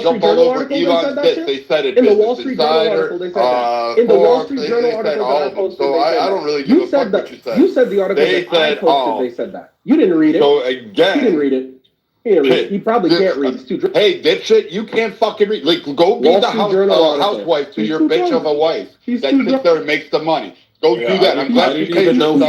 jump all over Elon's bits. They said it. In the Wall Street Journal article, they said that. In the Wall Street Journal article that I posted, so I don't really give a fuck what you said. You said the article that I posted, they said that. You didn't read it. So again, he didn't read it. He probably can't read. It's too dry. Hey, dipshit, you can't fucking read. Like, go be the housewife to your bitch of a wife that sits there and makes the money. Go do that. I'm glad you paid yourself.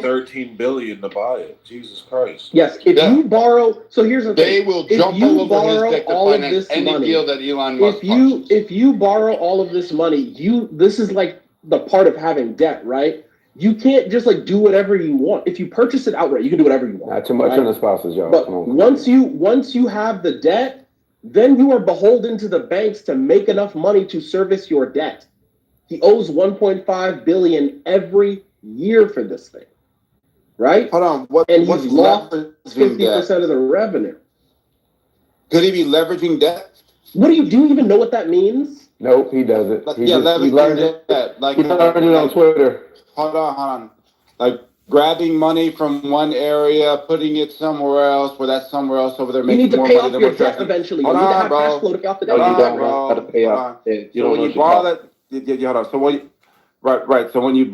$13 billion to buy it. Jesus Christ. Yes, if you borrow. So here's the thing. They will jump all over his dick to finance any deal that Elon Musk punches. If you borrow all of this money, this is like the part of having debt, right? You can't just like do whatever you want. If you purchase it outright, you can do whatever you want. Not too much on the spouses, y'all. But once you have the debt, then you are beholden to the banks to make enough money to service your debt. He owes $1.5 billion every year for this thing, right? Hold on, and he's lost 50% of the revenue. Could he be leveraging debt? Do you even know what that means? Nope, he doesn't. Leveraging debt. Like he learned it on Twitter. Hold on. Like grabbing money from one area, putting it somewhere else, where that's somewhere else over there making more money than your debt eventually. Hold you need to on, have bro. cash flow to pay off the debt. You don't know how to pay off. So when you borrow that, hold on. So right. So when you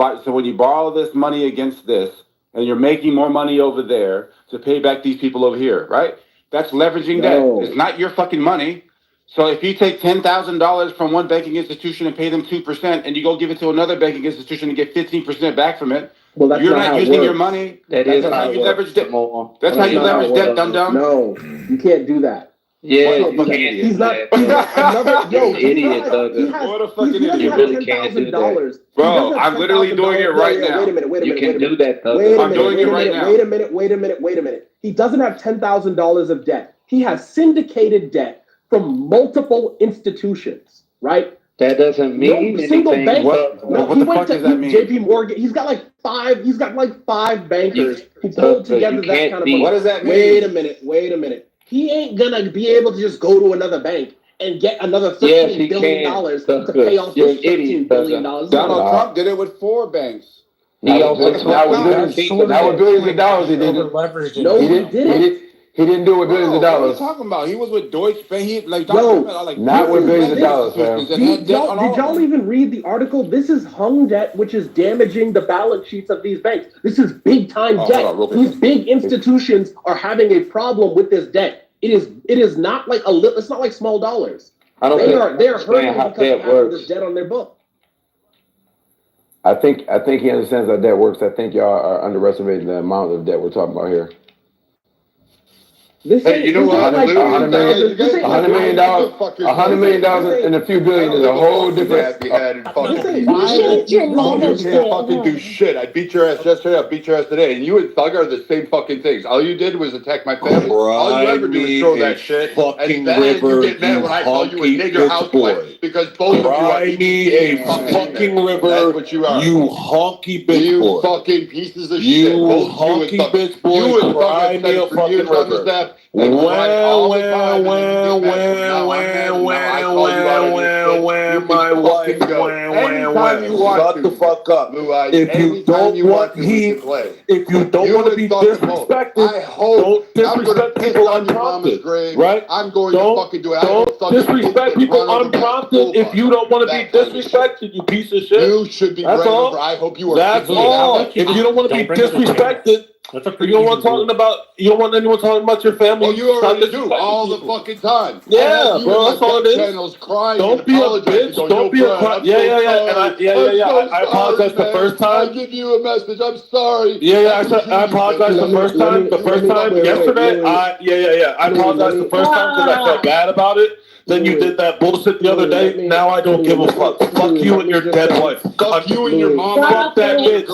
borrow this money against this, and you're making more money over there to pay back these people over here, right? That's leveraging debt. It's not your fucking money. So if you take $10,000 from one banking institution and pay them 2%, and you go give it to another banking institution and get 15% back from it, you're not using your money. That's how you leverage debt. That's how you leverage debt, dum-dum. No, you can't do that. Yeah, he's not. Idiot, what a fucking idiot! You really can't do that, bro. I'm literally doing it right now. Wait a minute. You can do that, though. I'm doing it right now. Wait a minute. He doesn't have $10,000 of debt. He has syndicated debt from multiple institutions, right? That doesn't mean single anything. bank. What the fuck does that mean? JP Morgan. He's got like five bankers who pulled together that kind of money. What does that mean? Wait a minute. He ain't gonna be able to just go to another bank and get another $13 billion to pay off this $13 billion. Donald Trump did it with 4 banks. Now with billions of dollars, he did it. No, he didn't. He didn't do it with billions of dollars. What are you talking about? He was with Deutsche Bank. Not with billions of dollars, fam. Did y'all even read the article? This is hung debt, which is damaging the balance sheets of these banks. This is big time debt. These big institutions are having a problem with this debt. It is not like it's not like small dollars. They are hurting because they have this debt on their book. I think he understands how debt works. I think y'all are underestimating the amount of debt we're talking about here. Hey, you know what? $100 million and a few billion is a whole different. You can't fucking do shit. I beat your ass yesterday. I beat your ass today, and you and Thug are the same fucking things. All you did was attack my family. All you ever do is throw that shit. Fucking and then river, you get mad when I call you a nigger housewife because both of you are a fucking river. That's what you are. You honky bitch boy. You fucking pieces of shit. You honky bitch boy. You cry me a fucking river. My wife. Shut the fuck up. If you don't want to be disrespected, don't disrespect people unprompted. Right? I'm going to fucking do it. Don't disrespect people unprompted. If you don't want to be disrespected, you piece of shit. You should be. That's all. I hope you are. That's all. If you don't want to be disrespected. You don't want anyone talking about your family. Well, you already do all the fucking time. Yeah, bro, that's all it is. Don't be a bitch. Don't be a I apologize the first time. I give you a message. I'm sorry. I apologize the first time. Yesterday. I apologize the first time because I felt bad about it. Then you did that bullshit the other day. Now I don't give a fuck. Fuck you and your dead wife. Fuck you and your mom. Fuck that bitch.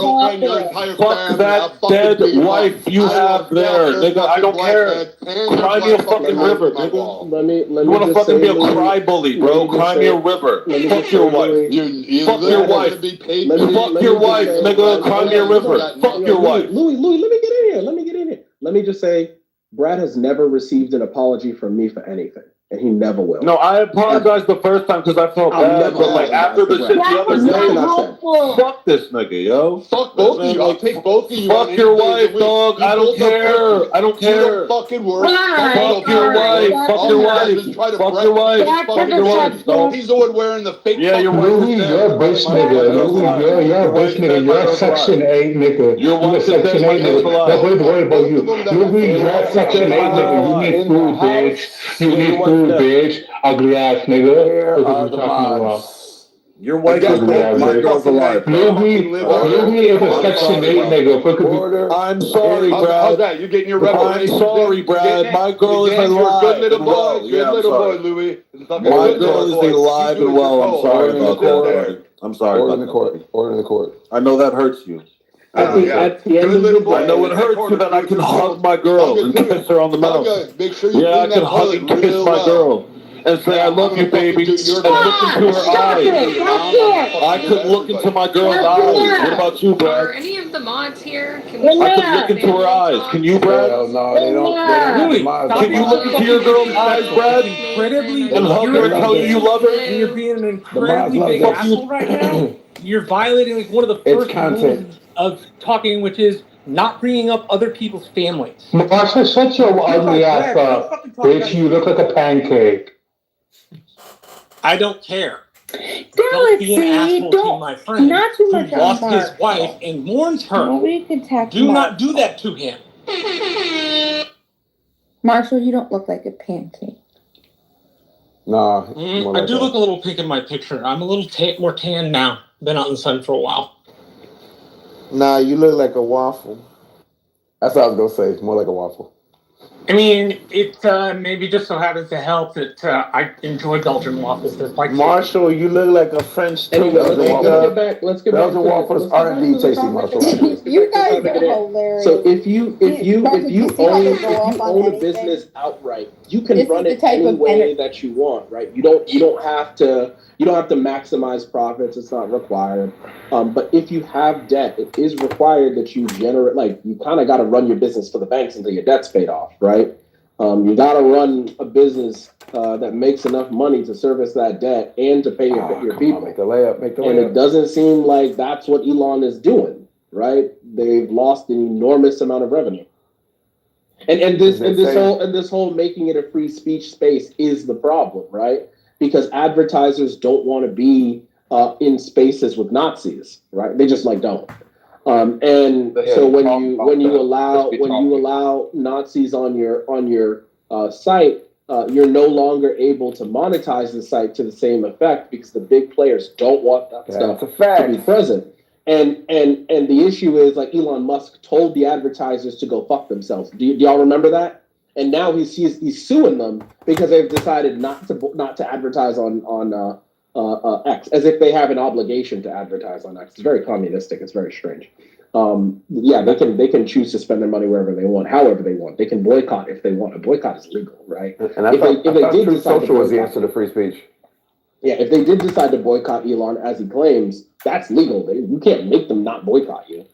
Fuck that dead wife you have there, nigga. I don't care. Cry me a fucking river, nigga. You wanna fucking be a cry bully, bro? Cry me a river. Fuck your wife. Fuck your wife. Fuck your wife, nigga. Cry me a river. Fuck your wife. Louis, let me get in here. Let me just say, Brad has never received an apology from me for anything. And he never will. No, I apologized the first time because I felt bad, but like after the shit the other day, fuck this nigga, yo. Fuck both of you. I'll take both of you. Fuck your wife, dog. I don't care. I don't care. You don't fucking work. Fuck your wife. Fuck your wife. Fuck your wife. Fuck your wife, dog. He's the one wearing the fake. Yeah, your wife Louis, you're a bitch nigga. Louis, you're a bitch nigga. You're a Section 8 nigga. You're a Section 8 nigga. That's what worry about you. Louis, you're a Section 8 nigga. You need food, bitch. You need food, bitch. Ugly ass nigga. That's what you're talking about. Your wife is dead. My girl's alive. Louis is a Section 8 nigga. I'm sorry, Brad. How's that? You're getting your revelation. I'm sorry, Brad. My girl is alive. Good little boy. Yeah, Good little boy, Louis. My girl is alive and well. I'm sorry about that. I'm sorry. Order in the court. Order in the court. I know that hurts you. At the end of the day, I know it hurts you that I can hug my girl and kiss her on the mouth. Yeah, I can hug and kiss my girl and say, I love you, baby, and look into her eyes. I could look into my girl's eyes. What about you, Are Brad? any of the mods here? Can I could look into her eyes. Can you, Brad? No, they don't. Louis, can you look into your girl's eyes, Brad? Incredibly, And hug her and tell her you love her? and you're being an incredibly big asshole right now. You're violating like one of the first rules of talking, which is not bringing up other people's families. Marsha, shut your ugly ass up, bitch. You look like a pancake. I don't care. Don't be an asshole to my friend not too much who lost on his Mark. wife and mourns her. Nobody can attack Do Mark. not do that to him. Marshall, you don't look like a pancake. Nah. I do look a little pink in my picture. I'm a little more tan now. Been out in the sun for a while. Nah, you look like a waffle. That's what I was gonna say. More like a waffle. I mean, it maybe just so happens to help that I enjoy Belgian waffles. They're quite Marshall, you look like a French anyway, toast. let's get back. Belgian waffles are indeed tasty, Marshall. You guys are hilarious. So if you own a business outright, you can run it any way that you want, right? You don't have to maximize profits. It's not required. But if you have debt, it is required that you generate. Like you kind of got to run your business for the banks until your debt's paid off, right? You got to run a business that makes enough money to service that debt and to pay your people. Make the layup. And it doesn't seem like that's what Elon is doing, right? They've lost an enormous amount of revenue. And this whole making it a free speech space is the problem, right? Because advertisers don't want to be in spaces with Nazis, right? They just don't. So when you allow Nazis on your site, you're no longer able to monetize the site to the same effect because the big players don't want that stuff to be present. And the issue is like Elon Musk told the advertisers to go fuck themselves. Do y'all remember that? And now he's suing them because they've decided not to advertise on X, as if they have an obligation to advertise on X. It's very communistic. It's very strange. They can choose to spend their money wherever they want, however they want. They can boycott if they want. A boycott is legal, right? And I thought Truth Social was the answer to free speech. Yeah, if they did decide to boycott Elon, as he claims, that's legal. You can't make them not boycott you.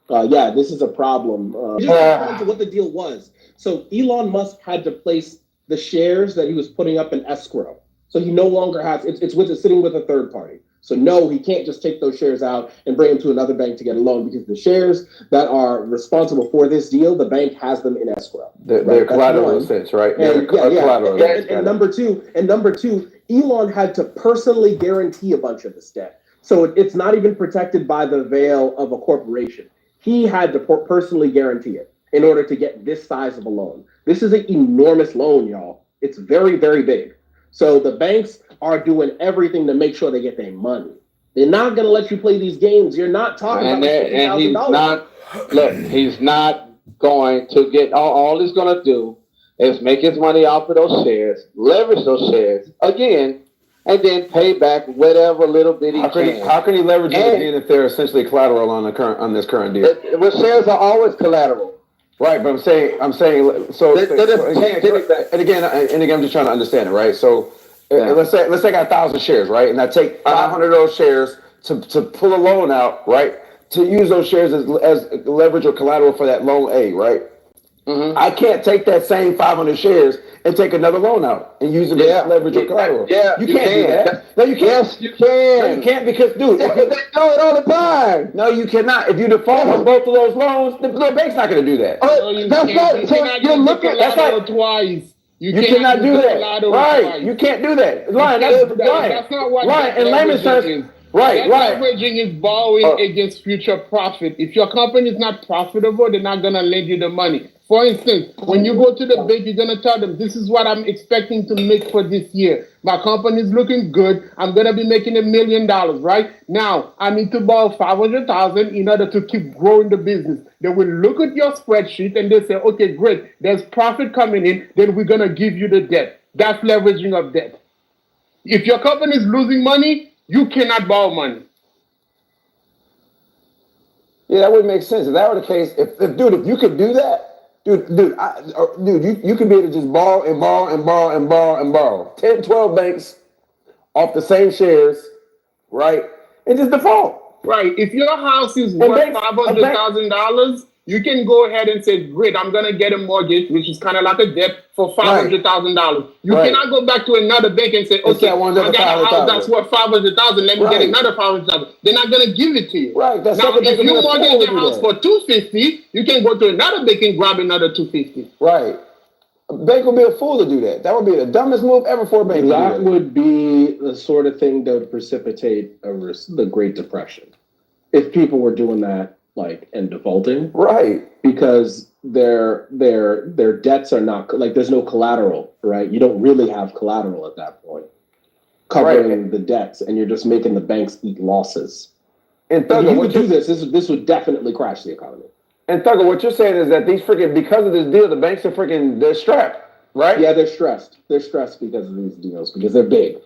This is a problem. Just to what the deal was. So Elon Musk had to place the shares that he was putting up in escrow. So he no longer has, it's sitting with a third party. So no, he can't just take those shares out and bring them to another bank to get a loan because the shares that are responsible for this deal, the bank has them in escrow. They're collateral assets, right? And number two, Elon had to personally guarantee a bunch of this debt. So it's not even protected by the veil of a corporation. He had to personally guarantee it in order to get this size of a loan. This is an enormous loan, y'all. It's very, very big. So the banks are doing everything to make sure they get their money. They're not going to let you play these games. You're not talking about $50,000. He's not going to get, all he's going to do is make his money off of those shares, leverage those shares again, and then pay back whatever little bit he can. How can he leverage it again if they're essentially collateral on this current deal? Well, shares are always collateral. Right, but I'm saying. So again, I'm just trying to understand it, right? So let's say I got 1,000 shares, right, and I take 500 of those shares to pull a loan out, right, to use those shares as leverage or collateral for that loan A, right? Mm-hmm. I can't take that same 500 shares and take another loan out and use it as leverage or collateral. Yeah, you can't do that. No, you can't. Yes, you can. No, you can't because, dude, they do it all the time. no, you cannot. If you default on both of those loans, the bank's not going to do that. That's not. So you're looking. That's like twice. You cannot do that. Right. You can't do that. Lion, That's not what Lion, in layman's terms. Right, right. Leveraging is borrowing against future profit. If your company is not profitable, they're not going to lend you the money. For instance, when you go to the bank, you're going to tell them, this is what I'm expecting to make for this year. My company is looking good. I'm going to be making $1 million, right? Now, I need to borrow $500,000 in order to keep growing the business. They will look at your spreadsheet and they say, okay, great. There's profit coming in. Then we're going to give you the debt. That's leveraging of debt. If your company is losing money, you cannot borrow money. Yeah, that would make sense. If that were the case, if you could do that, you could be able to just borrow and borrow and borrow and borrow and borrow. 10, 12 banks off the same shares, right? And just default. Right. If your house is worth $500,000, you can go ahead and say, great, I'm going to get a mortgage, which is kind of like a debt for $500,000. You cannot go back to another bank and say, okay, I got a house that's worth $500,000. Let me get another $500,000. They're not going to give it to you. Right. That's now, if you mortgage your house for $250, you can go to another bank and grab another $250. Right. A bank would be a fool to do that. That would be the dumbest move ever for a bank. That would be the sort of thing that would precipitate the Great Depression. If people were doing that, and defaulting, right? Because their debts are not there's no collateral, right? You don't really have collateral at that point covering the debts, and you're just making the banks eat losses. And if you would do this would definitely crash the economy. And Thugger, what you're saying is that because of this deal, the banks are they're strapped, right? Yeah, they're stressed. They're stressed because of these deals because they're big.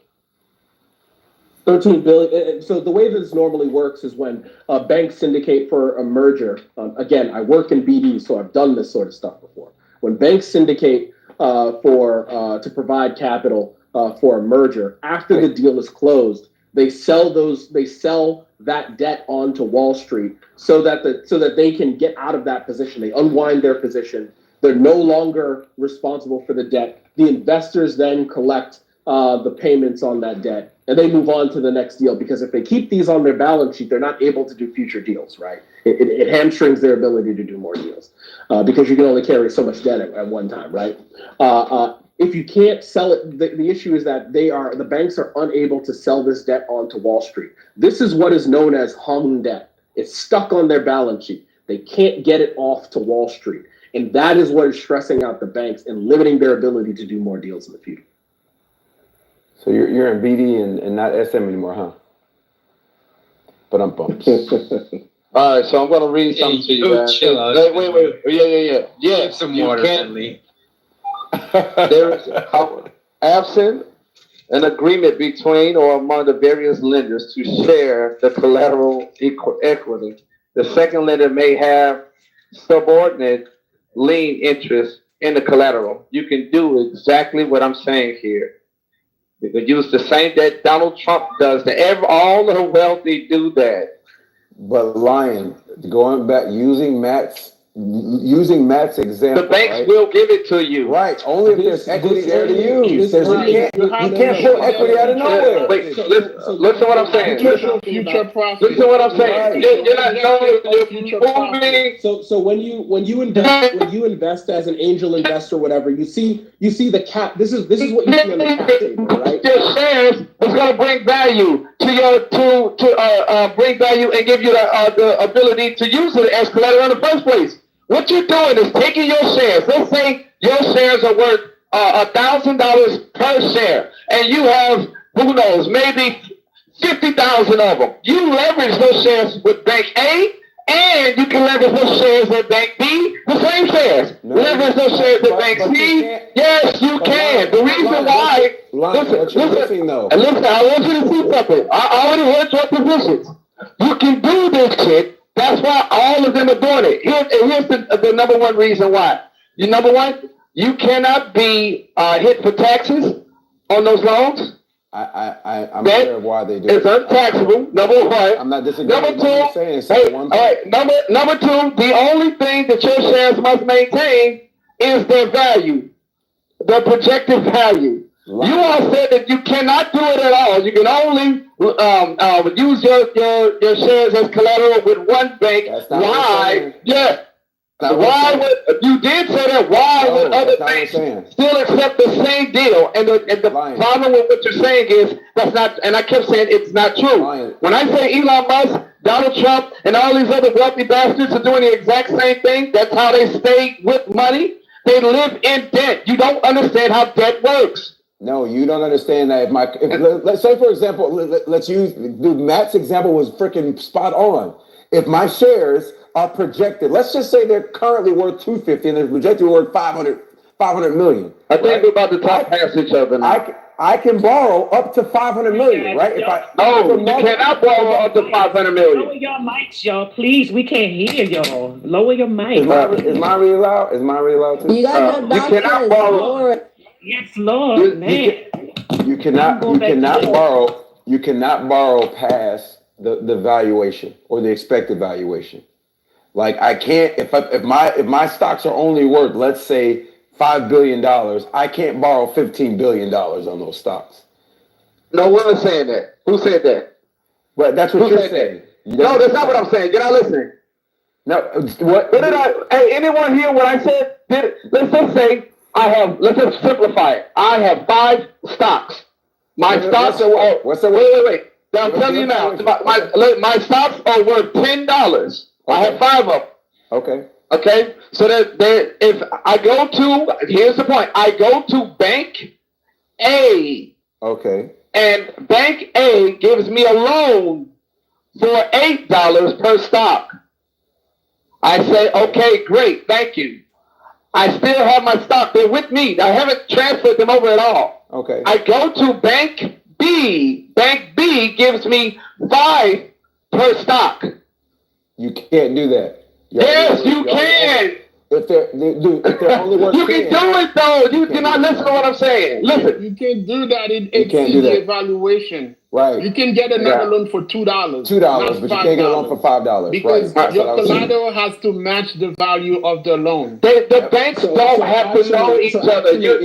13 billion. So the way this normally works is when banks syndicate for a merger. Again, I work in BD, so I've done this sort of stuff before. When banks syndicate to provide capital for a merger, after the deal is closed, they sell that debt onto Wall Street so that they can get out of that position. They unwind their position. They're no longer responsible for the debt. The investors then collect the payments on that debt, and they move on to the next deal, because if they keep these on their balance sheet, they're not able to do future deals, right? It hamstrings their ability to do more deals because you can only carry so much debt at one time, right? If you can't sell it, the issue is that the banks are unable to sell this debt onto Wall Street. This is what is known as hung debt. It's stuck on their balance sheet. They can't get it off to Wall Street. And that is what is stressing out the banks and limiting their ability to do more deals in the future. So you're in BD and not SM anymore, huh? But I'm bummed. All right, so I'm going to read something to you guys. Chill out. Wait. Yeah. Get some water, Lee. There is absent an agreement between or among the various lenders to share the collateral equity. The second lender may have subordinate lien interest in the collateral. You can do exactly what I'm saying here. You can use the same that Donald Trump does. All the wealthy do that. But Lion, going back, using Matt's example, the banks will give it to you. Right, only if there's equity there to use. You can't pull equity out of nowhere. Wait, listen what I'm saying. Future profit. Listen what I'm saying. You're not moving. So when you invest as an angel investor, whatever, you see the cap. This is what you see on the cap table, right? Your shares is going to bring value to bring value and give you the ability to use it as collateral in the first place. What you're doing is taking your shares. Let's say your shares are worth $1,000 per share, and you have, who knows, maybe 50,000 of them. You leverage those shares with Bank A, and you can leverage those shares with Bank B, the same shares. Leverage those shares with Bank C. Yes, you can. The reason why. Listen, I want you to see something. I already heard your positions. You can do this shit. That's why all of them are doing it. Here's the number one reason why. Number one, you cannot be hit for taxes on those loans. I'm aware of why they do it. It's untaxable, number one. I'm not disagreeing. Number two, number two, the only thing that your shares must maintain is their value. the projected value. You all said that you cannot do it at all. You can only use your shares as collateral with one bank. Why? Yeah. Why would you did say that? Why would other banks still accept the same deal? And the problem with what you're saying is that's not. And I kept saying it's not true. When I say Elon Musk, Donald Trump, and all these other wealthy bastards are doing the exact same thing, that's how they stay with money. They live in debt. You don't understand how debt works. No, you don't understand that. Let's say, for example, let's use Matt's example was freaking spot on. If my shares are projected, let's just say they're currently worth 250 and they're projected worth 500 million. I think we're about to talk past each other now. I can borrow up to 500 million, right? You cannot borrow up to 500 million. Lower your mics, y'all, please. We can't hear y'all. Lower your mic. Is mine really loud? Is mine really loud too? You got no you cannot borrow. Yes, Lord, man. You cannot borrow past the valuation or the expected valuation. Like I can't if my stocks are only worth, let's say, $5 billion, I can't borrow $15 billion on those stocks. No one is saying that. Who said that? But that's what you're saying. No, that's not what I'm saying. You're not listening. No, what did hey, anyone hear what I said? Let's just say let's just simplify it. I have 5 stocks. My stocks are wait. I'm telling you now. My stocks are worth $10. I have 5 of them. Okay. So that if I go to, here's the point. I go to Bank A. Okay. And Bank A gives me a loan for $8 per stock. I say, okay, great, thank you. I still have my stock. They're with me. I haven't transferred them over at all. Okay. I go to Bank B. Bank B gives me 5 per stock. You can't do that. Yes, you can. If they're only worth you can do it though. You cannot listen to what I'm saying. Listen. You can do that. It exceeds the evaluation. Right. You can get another loan for $2. $2, but you can't get a loan for $5. Because your collateral has to match the value of the loan. The banks don't have to know each other. What do you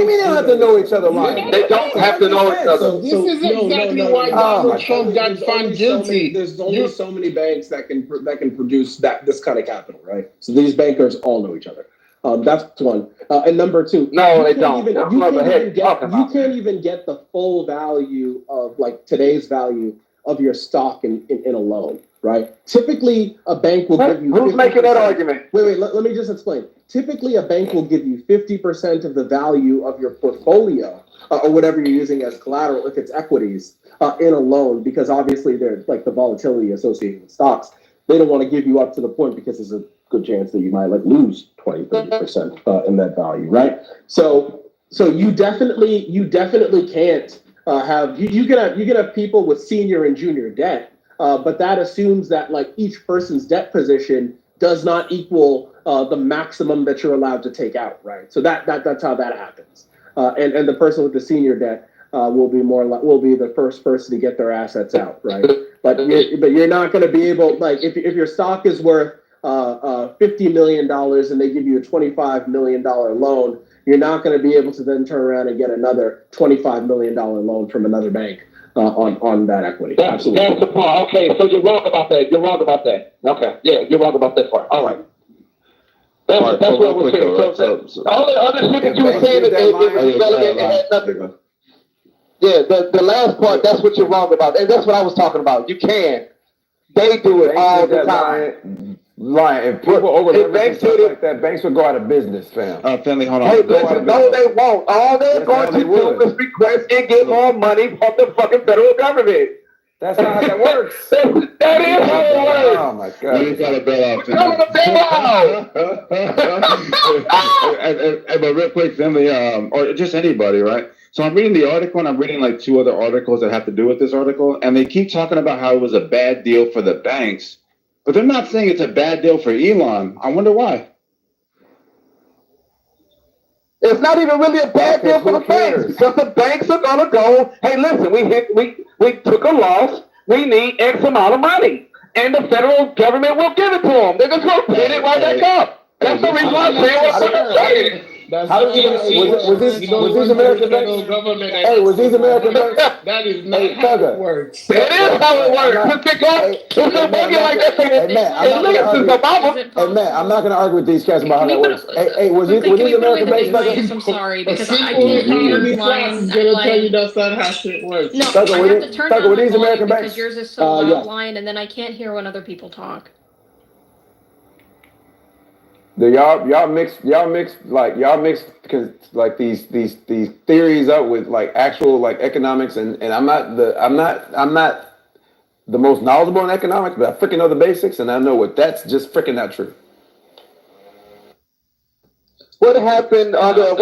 mean they don't have to know each other, Ryan? They don't have to know each other. This is exactly why Donald Trump got found guilty. There's only so many banks that can produce this kind of capital, right? So these bankers all know each other. That's one. And number 2, no, they don't. You can't even get the full value of like today's value of your stock in a loan, right? Typically, a bank will give you. Who's making that argument? Wait. Let me just explain. Typically, a bank will give you 50% of the value of your portfolio or whatever you're using as collateral, if it's equities, in a loan, because obviously there's like the volatility associated with stocks. They don't want to give you up to the point because there's a good chance that you might like lose 20-30% in that value, right? So you definitely can't have you can have people with senior and junior debt, but that assumes that like each person's debt position does not equal the maximum that you're allowed to take out, right? So that's how that happens, and the person with the senior debt will be the first person to get their assets out, right? But you're not going to be able, like if your stock is worth $50 million and they give you a $25 million loan, you're not going to be able to then turn around and get another $25 million loan from another bank on that equity. Absolutely. That's the part. Okay, so you're wrong about that. Okay, yeah, you're wrong about that part. All right. That's what we're saying. So all the other shit that you were saying that it was relevant, it had nothing. Yeah, the last part, that's what you're wrong about. And that's what I was talking about. You can. They do it all the time. Lying. If people overleverage stuff like that, banks would go out of business, fam. Finley, hold on. Hey, listen, no, they won't. All they're going to do is request and get more money from the fucking federal government. That's not how that works. That is how it works. Oh my God. You got a bail out. But real quick, Finley, or just anybody, right? So I'm reading the article, and I'm reading like 2 other articles that have to do with this article, and they keep talking about how it was a bad deal for the banks, but they're not saying it's a bad deal for Elon. I wonder why. It's not even really a bad deal for the banks, because the banks are gonna go, hey, listen, we took a loss, we need X amount of money, and the federal government will give it to them. They're just gonna pay it right back up. That's the reason why I'm saying what I'm saying. How did was these American banks? Hey, was these American banks? That is not how it works. It is how it works. It's working like that. Hey, man, I'm not going to argue with these cats about how that works. Hey, was these American banks? I'm sorry, because I Simple can't hear economy class is gonna tell you that's not how shit works. No, I have to turn down my volume because yours is so outlined, and then I can't hear when other people talk. Y'all mix like these theories up with like actual like economics, and I'm not the most knowledgeable in economics, but I freaking know the basics, and I know that's just freaking not true. What happened under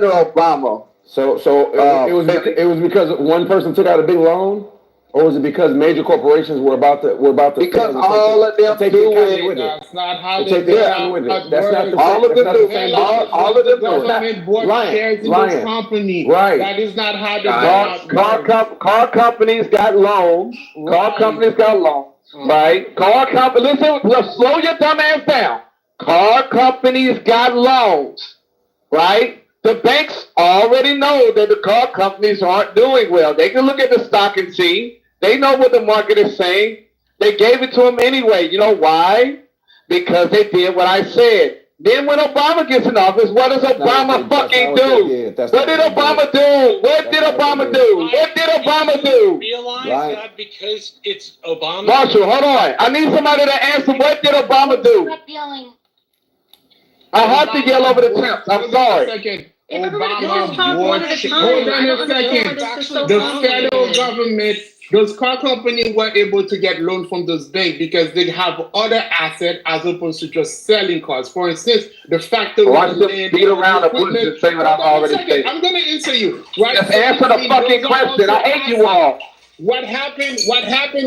Obama? So it was because one person took out a big loan, or was it because major corporations were about to because all of them do it. That's not how they do it. That's not the all of them do it. All of them do it. Government bought shares in this company. Right. That is not how the car companies got loans. Right. Car companies got loans. Right. Listen, slow your dumb ass down. Car companies got loans. Right. The banks already know that the car companies aren't doing well. They can look at the stock and see. They know what the market is saying. They gave it to them anyway. You know why? Because they did what I said. Then when Obama gets in office, what does Obama fucking do? What did Obama do? What did Obama do? What did Obama do? Realize that because it's Obama. Marshall, hold on. I need somebody to answer. What did Obama do? Stop yelling. I have to yell over the temps. I'm sorry. If everybody could just talk one at a time. Hold on a second. The federal government, those car companies were able to get loans from those banks because they have other assets as opposed to just selling cars. For instance, the factory land. Beat around the bush and say what I've already said. I'm going to answer you. Right? Just answer the fucking question. I hate you all. What happened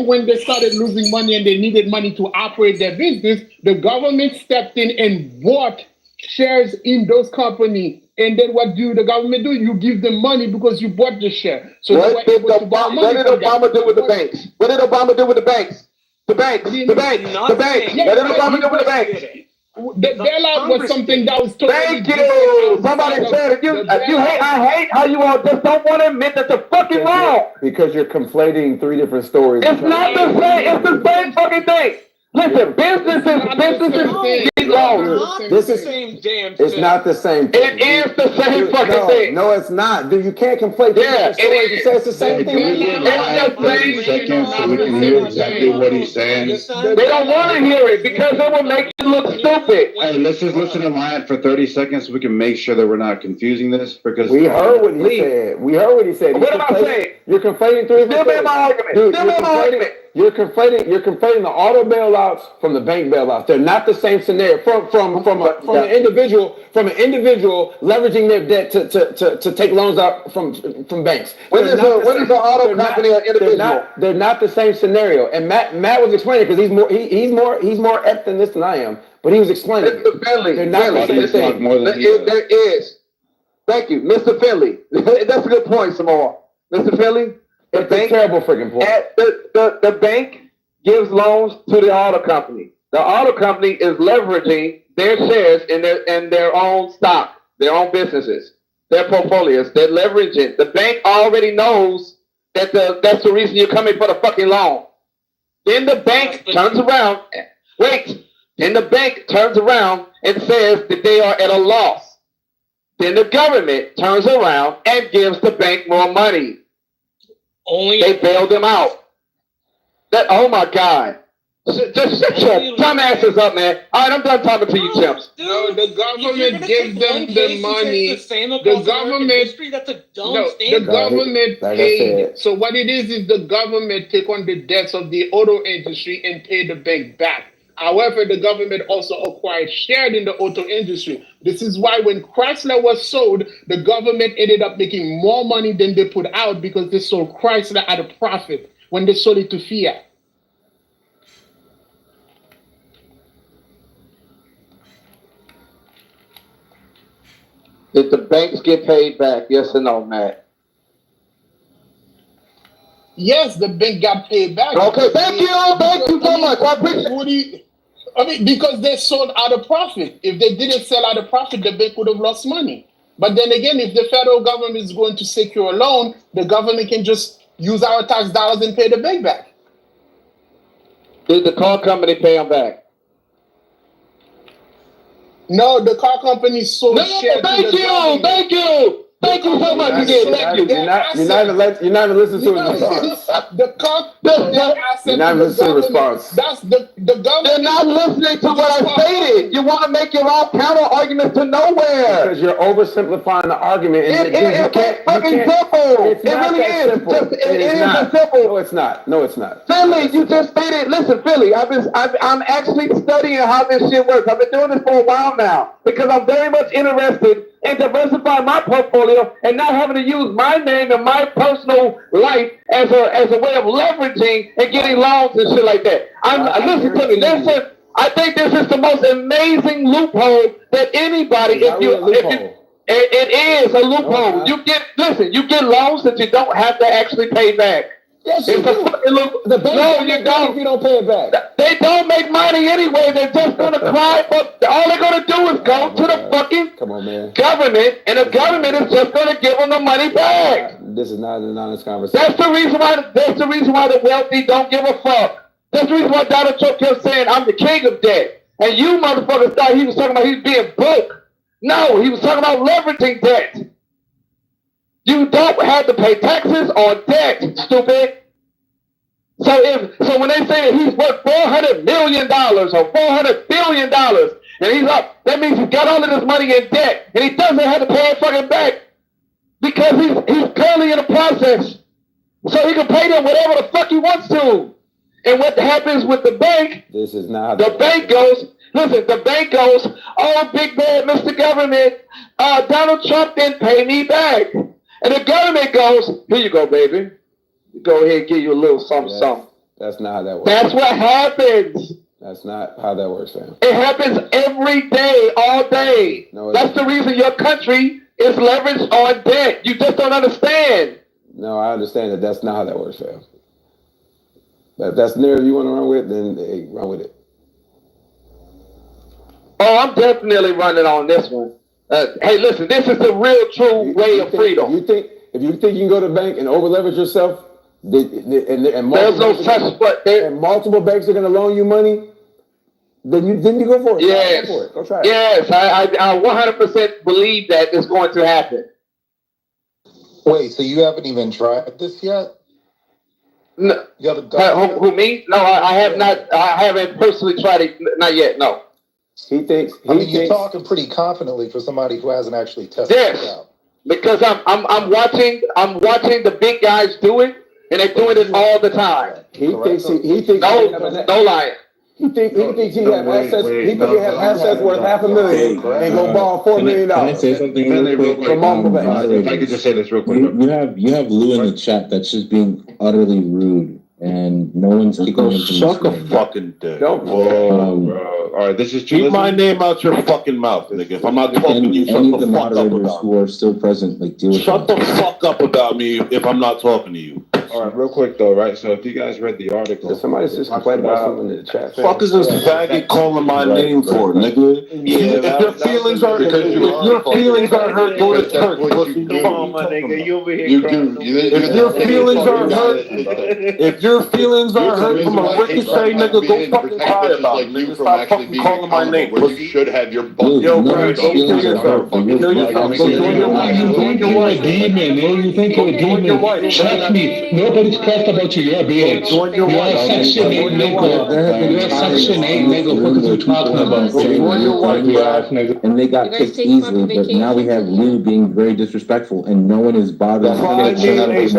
when they started losing money and they needed money to operate their business? The government stepped in and bought shares in those companies. And then what do the government do? You give them money because you bought the share. So what did Obama do with the banks? What did Obama do with the banks? The banks. What did Obama do with the banks? The bailout was something that was totally Thank you. Somebody said it. I hate how you all just don't want to admit that they're fucking wrong. Because you're conflating three different stories. It's not the same. It's the same fucking thing. Listen, businesses need loans. This is the same damn thing. It's not the same thing. It is the same fucking thing. No, it's not. Dude, you can't conflate yeah, stories and say it's the same thing. It's the same. Seconds so we can hear exactly what he's saying. They don't want to hear it because it will make you look stupid. Hey, let's just listen to Ryan for 30 seconds so we can make sure that we're not confusing this because we heard what he said. What am I saying? You're conflating three different stories. My argument. Dude, you're conflating the auto bailouts from the bank bailouts. They're not the same scenario. From an individual leveraging their debt to take loans out from banks. When is the auto company an individual? They're not the same scenario. And Matt was explaining because he's more apt than this than I am. But he was explaining. Mr. Finley, they're not the same thing. There is. Thank you, Mr. Finley. That's a good point, Samoa. Mr. Finley. It's a terrible freaking point. The bank gives loans to the auto company. The auto company is leveraging their shares in their own stock, their own businesses, their portfolios. They're leveraging. The bank already knows that that's the reason you're coming for the fucking loan. Then the bank turns around. Then the bank turns around and says that they are at a loss. Then the government turns around and gives the bank more money. They bailed them out. Oh my God. Just shut your dumb asses up, man. All right, I'm done talking to you, Temps. No, the government gives them the money. The government paid. So what it is the government take on the debts of the auto industry and pay the bank back. However, the government also acquired shares in the auto industry. This is why when Chrysler was sold, the government ended up making more money than they put out because they sold Chrysler at a profit when they sold it to Fiat. Did the banks get paid back? Yes or no, Matt? Yes, the bank got paid back. Okay, thank you so much. I appreciate it. I mean, because they sold out of profit. If they didn't sell out of profit, the bank would have lost money. But then again, if the federal government is going to secure a loan, the government can just use our tax dollars and pay the bank back. Did the car company pay them back? No, the car company sold shares. Thank you. Thank you so much again. Thank you. You're not even listening to his response. The car, you're not listening to the response. That's the government. You're not listening to what I stated. You want to make your own counter arguments to nowhere. Because you're oversimplifying the argument. And it's fucking simple. It's not really that is. simple. It is simple. No, it's not. No, it's not. Philly, you just stated. Listen, Philly, I'm actually studying how this shit works. I've been doing this for a while now because I'm very much interested in diversifying my portfolio and not having to use my name and my personal life as a way of leveraging and getting loans and shit like that. Listen to me. Listen, I think this is the most amazing loophole that anybody, it is a loophole. No, You get loans that you don't have to actually pay back. Yes, you do. The bank don't make money if you don't pay it back. They don't make money anyway. They're just going to cry. But all they're going to do is go to the fucking government, and the government is just going to give them the money back. This is not an honest conversation. That's the reason why the wealthy don't give a fuck. That's the reason why Donald Trump kept saying, "I'm the king of debt." And you motherfuckers thought he was talking about he's being broke. No, he was talking about leveraging debt. You don't have to pay taxes on debt, stupid. So when they say that he's worth $400 million or $400 billion and he's up, that means he's got all of this money in debt and he doesn't have to pay it fucking back because he's currently in the process. So he can pay them whatever the fuck he wants to. And what happens with the bank? This is not. The bank goes. Listen, the bank goes, "Oh, big bad Mr. Government, Donald Trump didn't pay me back." And the government goes, "Here you go, baby. Go ahead and give you a little something. That's not how that works. That's what happens. That's not how that works, fam. It happens every day, all day. No, that's the reason your country is leveraged on debt. You just don't understand. No, I understand that. That's not how that works, fam. But if that's the narrative you want to run with, then hey, run with it. Oh, I'm definitely running on this one. Hey, listen, this is the real, true way of freedom. If you think you can go to the bank and over leverage yourself, and multiple banks are going to loan you money, then you go for it. Yes. Go for it. Go try it. Yes, I 100% believe that is going to happen. Wait, so you haven't even tried this yet? No. Who me? No, I have not. I haven't personally tried it. Not yet. No. You're talking pretty confidently for somebody who hasn't actually tested it out. Because I'm watching the big guys do it, and they're doing it all the time. He thinks no lying. He thinks he has assets. He thinks he has assets worth $500,000 and go borrow $4 million. Can I say something real quick? If I could just say this real quick. You have Lou in the chat that's just being utterly rude, and no one's kicking him. Suck a fucking dick. Don't. Whoa, bro. All right, this is keep my name out your fucking mouth, nigga. If I'm not talking to you, shut the fuck up about who are still present, like deal with shut the fuck up about me if I'm not talking to you. All right, real quick though, right? So if you guys read the article, somebody just complained about something in the chat. Fuck is this faggot calling my name for, nigga? If your feelings are hurt, go to church. Come on, my nigga, you over here. If your feelings are hurt, from a ricochet, nigga, go fucking cry about it, nigga. Stop fucking calling my name. You should have your butt. Yo, bro, don't kill yourself. Kill yourself. Go join your wife. You're a demon, man. You think you're a demon. Trust me. Nobody's pressed about you. You're a bitch. You're a Section 8 nigga. You're a Section 8 nigga. What are you talking about? And they got kicked easily, but now we have Lou being very disrespectful, and no one is bothering. Stays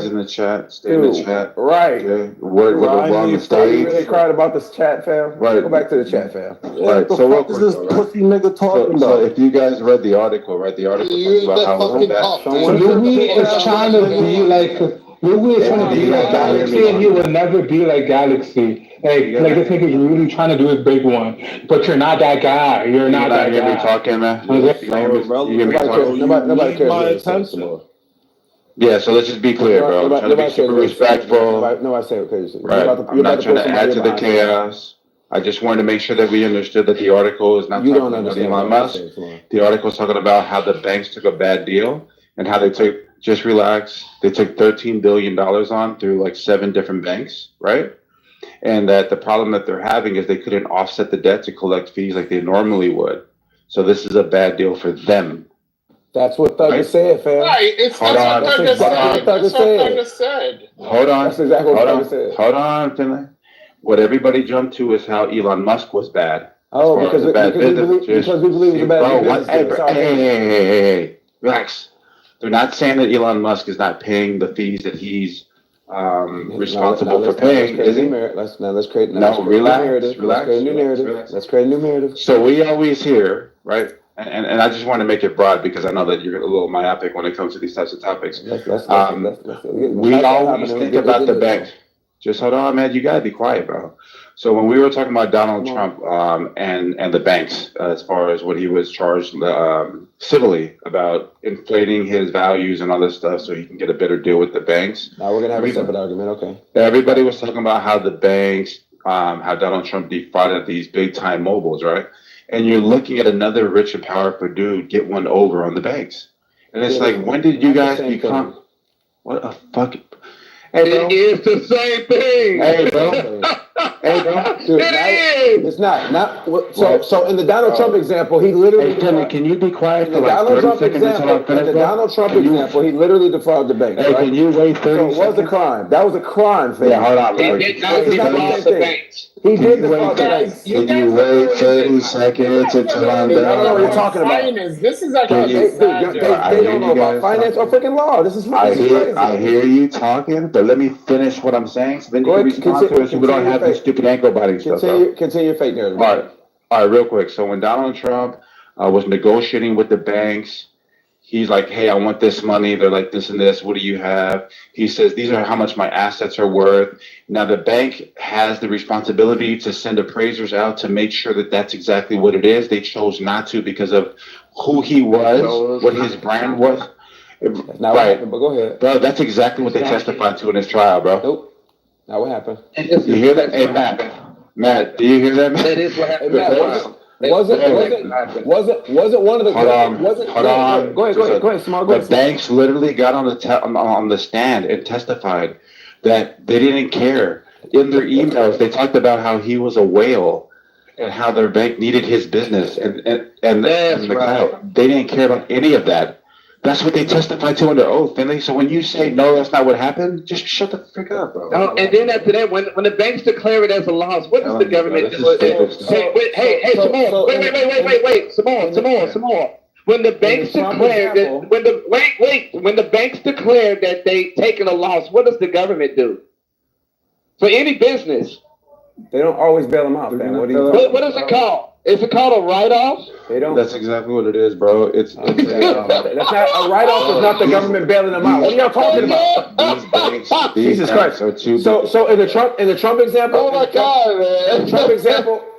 in the chat. Stay in the chat. Right. Word on the stage. Really cried about this chat, fam. Right. Go back to the chat, fam. Right. So real quick, this pussy nigga talking about? So if you guys read the article, right? The article talks about how Louis is trying to be like Galaxy, and he will never be like Galaxy. Like this nigga's really trying to do his big one, but you're not that guy. You're not that guy. Talking, man. Nobody cares. Yeah, so let's just be clear, bro. I'm trying to be super respectful. I say okay. Right. I'm not trying to add to the chaos. I just wanted to make sure that we understood that the article is not talking about Elon Musk. The article is talking about how the banks took a bad deal and how they took, just relax, they took $13 billion on through like 7 different banks, right? And that the problem that they're having is they couldn't offset the debt to collect fees like they normally would. So this is a bad deal for them. That's what Thugger said, fam. Right, that's what Thugger said. Hold on. That's exactly what Thugger said. Hold on, Finley. What everybody jumped to is how Elon Musk was bad. Oh, because we believe it's a bad business. Hey, relax. They're not saying that Elon Musk is not paying the fees that he's responsible for paying, is he? Let's create a new narrative. Let's create a new narrative. So we always hear, right? And I just want to make it broad because I know that you're a little myopic when it comes to these types of topics. We always think about the banks. Just hold on, man. You gotta be quiet, bro. So when we were talking about Donald Trump and the banks, as far as what he was charged civilly about inflating his values and all this stuff, so he can get a better deal with the banks. Now we're gonna have a separate argument. Okay. Everybody was talking about how the banks, how Donald Trump defrauded these big time moguls, right? And you're looking at another rich and powerful dude get one over on the banks, and it's like, when did you guys become? What a fucking. Hey, bro. It is the same thing. Hey, bro. Hey, bro. Dude, it's not. So in the Donald Trump example, he literally. Hey, can you be quiet for like 30 seconds until I finish? In the Donald Trump example, he literally defrauded the bank. Hey, can you wait 30 seconds? So it was a crime. That was a crime, fam. Yeah, hold on, bro. He did not defraud the banks. He did defraud the banks. Can you wait 30 seconds until I'm done? I don't know what you're talking about. Finance. This is actually they don't know about finance or freaking law. This is crazy. I hear you talking, but let me finish what I'm saying, so then you can respond to it, so we don't have this stupid ankle biting stuff. Continue your fake narrative. All right, real quick. So when Donald Trump was negotiating with the banks, he's like, hey, I want this money. They're like, this and this. What do you have? He says, these are how much my assets are worth. Now, the bank has the responsibility to send appraisers out to make sure that that's exactly what it is. They chose not to because of who he was, what his brand was. Now what happened, but go ahead. Bro, that's exactly what they testified to in his trial, bro. Nope. Now what happened? You hear that? Hey, Matt, do you hear that, man? That is what happened. Wasn't one of the hold on. Go ahead, Smart. The banks literally got on the stand and testified that they didn't care. In their emails, they talked about how he was a whale and how their bank needed his business and the clout. They didn't care about any of that. That's what they testified to under oath, Finley. So when you say no, that's not what happened, just shut the frick up, bro. And then after that, when the banks declare it as a loss, what does the government do? Hey, Simone. When the banks declare that, when the banks declare that they taken a loss, what does the government do? For any business, they don't always bail them out, man. What is it called? Is it called a write-off? They don't. That's exactly what it is, bro. That's not a write-off. Is not the government bailing them out. What are y'all talking about? Jesus Christ! So in the Trump example. Oh my God, man!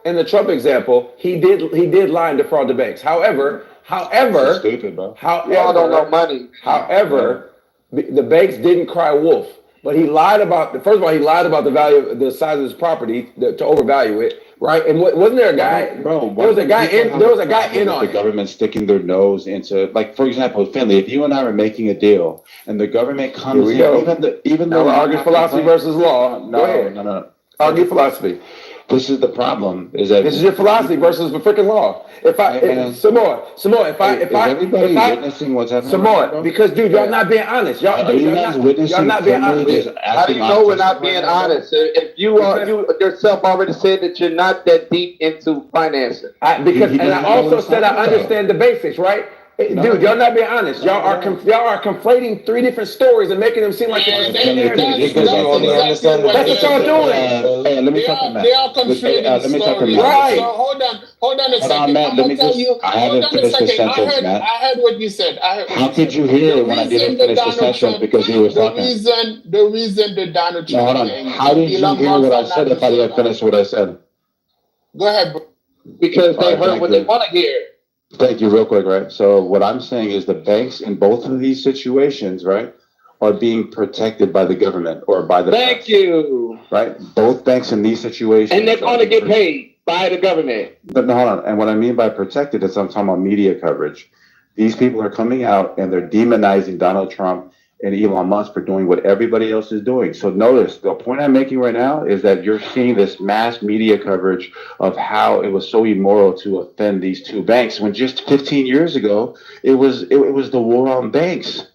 In the Trump example, he did lie and defraud the banks. However, that's stupid, bro. Y'all don't know money. However, the banks didn't cry wolf. But he lied about first of all, he lied about the value, the size of his property to overvalue it, right? And wasn't there a guy? Bro, there was a guy in on the government sticking their nose into, like, for example, Finley. If you and I are making a deal and the government comes in, even though we're arguing philosophy versus law. No. Argue philosophy. This is the problem. Is that this is your philosophy versus the freaking law? Some more. Everybody witnessing what's happening? Some more, because dude, y'all not being honest. Y'all not being honest. How do you know we're not being honest? If you yourself already said that you're not that deep into financing. I also said I understand the basics, right? Dude, y'all not being honest. Y'all are conflating 3 different stories and making them seem like it's the same narrative. That's what y'all doing. Hey, let me talk to Matt. They are conflating stories. Right. So hold on a second. Matt, let me just. I haven't finished the sentence, Matt. I heard what you said. How could you hear it when I didn't finish the sentence because he was talking? The reason the Donald Trump. Hold on. How did you hear what I said if I didn't finish what I said? Go ahead, bro. Because they heard what they want to hear. Thank you, real quick, right? So what I'm saying is the banks in both of these situations, right, are being protected by the government or by the Thank you. right? Both banks in these situations. And they're going to get paid by the government. But no, hold on. And what I mean by protected is I'm talking about media coverage. These people are coming out and they're demonizing Donald Trump and Elon Musk for doing what everybody else is doing. So notice the point I'm making right now is that you're seeing this mass media coverage of how it was so immoral to offend these two banks when just 15 years ago it was the war on banks.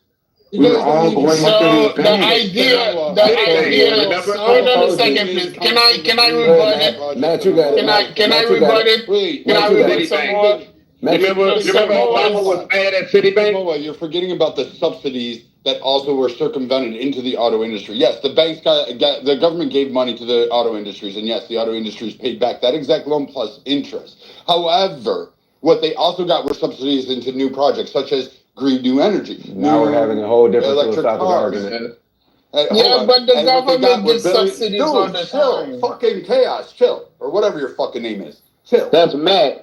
We were all going so after the idea, hold on a second, please. Can I rebut it? Matt, you got it. Can I rebut it? Can I rebut some more? Remember Obama was mad at Citibank? You're forgetting about the subsidies that also were circumvented into the auto industry. Yes, the banks the government gave money to the auto industries, and yes, the auto industries paid back that exact loan plus interest. However, what they also got were subsidies into new projects, such as green new energy. Now we're having a whole different philosophical argument. But the government gives subsidies all the time. Fucking chaos, chill, or whatever your fucking name is. Chill. That's mad.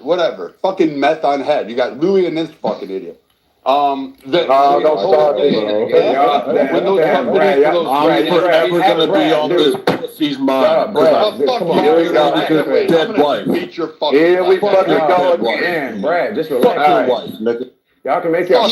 Whatever. Fucking meth on head. You got Louis and this fucking idiot. Don't start me, bro. I'm forever gonna be on this pussy's mind. Dead wife. Here we fucking go again, Brad. Just relax. Fuck your wife, nigga. Y'all can make your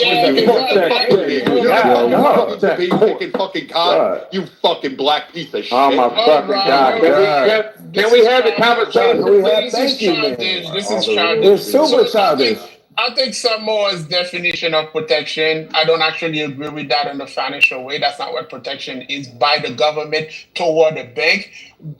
fucking God, you fucking black piece of shit. Oh my fucking God. Can we have a conversation? Thank you, man. This is childish. It's super childish. I think Samoa's definition of protection, I don't actually agree with that in the financial way. That's not what protection is by the government toward the bank.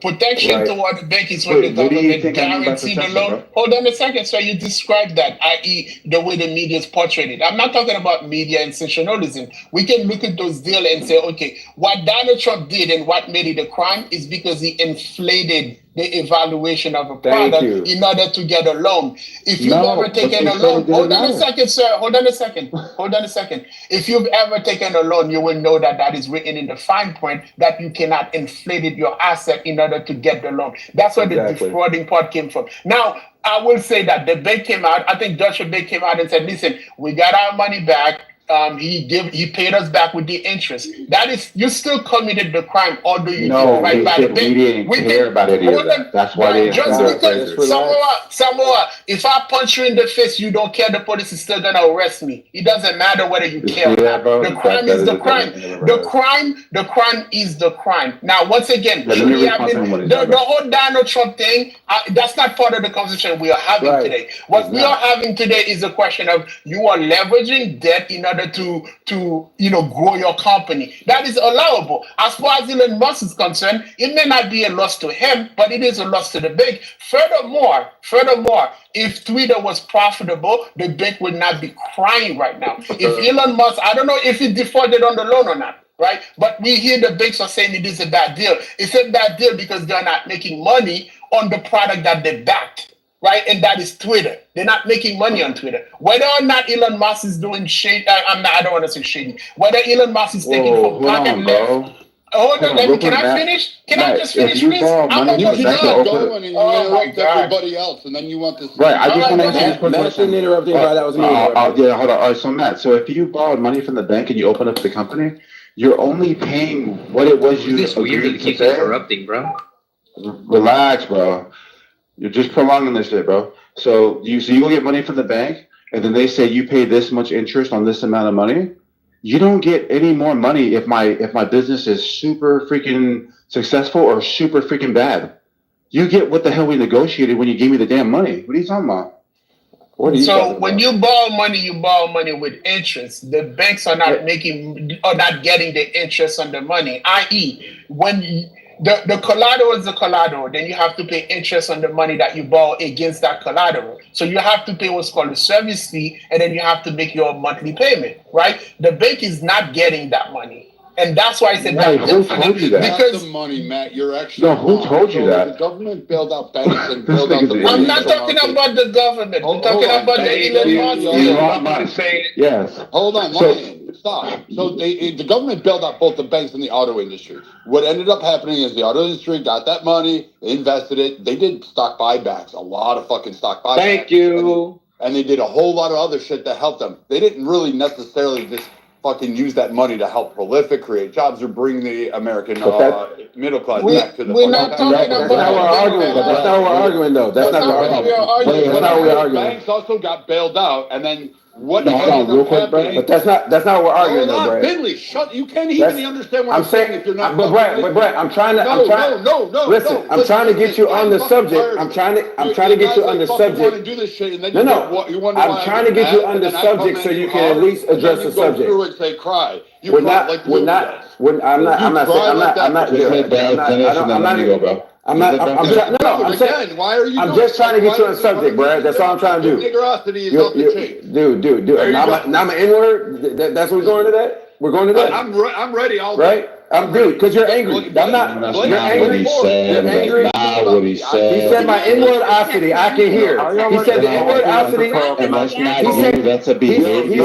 Protection toward the bank is when the government guarantees the loan. Bro? Hold on a second. So you described that, i.e. the way the media is portrayed. I'm not talking about media and sensationalism. We can look at those deals and say, okay, what Donald Trump did and what made it a crime is because he inflated the evaluation of a product in order to get a loan. If you've ever taken a loan, hold on a second, sir. Hold on a second. If you've ever taken a loan, you will know that that is written in the fine print that you cannot inflate your asset in order to get the loan. That's where the defrauding part came from. Now, I will say that the bank came out. I think Joshua Bank came out and said, "Listen, we got our money back. He paid us back with the interest." That is, you still committed the crime, although you didn't right by the bank. We didn't care about any of that. That's why they just because Samoa, if I punch you in the face, you don't care. The police is still gonna arrest me. It doesn't matter whether you care or not. The crime is the crime. The crime is the crime. Now, once again, the whole Donald Trump thing, that's not part of the conversation we are having today. What we are having today is a question of you are leveraging debt in order to grow your company. That is allowable. As far as Elon Musk is concerned, it may not be a loss to him, but it is a loss to the bank. Furthermore, if Twitter was profitable, the bank would not be crying right now. If Elon Musk, I don't know if he defaulted on the loan or not, right? But we hear the banks are saying it is a bad deal. It's a bad deal because they're not making money on the product that they backed. Right, and that is Twitter. They're not making money on Twitter. Whether or not Elon Musk is doing shady, I don't want to say shady. Whether Elon Musk is taking from pocket left. Hold on, can I finish? Can I just finish, please? I'm almost done. Going and you interrupt everybody else, and then you want this. Right, I just want to ask you a Matt shouldn't interrupt anybody. That was me. Yeah, hold on. All right, so Matt, so if you borrowed money from the bank and you open up the company, you're only paying what it was you agreed to pay. Interrupting, bro. Relax, bro. You're just prolonging this shit, bro. So you go get money from the bank, and then they say you pay this much interest on this amount of money. You don't get any more money if my business is super freaking successful or super freaking bad. You get what the hell we negotiated when you gave me the damn money. What are you talking about? When you borrow money with interest. The banks are not getting the interest on the money. I.e., when the collateral is the collateral, then you have to pay interest on the money that you borrow against that collateral. So you have to pay what's called a service fee, and then you have to make your monthly payment, right? The bank is not getting that money. And that's why I said that. Who told you that? Because the money, Matt, you're actually who told you that? The government bailed out banks and bailed out the money. I'm not talking about the government. I'm talking about the Elon Musk. Yes. Hold on, stop. So the government bailed out both the banks and the auto industry. What ended up happening is the auto industry got that money, they invested it, they did stock buybacks, a lot of fucking stock buybacks. Thank you. And they did a whole lot of other shit that helped them. They didn't really necessarily just fucking use that money to help prolific, create jobs, or bring the American middle class back to the. We're not talking about. That's not what we're arguing. That's not what we're arguing, though. That's not what we're arguing. Banks also got bailed out, and then what? Real quick, Brad. But that's not what we're arguing, though, Brad. Finley, shut. You can't even understand what I'm saying if you're not. But Brad, I'm trying. Listen, I'm trying to get you on the subject. I'm trying to get you on the subject. No. I'm trying to get you on the subject so you can at least address the subject. Through and say cry. I'm not I'm just trying to get you on the subject, Brad. That's all I'm trying to do. Niggerosity is off the chain. Dude. Now I'm an N-word. That's what we're going to that? We're going to that? I'm ready all day. Right? I'm dude, because you're angry. I'm not. You're angry. You're angry. What he said. He said my N-word-ocity. I can hear. He said the N-word-ocity. And that's not you. That's a behavior. He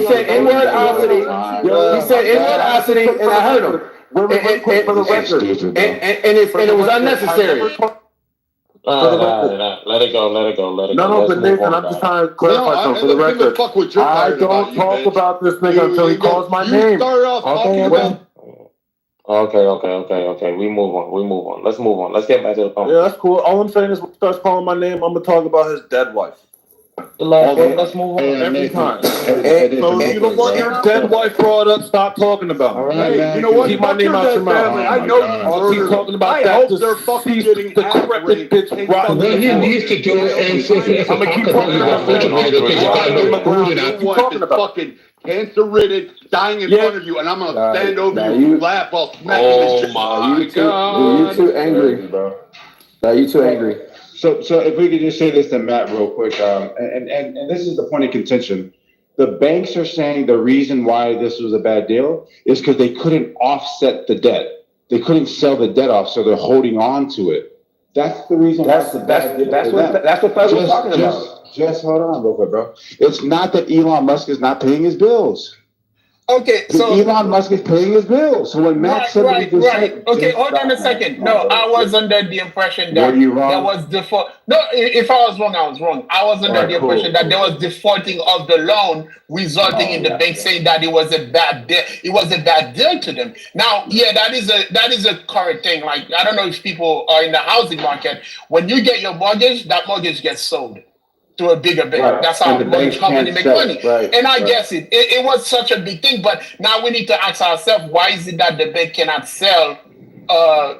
said N-word-ocity. He said N-word-ocity, and I heard him. For the record, and it was unnecessary. Let it go. No, but Nathan, I'm just trying to clarify something for the record. I don't talk about this nigga until he calls my name. Started off talking about. Okay. We move on. Let's move on. Let's get back to the conversation. Yeah, that's cool. All I'm saying is when he starts calling my name, I'm gonna talk about his dead wife. Let's move on every time. So if you don't want your dead wife brought up, stop talking about it. Hey, you know what? Keep my name out your mouth. I know I'll keep talking about that. I hope they're fucking getting decrepit bitch. What he needs to do is I'm gonna keep talking about fucking cancer-ridden, dying in front of you, and I'm gonna stand over you and laugh while smacking this shit. Oh my God! You too angry, bro. You too angry. So if we could just say this to Matt real quick, and this is the point of contention. The banks are saying the reason why this was a bad deal is because they couldn't offset the debt. They couldn't sell the debt off, so they're holding on to it. That's the reason. That's what Fred was talking about. Just hold on real quick, bro. It's not that Elon Musk is not paying his bills. Okay, so Elon Musk is paying his bills. So when Matt said okay, hold on a second. No, I was under the impression that there was default. No, if I was wrong, I was wrong. I was under the impression that there was defaulting of the loan, resulting in the bank saying that it was a bad deal. It was a bad deal to them. Now, yeah, that is a correct thing. Like, I don't know if people are in the housing market. When you get your mortgage, that mortgage gets sold to a bigger bank. Right. That's how mortgage company make money. Right. And I guess it was such a big thing, but now we need to ask ourselves, why is it that the bank cannot sell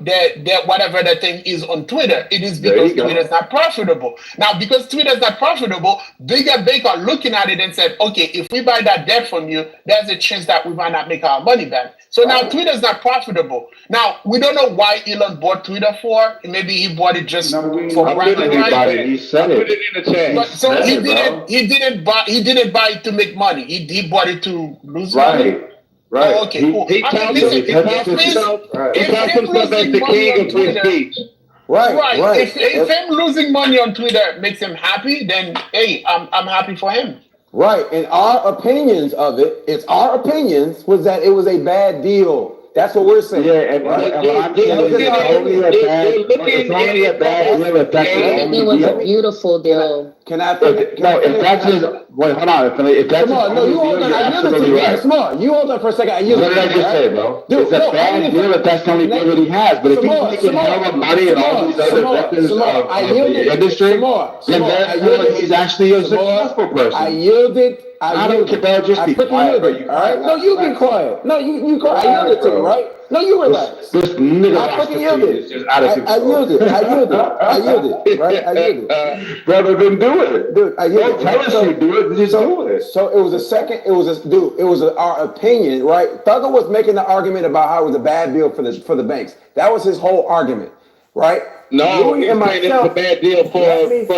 their whatever the thing is on Twitter? It is because Twitter is not profitable. Now, because Twitter is not profitable, bigger banks are looking at it and said, okay, if we buy that debt from you, there's a chance that we might not make our money back. So now Twitter is not profitable. Now, we don't know why Elon bought Twitter for. Maybe he bought it just for bragging rights. He said it. Put it in the chat. But so he didn't buy it to make money. He bought it to lose money. Right. Oh, okay, cool. He counts himself as the king of free speech. Right. If him losing money on Twitter makes him happy, then hey, I'm happy for him. Right. And our opinions of it, our opinions was that it was a bad deal. That's what we're saying. Yeah, and what I'm saying is it's only a bad deal if that's the only deal. It was a beautiful deal. Can I if that's his, wait, hold on. If that's you hold on. I yield it to you. Right. You hold on for a second. I yield it to you. What did I just say, bro? It's a bad deal if that's the only deal that he has. But if he's making hella money and all these other veterans of the industry, then therefore he's actually a successful person. I yielded. I don't care. Just be quiet. All right? No, you be quiet. No, you quiet. I yielded to you, right? No, you relax. This nigga I fucking yielded. is just out of control. I yielded. Right? I yielded. Brother, then do it. Dude, I yielded. Don't tell us you do it. Just do it. So it was a second. It was our opinion, right? Thugger was making the argument about how it was a bad deal for the banks. That was his whole argument, right? No, he's saying it's a bad deal for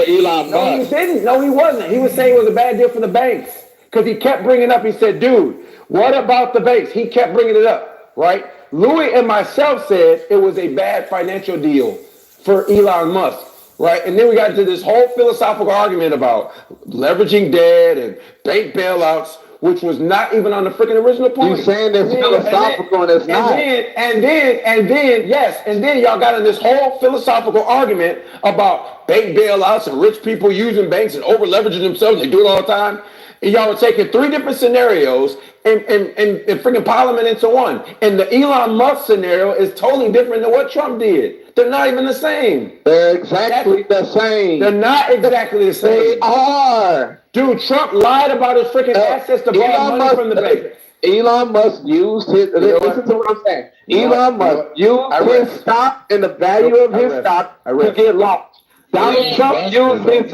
Elon Musk. No, he didn't. No, he wasn't. He was saying it was a bad deal for the banks because he kept bringing up. He said, "Dude, what about the banks?" He kept bringing it up, right? Louis and myself said it was a bad financial deal for Elon Musk, right? And then we got into this whole philosophical argument about leveraging debt and bank bailouts, which was not even on the freaking original point. You're saying it's philosophical and it's not. And then y'all got in this whole philosophical argument about bank bailouts and rich people using banks and over leveraging themselves. They do it all the time. And y'all are taking three different scenarios and freaking piling it into one. And the Elon Musk scenario is totally different than what Trump did. They're not even the same. They're exactly the same. They're not exactly the same. They are. Dude, Trump lied about his freaking assets to borrow money from the bank. Elon Musk used his, listen to what I'm saying. Elon Musk used his stock and the value of his stock to get lost. Donald Trump used his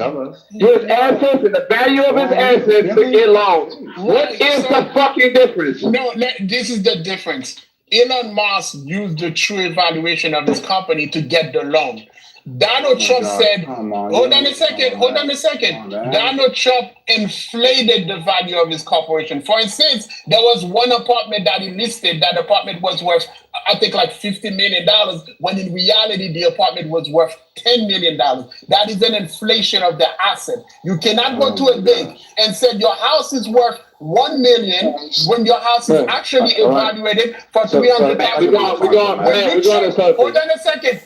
assets and the value of his assets to get lost. What is the fucking difference? No, this is the difference. Elon Musk used the true evaluation of his company to get the loan. Donald Trump said, hold on a second. Donald Trump inflated the value of his corporation. For instance, there was one apartment that he listed. That apartment was worth, I think, like $50 million, when in reality, the apartment was worth $10 million. That is an inflation of the asset. You cannot go to a bank and say your house is worth $1 million when your house is actually evaluated for $300,000. Hold on a second.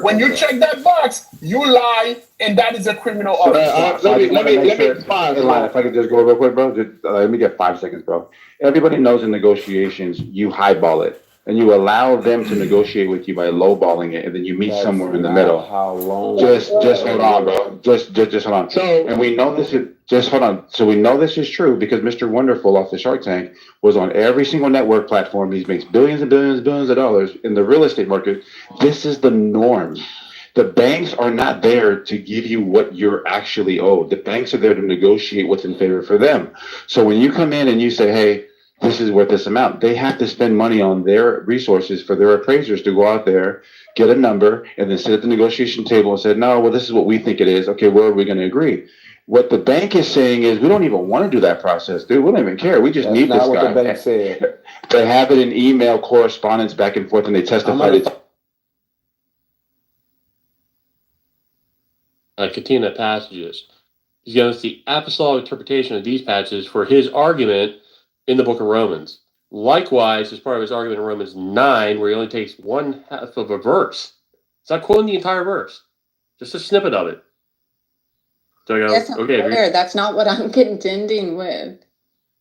When you check that box, you lie, and that is a criminal offense. Let me if I could just go real quick, bro. Let me get 5 seconds, bro. Everybody knows in negotiations, you highball it. And you allow them to negotiate with you by lowballing it, and then you meet somewhere in the middle. How long? Just hold on, bro. Just hold on. And we know this is just hold on. So we know this is true because Mr. Wonderful off the Shark Tank was on every single network platform. He makes billions and billions and billions of dollars in the real estate market. This is the norm. The banks are not there to give you what you're actually owed. The banks are there to negotiate what's in favor for them. So when you come in and you say, hey, this is worth this amount, they have to spend money on their resources for their appraisers to go out there, get a number, and then sit at the negotiation table and say, no, well, this is what we think it is. Okay, where are we going to agree? What the bank is saying is, we don't even want to do that process, dude. We don't even care. We just need this guy. That's not what the bank said. They have it in email correspondence back and forth, and they testify it. Katina passages. He's going to see apostolic interpretation of these passages for his argument in the book of Romans. Likewise, as part of his argument in Romans 9, where he only takes one half of a verse. It's not quoting the entire verse, just a snippet of it. So I go, that's not okay, fair. That's not what I'm contending with.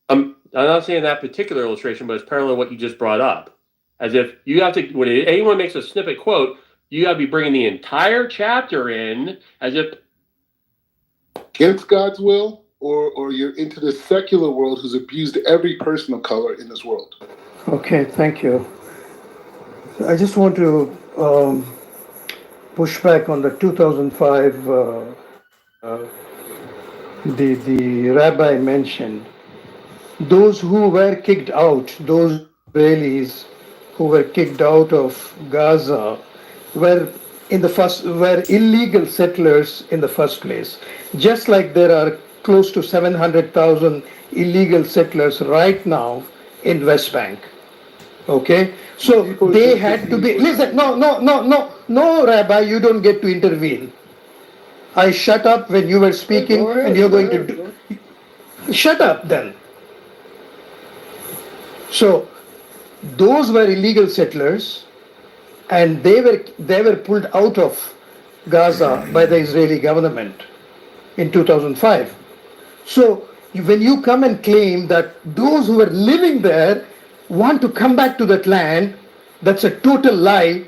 I'm not saying that particular illustration, but it's parallel to what you just brought up. As if you have to, when anyone makes a snippet quote, you got to be bringing the entire chapter in as if against God's will, or you're into the secular world who's abused every person of color in this world. Okay, thank you. I just want to push back on the 2005, the rabbi mentioned. Those who were kicked out, those Israelis who were kicked out of Gaza, were illegal settlers in the first place. Just like there are close to 700,000 illegal settlers right now in West Bank. Okay? So they had to be, listen, no, Rabbi, you don't get to intervene. I shut up when you were speaking and you're going to do, shut up then. So those were illegal settlers, and they were pulled out of Gaza by the Israeli government in 2005. So when you come and claim that those who are living there want to come back to that land, that's a total lie,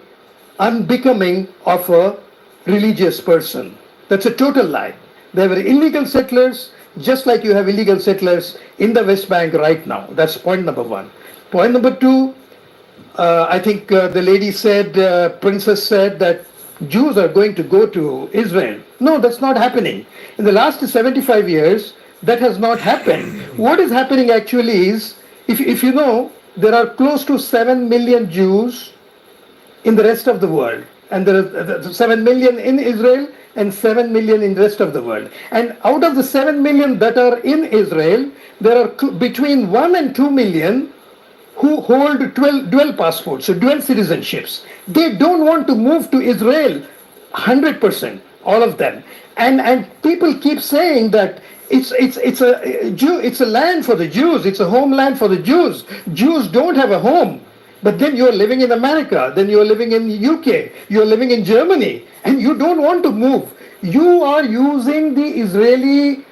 unbecoming of a religious person. That's a total lie. They were illegal settlers, just like you have illegal settlers in the West Bank right now. That's point number one. Point number two, I think the lady said, Princess said that Jews are going to go to Israel. No, that's not happening. In the last 75 years, that has not happened. What is happening actually is, if you know, there are close to 7 million Jews in the rest of the world. And there are 7 million in Israel and 7 million in the rest of the world. And out of the 7 million that are in Israel, there are between 1 and 2 million who hold dual passports, so dual citizenships. They don't want to move to Israel, 100%, all of them. And people keep saying that it's a land for the Jews, it's a homeland for the Jews. Jews don't have a home. But then you're living in America, then you're living in the UK, you're living in Germany, and you don't want to move. You are using the Israeli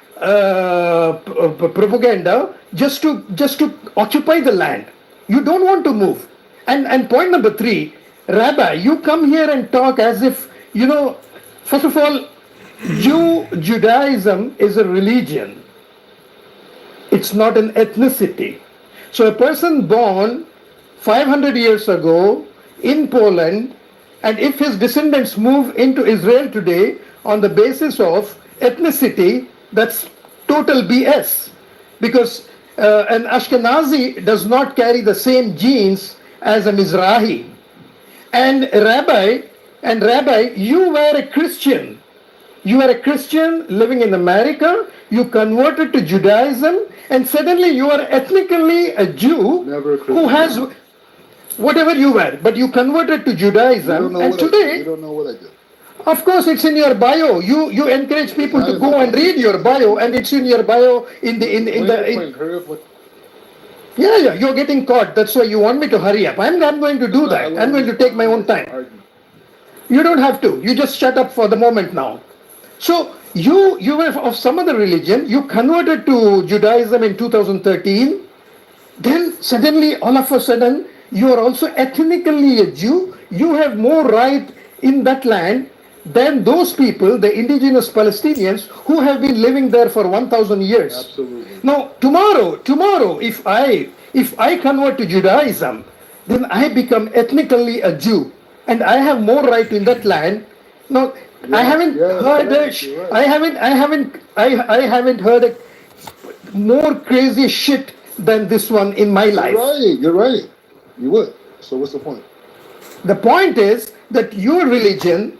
propaganda just to occupy the land. You don't want to move. And point number 3, Rabbi, you come here and talk as if, first of all, Judaism is a religion. It's not an ethnicity. So a person born 500 years ago in Poland, and if his descendants move into Israel today on the basis of ethnicity, that's total BS. Because an Ashkenazi does not carry the same genes as a Mizrahi. And Rabbi, you were a Christian. You are a Christian living in America, you converted to Judaism, and suddenly you are ethnically a Jew who has whatever you were, but you converted to Judaism, and today, you don't know what I did. Of course, it's in your bio. You encourage people to go and read your bio, and it's in your bio Yeah, you're getting caught. That's why you want me to hurry up. I'm not going to do that. I'm going to take my own time. You don't have to. You just shut up for the moment now. So you were of some other religion. You converted to Judaism in 2013. Then suddenly, all of a sudden, you are also ethnically a Jew. You have more right in that land than those people, the indigenous Palestinians, who have been living there for 1,000 years. Absolutely. Now, tomorrow, if I convert to Judaism, then I become ethnically a Jew, and I have more right in that land. Now, I haven't heard a more crazy shit than this one in my life. You're right. You would. So what's the point? The point is that your religion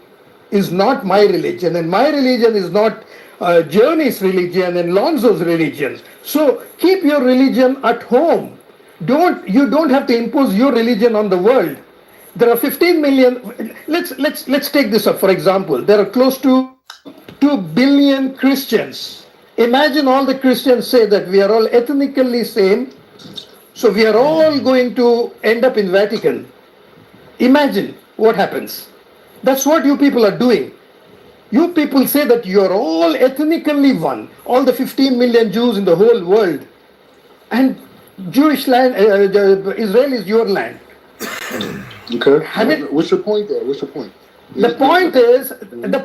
is not my religion, and my religion is not Journey's religion and Lonzo's religion. So keep your religion at home. You don't have to impose your religion on the world. There are 15 million. Let's take this up. For example, there are close to 2 billion Christians. Imagine all the Christians say that we are all ethnically same, so we are all going to end up in Vatican. Imagine what happens. That's what you people are doing. You people say that you are all ethnically one, all the 15 million Jews in the whole world, and Jewish land, Israel is your land. Okay. What's your point there? What's your point? The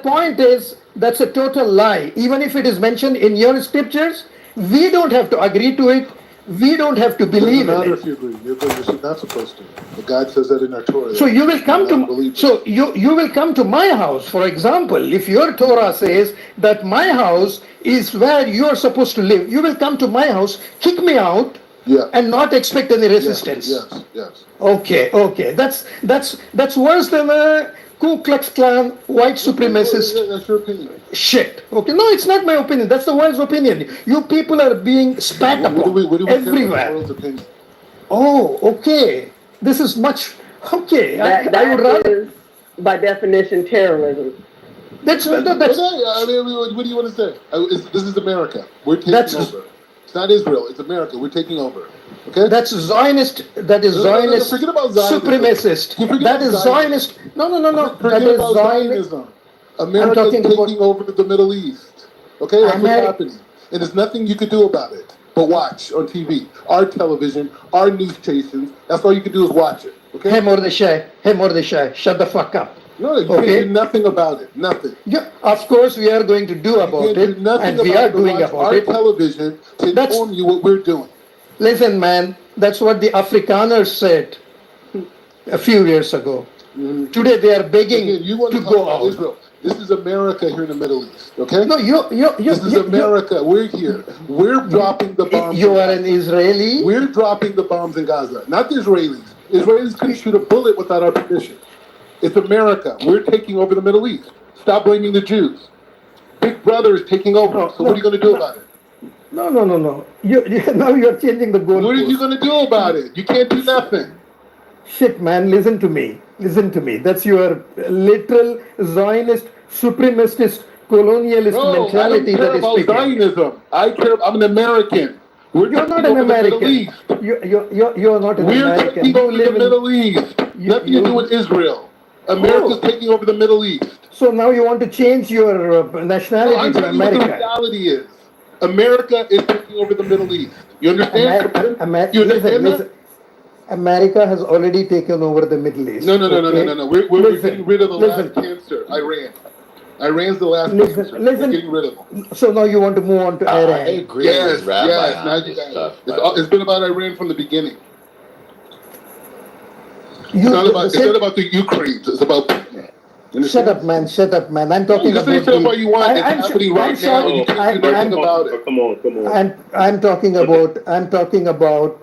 point is that's a total lie. Even if it is mentioned in your scriptures, we don't have to agree to it. We don't have to believe in it. Doesn't matter if you agree. You're not supposed to. But God says that in our Torah. So you will come to you will come to my house, for example. If your Torah says that my house is where you are supposed to live, you will come to my house, kick me out, and not expect any resistance. Yes. Okay. That's worse than a Ku Klux Klan white supremacist. That's your opinion. Shit. Okay, no, it's not my opinion. That's the world's opinion. You people are being spat upon everywhere. Oh, okay. This is much. Okay, I would rather. Is, by definition, terrorism. That's. I mean, what do you want to say? This is America. We're taking over. It's not Israel. It's America. We're taking over. Okay. That's Zionist. That is Zionist. Forget about Zionism. Supremacist. That is Zionist. No. Forget about Zionism. America is taking over the Middle East. Okay, that's what's happening, and there's nothing you can do about it but watch on TV, our television, our news stations. That's all you can do is watch it. Okay. Hey Mordechai, shut the fuck up. No, you can't do nothing about it. Nothing. Yeah, of course we are going to do about it, and we are doing about it. Our television to inform you what we're doing. Listen, man, that's what the Afrikaners said a few years ago. Mm-hmm. Today they are begging to go out. Israel. This is America here in the Middle East, okay? No, this is America. We're here. We're dropping the bombs. You are an Israeli? We're dropping the bombs in Gaza, not the Israelis. Israelis couldn't shoot a bullet without our permission. It's America. We're taking over the Middle East. Stop blaming the Jews. Big Brother is taking over. So what are you going to do about it? No. Now you're changing the goalpost. What are you going to do about it? You can't do nothing. Shit, man, listen to me. That's your literal Zionist, supremacist, colonialist mentality that is speaking. Zionism. I'm an American. You're not an American. You're not an American. We're taking over the Middle East. Nothing to do with Israel. America's taking over the Middle East. So now you want to change your nationality to America. What the reality is. America is taking over the Middle East. You understand? You understand that? America has already taken over the Middle East. No. We're getting rid of the last cancer, Iran. Iran's the last cancer. We're getting rid of them. So now you want to move on to Iran. I agree with Rabbi on this stuff. It's been about Iran from the beginning. It's not about the Ukraine. It's about Putin. Shut up, man. I'm talking about. Shut up all you want. It's happening right now. You can't do nothing about it. Come on. I'm talking about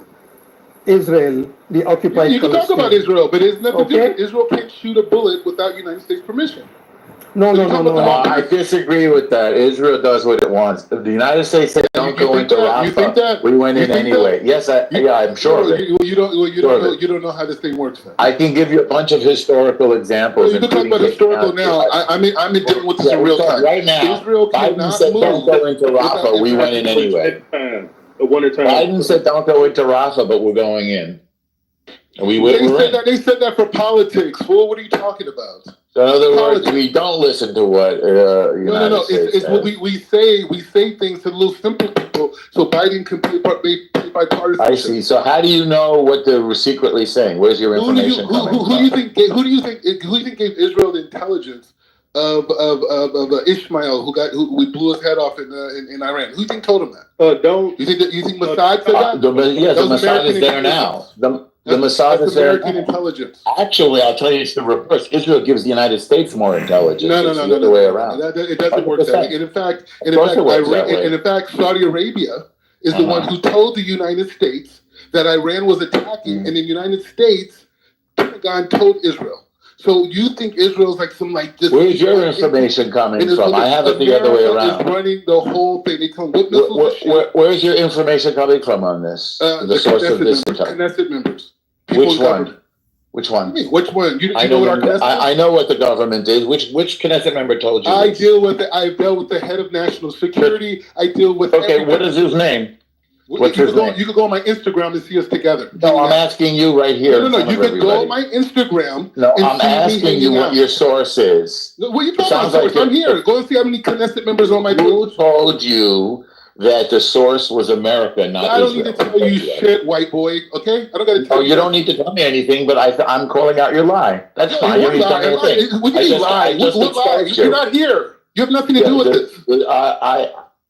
Israel, the occupied. You can talk about Israel, but it's nothing different. Israel can't shoot a bullet without United States permission. No. I disagree with that. Israel does what it wants. If the United States said don't go into Rafah, we went in anyway. Yes, I'm sure. You don't know how this thing works. Then. I can give you a bunch of historical examples. You can talk about historical now. I'm dealing with this in real time. Right now, Israel Biden said don't go into Rafah. We went in anyway. Biden said don't go into Rafah, but we're going in. And they said that for politics. Fool, what are you talking about? So in other words, we don't listen to what United States it's what we say things to little simple people so Biden can play bipartisan. I see. So how do you know what they were secretly saying? Where's your information coming from? Who do you think gave Israel the intelligence of Ishmael who we blew his head off in Iran? Who do you think told him that? Don't you think Mossad said that? The Mossad is there now. The Mossad is there. American intelligence. Actually, I'll tell you, it's the reverse. Israel gives the United States more intelligence. No. It's the other way around. It doesn't work that way. And in fact, Saudi Arabia is the one who told the United States that Iran was attacking, and the United States, Pentagon told Israel. So you think Israel's like some this? Where's your information coming from? I have it the other way around. Is running the whole thing. They come with missiles. Where's your information coming from on this? The source of this Knesset members. Which one? Which one? Which one? I know what the government is. Which Knesset member told you? I dealt with the head of national security. I deal with. Okay, what is his name? What's his name? You can go on my Instagram and see us together. No, I'm asking you right here. No. You can go on my Instagram. No, I'm asking you what your source is. What are you talking about? Source? I'm here. Go and see how many Knesset members on my page. Who told you that the source was America, not Israel? I don't need to tell you shit, white boy. Okay, I don't got to tell you. You don't need to tell me anything, but I'm calling out your lie. That's fine. What lie? You're not here. You have nothing to do with this. The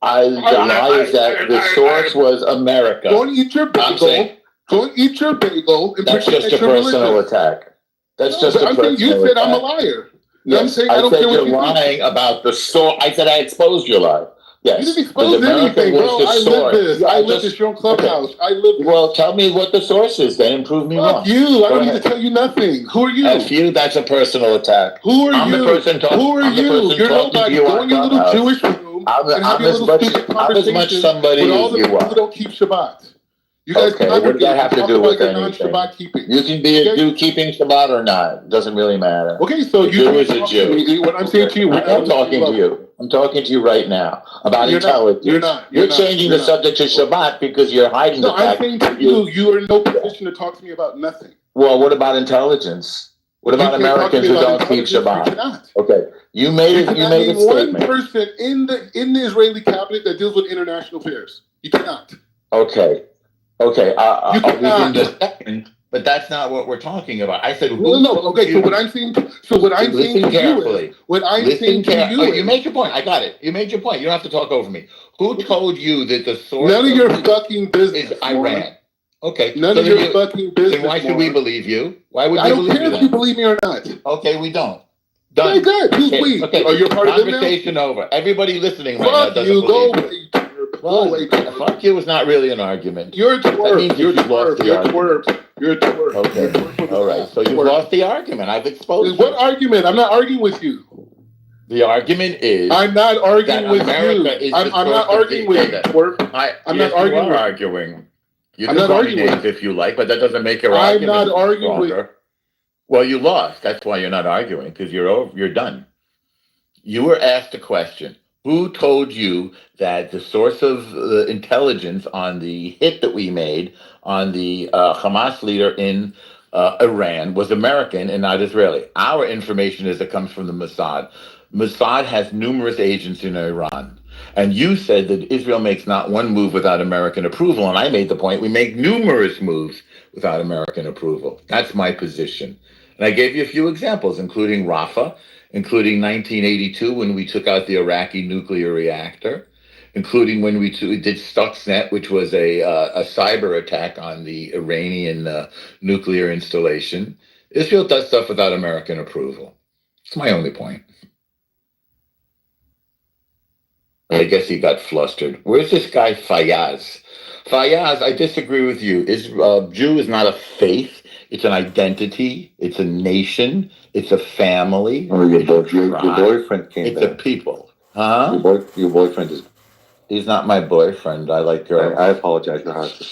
lie is that the source was America. Go and eat your bagel. That's just a personal attack. That's just a personal attack. You said I'm a liar. Yes, I'm saying I don't care what you're lying about the source. I said I exposed your lie. Yes. You didn't expose anything, bro. I live this. I live this. You're on Clubhouse. I live this. Well, tell me what the source is then and prove me wrong. Fuck you. I don't need to tell you nothing. Who are you? F you, that's a personal attack. Who are I'm you? The person Who are you? You're nobody. Go in your little Jewish room and have your little stupid conversation with all the people who don't keep Shabbat. You guys what does that have to do with anything? Non-Shabbat keeping. You can be a Jew keeping Shabbat or not. It doesn't really matter. Okay, so a Jew is a Jew. What I'm saying to you, I'm talking to you. I'm talking to you right now about intelligence. You're changing the subject to Shabbat because you're hiding the fact. No, I'm saying to you, you are in no position to talk to me about nothing. Well, what about intelligence? What about Americans who don't keep Shabbat? Okay, you made a statement. One person in the Israeli cabinet that deals with international affairs. You cannot. Okay. I'll be in just a second, but that's not what we're talking about. I said, okay. So what I'm saying to you is, you made your point. I got it. You made your point. You don't have to talk over me. Who told you that the source? None of your fucking business. Is Iran. Okay. None of your fucking business. Then why should we believe you? Why would I don't care if you believe me or not. Okay, we don't. Done. Okay, good. Who's we? Okay. Are you part of it now? Conversation over. Everybody listening right now doesn't believe you. Fuck you is not really an argument. You're a twerp. You're a twerp. You're a twerp. Okay. All right. So you've lost the argument. I've exposed What argument? I'm not arguing with you. The argument is I'm not arguing with you. I'm not arguing with you, twerp. I'm not arguing. You can call me names if you like, but that doesn't make your argument I'm not arguing with you. Well, you lost. That's why you're not arguing, because you're done. You were asked a question. Who told you that the source of intelligence on the hit that we made on the Hamas leader in Iran was American and not Israeli? Our information is it comes from the Mossad. Mossad has numerous agents in Iran. And you said that Israel makes not one move without American approval. And I made the point we make numerous moves without American approval. That's my position. And I gave you a few examples, including Rafah, including 1982 when we took out the Iraqi nuclear reactor, including when we did Stuxnet, which was a cyber attack on the Iranian nuclear installation. Israel does stuff without American approval. It's my only point. I guess he got flustered. Where's this guy Fayaz? Fayaz, I disagree with you. Jew is not a faith. It's an identity. It's a nation. It's a family. Oh, your boyfriend came It's back. a people. Huh? Your boyfriend is... He's not my boyfriend. I like girls. I apologize for husband.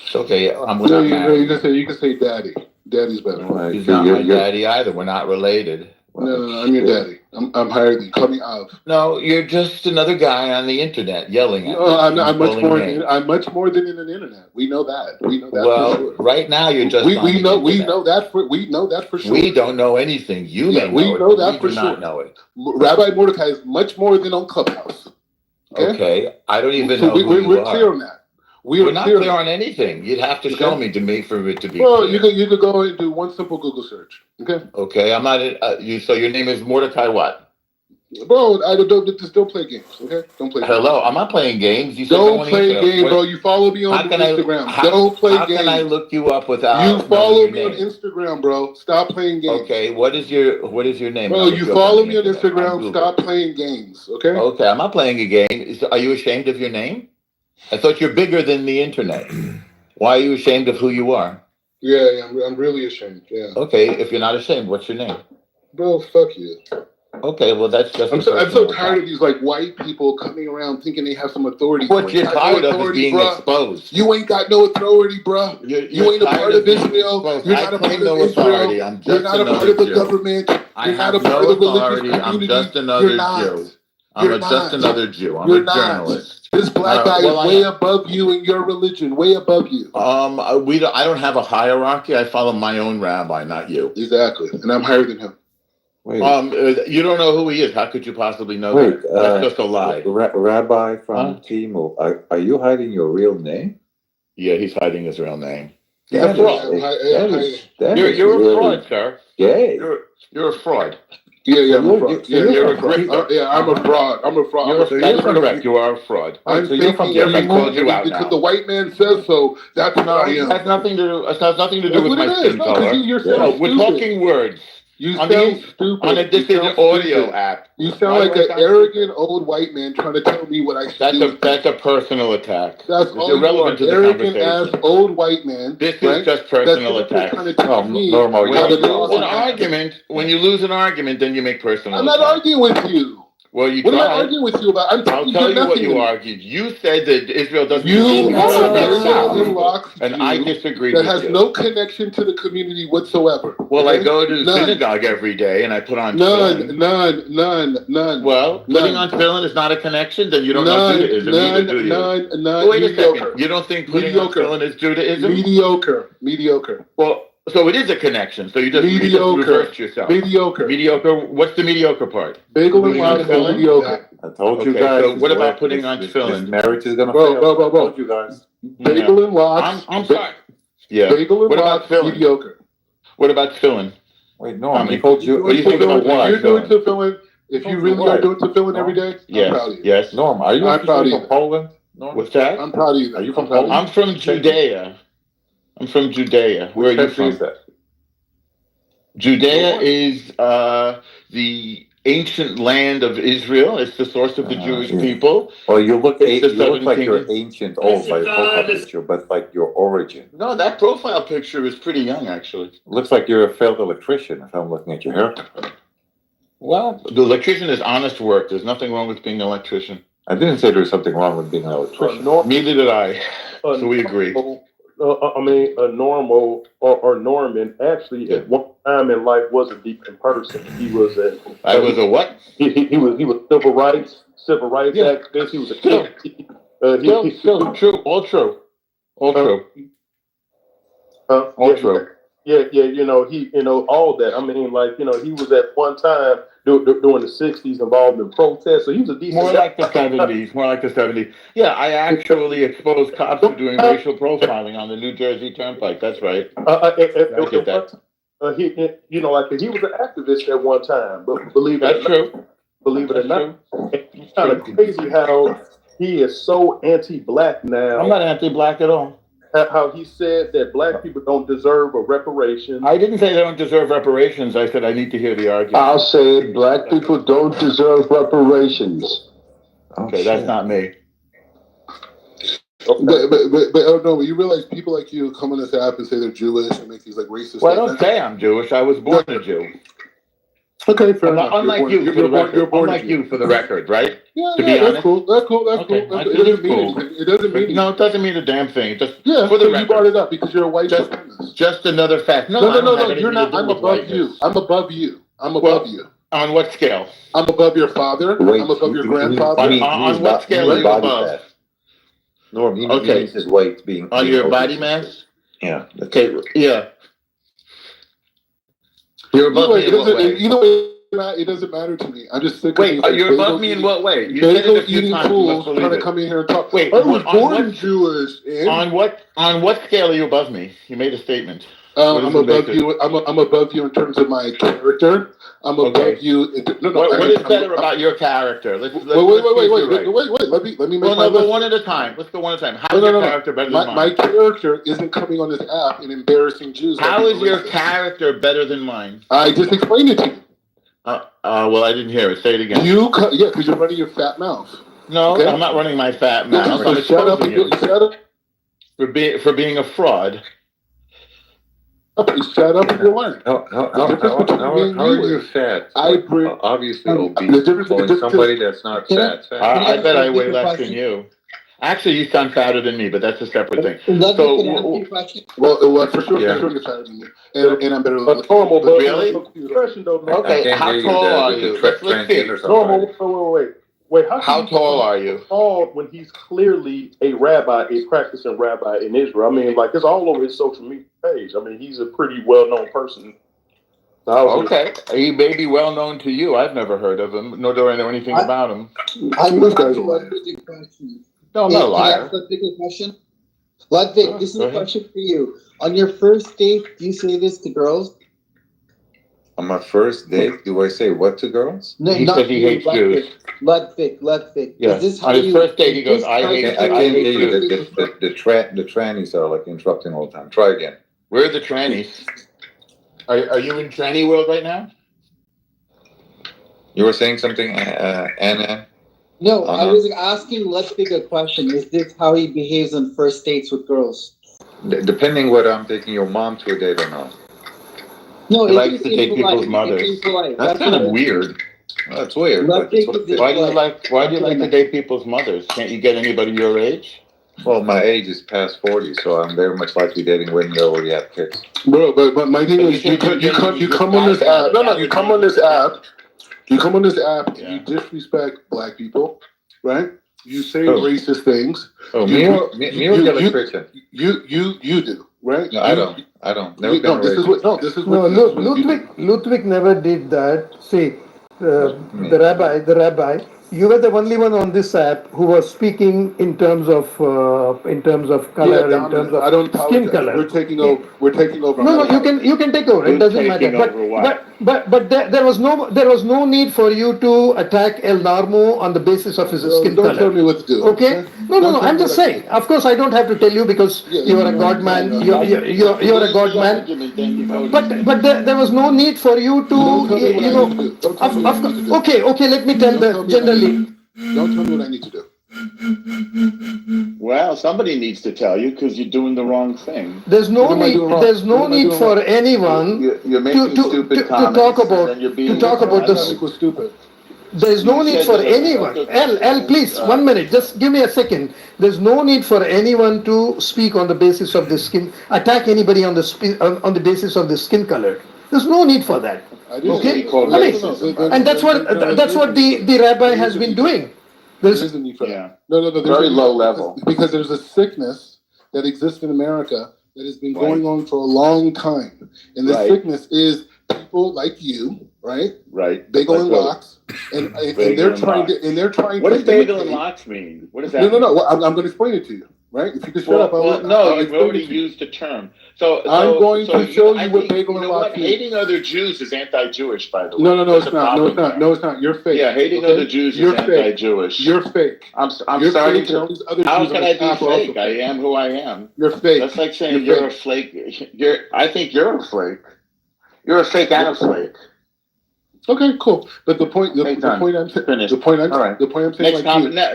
It's okay. We're not You married. can say daddy. Daddy's better. He's not my daddy either. We're not related. No, I'm your daddy. I'm higher than you. Call me Av. No, you're just another guy on the internet yelling at me. No, I'm much more. names. I'm much more than in an internet. We know that. We know that. Well, for sure. right now you're just. We on the know internet. we know that for sure. We don't know anything. You may know we it, know but that we for do sure. not know it. Rabbi Mordecai is much more than on Clubhouse. Okay, I don't even So know who we're you clear are. on that. We're not clear on anything. You'd have to show me for it to be. Well, clear. you could go and do one simple Google search. Okay. Okay, I'm not. You. So your name is Mordecai what? Bro, I don't play games. Okay, don't play. Hello, games. I'm not playing games. You said Don't play games, What- bro. You follow me on Instagram. Don't play How games. can I look you up without? You follow knowing me your on name? Instagram, bro. Stop playing games. Okay, what is your name? Bro, I'll look you up follow the me on internet. Instagram. Stop playing games. Okay. Okay, I'm not playing a game. Are you ashamed of your name? I thought you're bigger than the internet. Why are you ashamed of who you are? Yeah, I'm really ashamed. Yeah. Okay, if you're not ashamed, what's your name? Bro, fuck you. Okay, well that's just. I'm so tired of these like white people coming around thinking they have some authority. What you're tired of is being exposed. You ain't got no authority, bro. You ain't a part of Israel. You're not a part of Israel. You're not a part of the government. You're not a part of the religious community. I'm just another Jew. I'm just another Jew. I'm a journalist. This black guy is way above you in your religion. Way above you. I don't have a hierarchy. I follow my own rabbi, not you. Exactly, and I'm higher than him. Wait. You don't know who he is. How could you possibly know that? That's just a lie. Rabbi from Timo, are you hiding your real name? Yeah, he's hiding his real name. You're a fraud, sir. Gay. You're a fraud. Yeah, I'm a fraud. You're a grifter. Yeah, I'm a fraud. I'm a fraud. That's correct. You are a fraud. I'm I called you out because now. the white man says so. That's what I am. It has nothing to do with my skin No, color. We're talking words. You sound stupid. This is an audio app. You sound like an arrogant old white man trying to tell me what I should do. That's a personal attack. That's all irrelevant to the conversation. Arrogant ass old white man. This is just personal attack. When you lose an argument, then you make personal. I'm not arguing with you. Well, you what tried. am I arguing with you about? I'll tell you what you argued. You said that Israel doesn't. And I disagreed with you. That has no connection to the community whatsoever. Well, I go to synagogue every day and I put on tefillin. None. Well, putting on tefillin is not a connection. Then you don't know Judaism either, do you? None. Wait a second. You don't think putting on tefillin is Judaism? Mediocre. Well. So it is a connection. So you just reversed yourself. Mediocre. What's the mediocre part? Bagel and lox are mediocre. I told you guys. So what about putting on tefillin? Marriage is gonna fail. I told you guys. Bagel and lox. I'm sorry. Yeah. Bagel and lox. Mediocre. What about tefillin? Wait, no. I told you. What do you think about what? If you're doing tefillin, if you really are doing tefillin every day, I'm proud of you. Yes. Norm, are you from Poland? Norm? What's that? I'm proud of you. Are you from Poland? I'm from Judea. Where are you from? Is that? Judea is the ancient land of Israel. It's the source of the Jewish people. Well, you look like you're kingdom. ancient old by your profile picture, but like your origin. No, that profile picture is pretty young, actually. Looks like you're a failed electrician if I'm looking at your haircut. Well, the electrician is honest work. There's nothing wrong with being an electrician. I didn't say there was something wrong with being an electrician. Neither did I. So we agree. A normal or Norman actually at one time in life was a decent person. He was a. I was a what? He was civil rights activist. He was a true, all true. Yeah, all that. I mean, like, he was at one time during the 60s involved in protests. So he was a decent More guy. like the 70s. More like the 70s. Yeah, I actually exposed cops for doing racial profiling on the New Jersey Turnpike. That's right. I did that. He was an activist at one time, but believe it or not, it's kind of crazy how he is so anti-black now. I'm not anti-black at all. How he said that black people don't deserve a reparation. I didn't say they don't deserve reparations. I said I need to hear the argument. I'll say it. Black people don't deserve reparations. Okay, that's not me. But you realize people like you come on this app and say they're Jewish and make these like racist Well, I statements? don't say I'm Jewish. I was born a Jew. Okay, fair enough. Unlike you, for the record, right? Yeah, to be that's honest. cool. That's cool. It doesn't mean No, it doesn't mean a damn thing. Just for the record. You brought it up because you're a white supremacist. Just another fact. No, you're not. I'm above you. I'm above you. On what scale? I'm above your father. I'm above your grandfather. On what scale are you above? Norm, he means his weight being on your body mass. Yeah. Okay. Yeah. You're above me in what way? It doesn't matter to me. I'm just sick. Wait, you're above me in what way? You said it a few times. Fools trying to come in here and talk. Wait, I was born Jewish. On what scale are you above me? You made a statement. I'm above you. I'm above you in terms of my character. I'm above you. What is better about your character? Wait. Let me make my go one at a time. Let's go one at a time. How is your character better than mine? My character isn't coming on this app and embarrassing Jews. How is your character better than mine? I just explained it to you. Well, I didn't hear it. Say it again. Because you're running your fat mouth. No, okay? I'm not running my fat mouth. I'm exposing you. Shut up. For being a fraud. Shut up and you learn. How are you fat? Obviously obese. Somebody that's not fat. I bet I weigh less than you. Actually, you sound fatter than me, but that's a separate thing. Well, for sure, you're fatter than me, and I'm better looking. Really? Okay, how tall are you? Let's see. Wait, how tall are you? Tall when he's clearly a practicing rabbi in Israel. I mean, like, it's all over his social media page. I mean, he's a pretty well-known person. Okay, he may be well-known to you. I've never heard of him, nor do I know anything about him. I'm going to ask you a question. No, I'm not a liar. Can I ask a bigger question? Ludwig, this is a question for you. On your first date, do you say this to girls? On my first date, do I say what to girls? No, he said he hates Jews. Ludwig. Yeah. Is this on his first date, he goes, I hate Jews. The trannies are like interrupting all the time. Try again. Where are the trannies? Are you in tranny world right now? You were saying something, Anna? No, I was asking Ludwig a question. Is this how he behaves on first dates with girls? Depending whether I'm taking your mom to a date or not. No, he likes to take people's mothers. That's kind of weird. Well, that's weird. Why do you like to date people's mothers? Can't you get anybody your age? Well, my age is past 40, so I'm very much likely dating women who already have kids. Bro, but my thing is, you come on this app. No, you come on this app. You come on this app and you disrespect black people, right? You say racist things. Oh, me or Christian? You do, right? No, I don't. Never been racist. Ludwig never did that. See, the rabbi, you were the only one on this app who was speaking in terms of color, in terms of skin color. We're taking over. No, you can take over. It doesn't matter. But there was no need for you to attack El Narmo on the basis of his skin color. Don't tell me what to do. Okay? No. I'm just saying. Of course, I don't have to tell you because you are a God man. You're a God man. But there was no need for you to Okay. Let me tell generally. Don't tell me what I need to do. Well, somebody needs to tell you because you're doing the wrong thing. There's no need for anyone to talk about this. There's no need for anyone. L, please, 1 minute. Just give me a second. There's no need for anyone to speak on the basis of the skin, attack anybody on the basis of the skin color. There's no need for that. Okay? And that's what the rabbi has been doing. There's a need for that. No. Very low level. Because there's a sickness that exists in America that has been going on for a long time. And the sickness is people like you, right? Right. Bagel and Locks, and they're trying to. What does bagel and locks mean? What does that mean? No. Well, I'm going to explain it to you, right? If you could shut up, you've already used the term. So I'm going to show you what bagel and locks mean. Hating other Jews is anti-Jewish, by the way. No, it's not. No, it's not. You're fake. Yeah, hating other Jews is anti-Jewish. You're fake. I'm starting to. How can I be fake? I am who I am. You're fake. That's like saying you're a flake. I think you're a flake. You're a fake and a flake. Okay, cool. But the point I'm saying,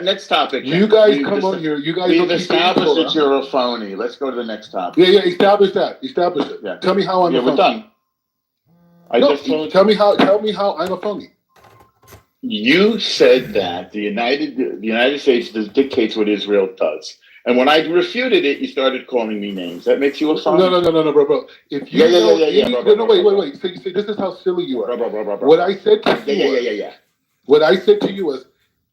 next topic. You guys come on here. You guys. We've established that you're a phony. Let's go to the next topic. Yeah. Establish it. Yeah. Tell me how I'm a phony. We're done. Tell me how I'm a phony. You said that the United States dictates what Israel does. And when I refuted it, you started calling me names. That makes you a phony? No, bro. If you wait. So you say this is how silly you are. Bro. What I said to you What I said to you was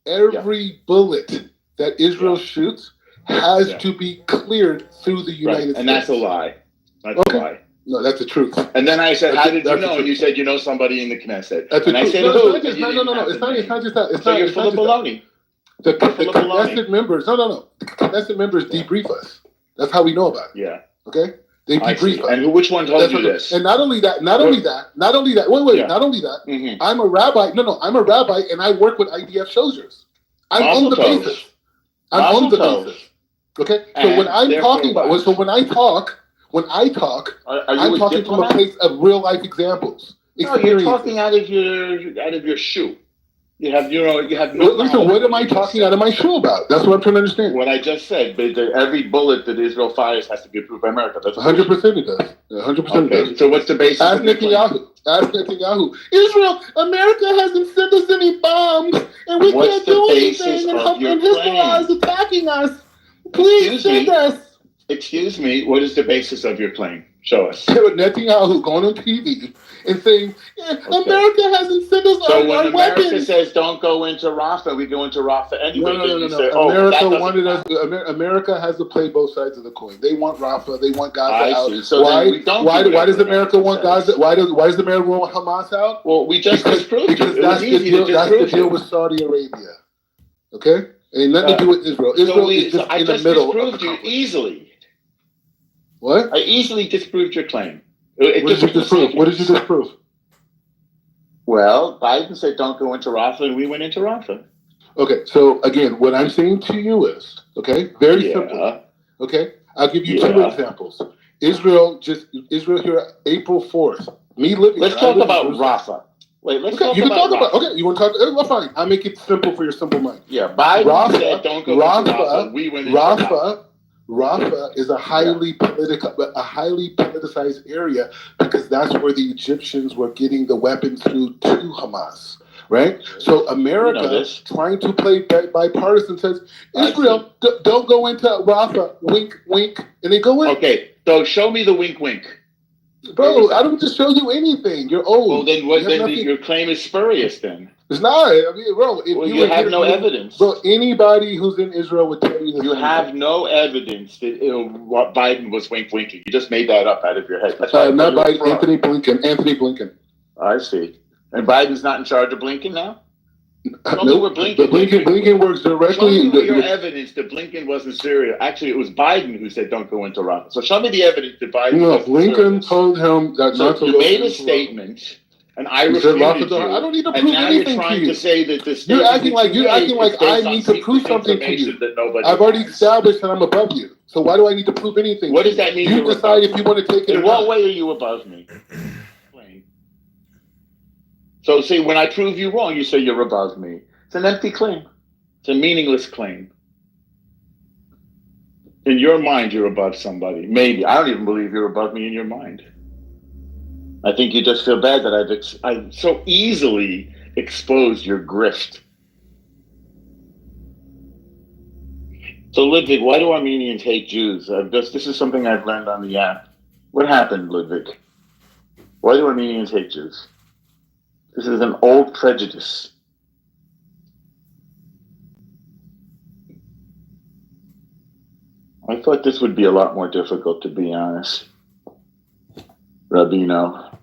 every bullet that Israel shoots has to be cleared through the United States. And that's a lie. That's a lie. No, that's the truth. And then I said, how did you know? And you said, you know somebody in the Knesset. That's and I said, no. It's not just that. So you're full of baloney. The Knesset members, no. The Knesset members debrief us. That's how we know about it. Yeah. Okay? They debrief us. And which one told you this? And not only that. Wait. Not only that. Mm-hmm. I'm a rabbi. No, I'm a rabbi, and I work with IDF soldiers. I'm on the basis. Okay? So when I'm talking about, when I talk, I'm talking from a place of real life examples. No, you're talking out of your shoe. You have no. Listen, what am I talking out of my shoe about? That's what I'm trying to understand. What I just said, every bullet that Israel fires has to be approved by America. That's 100% it does. 100% it does. So what's the basis? Ask Netanyahu. Israel, America hasn't sent us any bombs, and we can't do anything, and Hezbollah is attacking us. Please send us. Excuse me. What is the basis of your claim? Show us. Netanyahu going on TV and saying, America hasn't sent us our weapons. So when America says don't go into Rafah, we go into Rafah anyway. No. America has to play both sides of the coin. They want Rafah, they want Gaza out. See. So why does America want Gaza? Why does America want Hamas out? Well, we just disproved it. Because that's the deal with Saudi Arabia. Okay? Ain't nothing to do with Israel. Israel is just in the middle. I just disproved you easily. What? I easily disproved your claim. What did you disprove? Well, Biden said don't go into Rafah, and we went into Rafah. Okay, so again, what I'm saying to you is, okay, very simple. Okay, I'll give you two examples. Israel here, April 4th. Let's talk about Rafah. Wait, let's talk about Rafah. Okay, you want to talk? Fine. I'll make it simple for your simple mind. Yeah, Biden said don't go into Rafah. We went into Rafah. Rafah is a highly politicized area because that's where the Egyptians were getting the weapons to Hamas, right? So America, trying to play bipartisan, says, Israel, don't go into Rafah, wink, wink, and they go in. Okay, so show me the wink, wink. Bro, I don't just show you anything. You're old. Well, then your claim is spurious then. It's not. I mean, bro. You have no evidence. Bro, anybody who's in Israel would tell you this. You have no evidence that Biden was wink-winking. You just made that up out of your head. That's not Biden. Anthony Blinken. I see. And Biden's not in charge of Blinken now? No, Blinken works directly. Show me your evidence that Blinken wasn't serious. Actually, it was Biden who said don't go into Rafah. So show me the evidence that Biden. No, Blinken told him that not to go. You made a statement. And I refuted you. I don't need to prove anything to you. You're trying to say that this. You're acting like I need to prove something to you. I've already established that I'm above you. So why do I need to prove anything? What does that mean? You decide if you want to take it. In what way are you above me? So see, when I prove you wrong, you say you're above me. It's an empty claim. It's a meaningless claim. In your mind, you're above somebody. Maybe. I don't even believe you're above me in your mind. I think you just feel bad that I've so easily exposed your grift. So Ludwig, why do Armenians hate Jews? This is something I've learned on the app. What happened, Ludwig? Why do Armenians hate Jews? This is an old prejudice. I thought this would be a lot more difficult, to be honest. Rabino.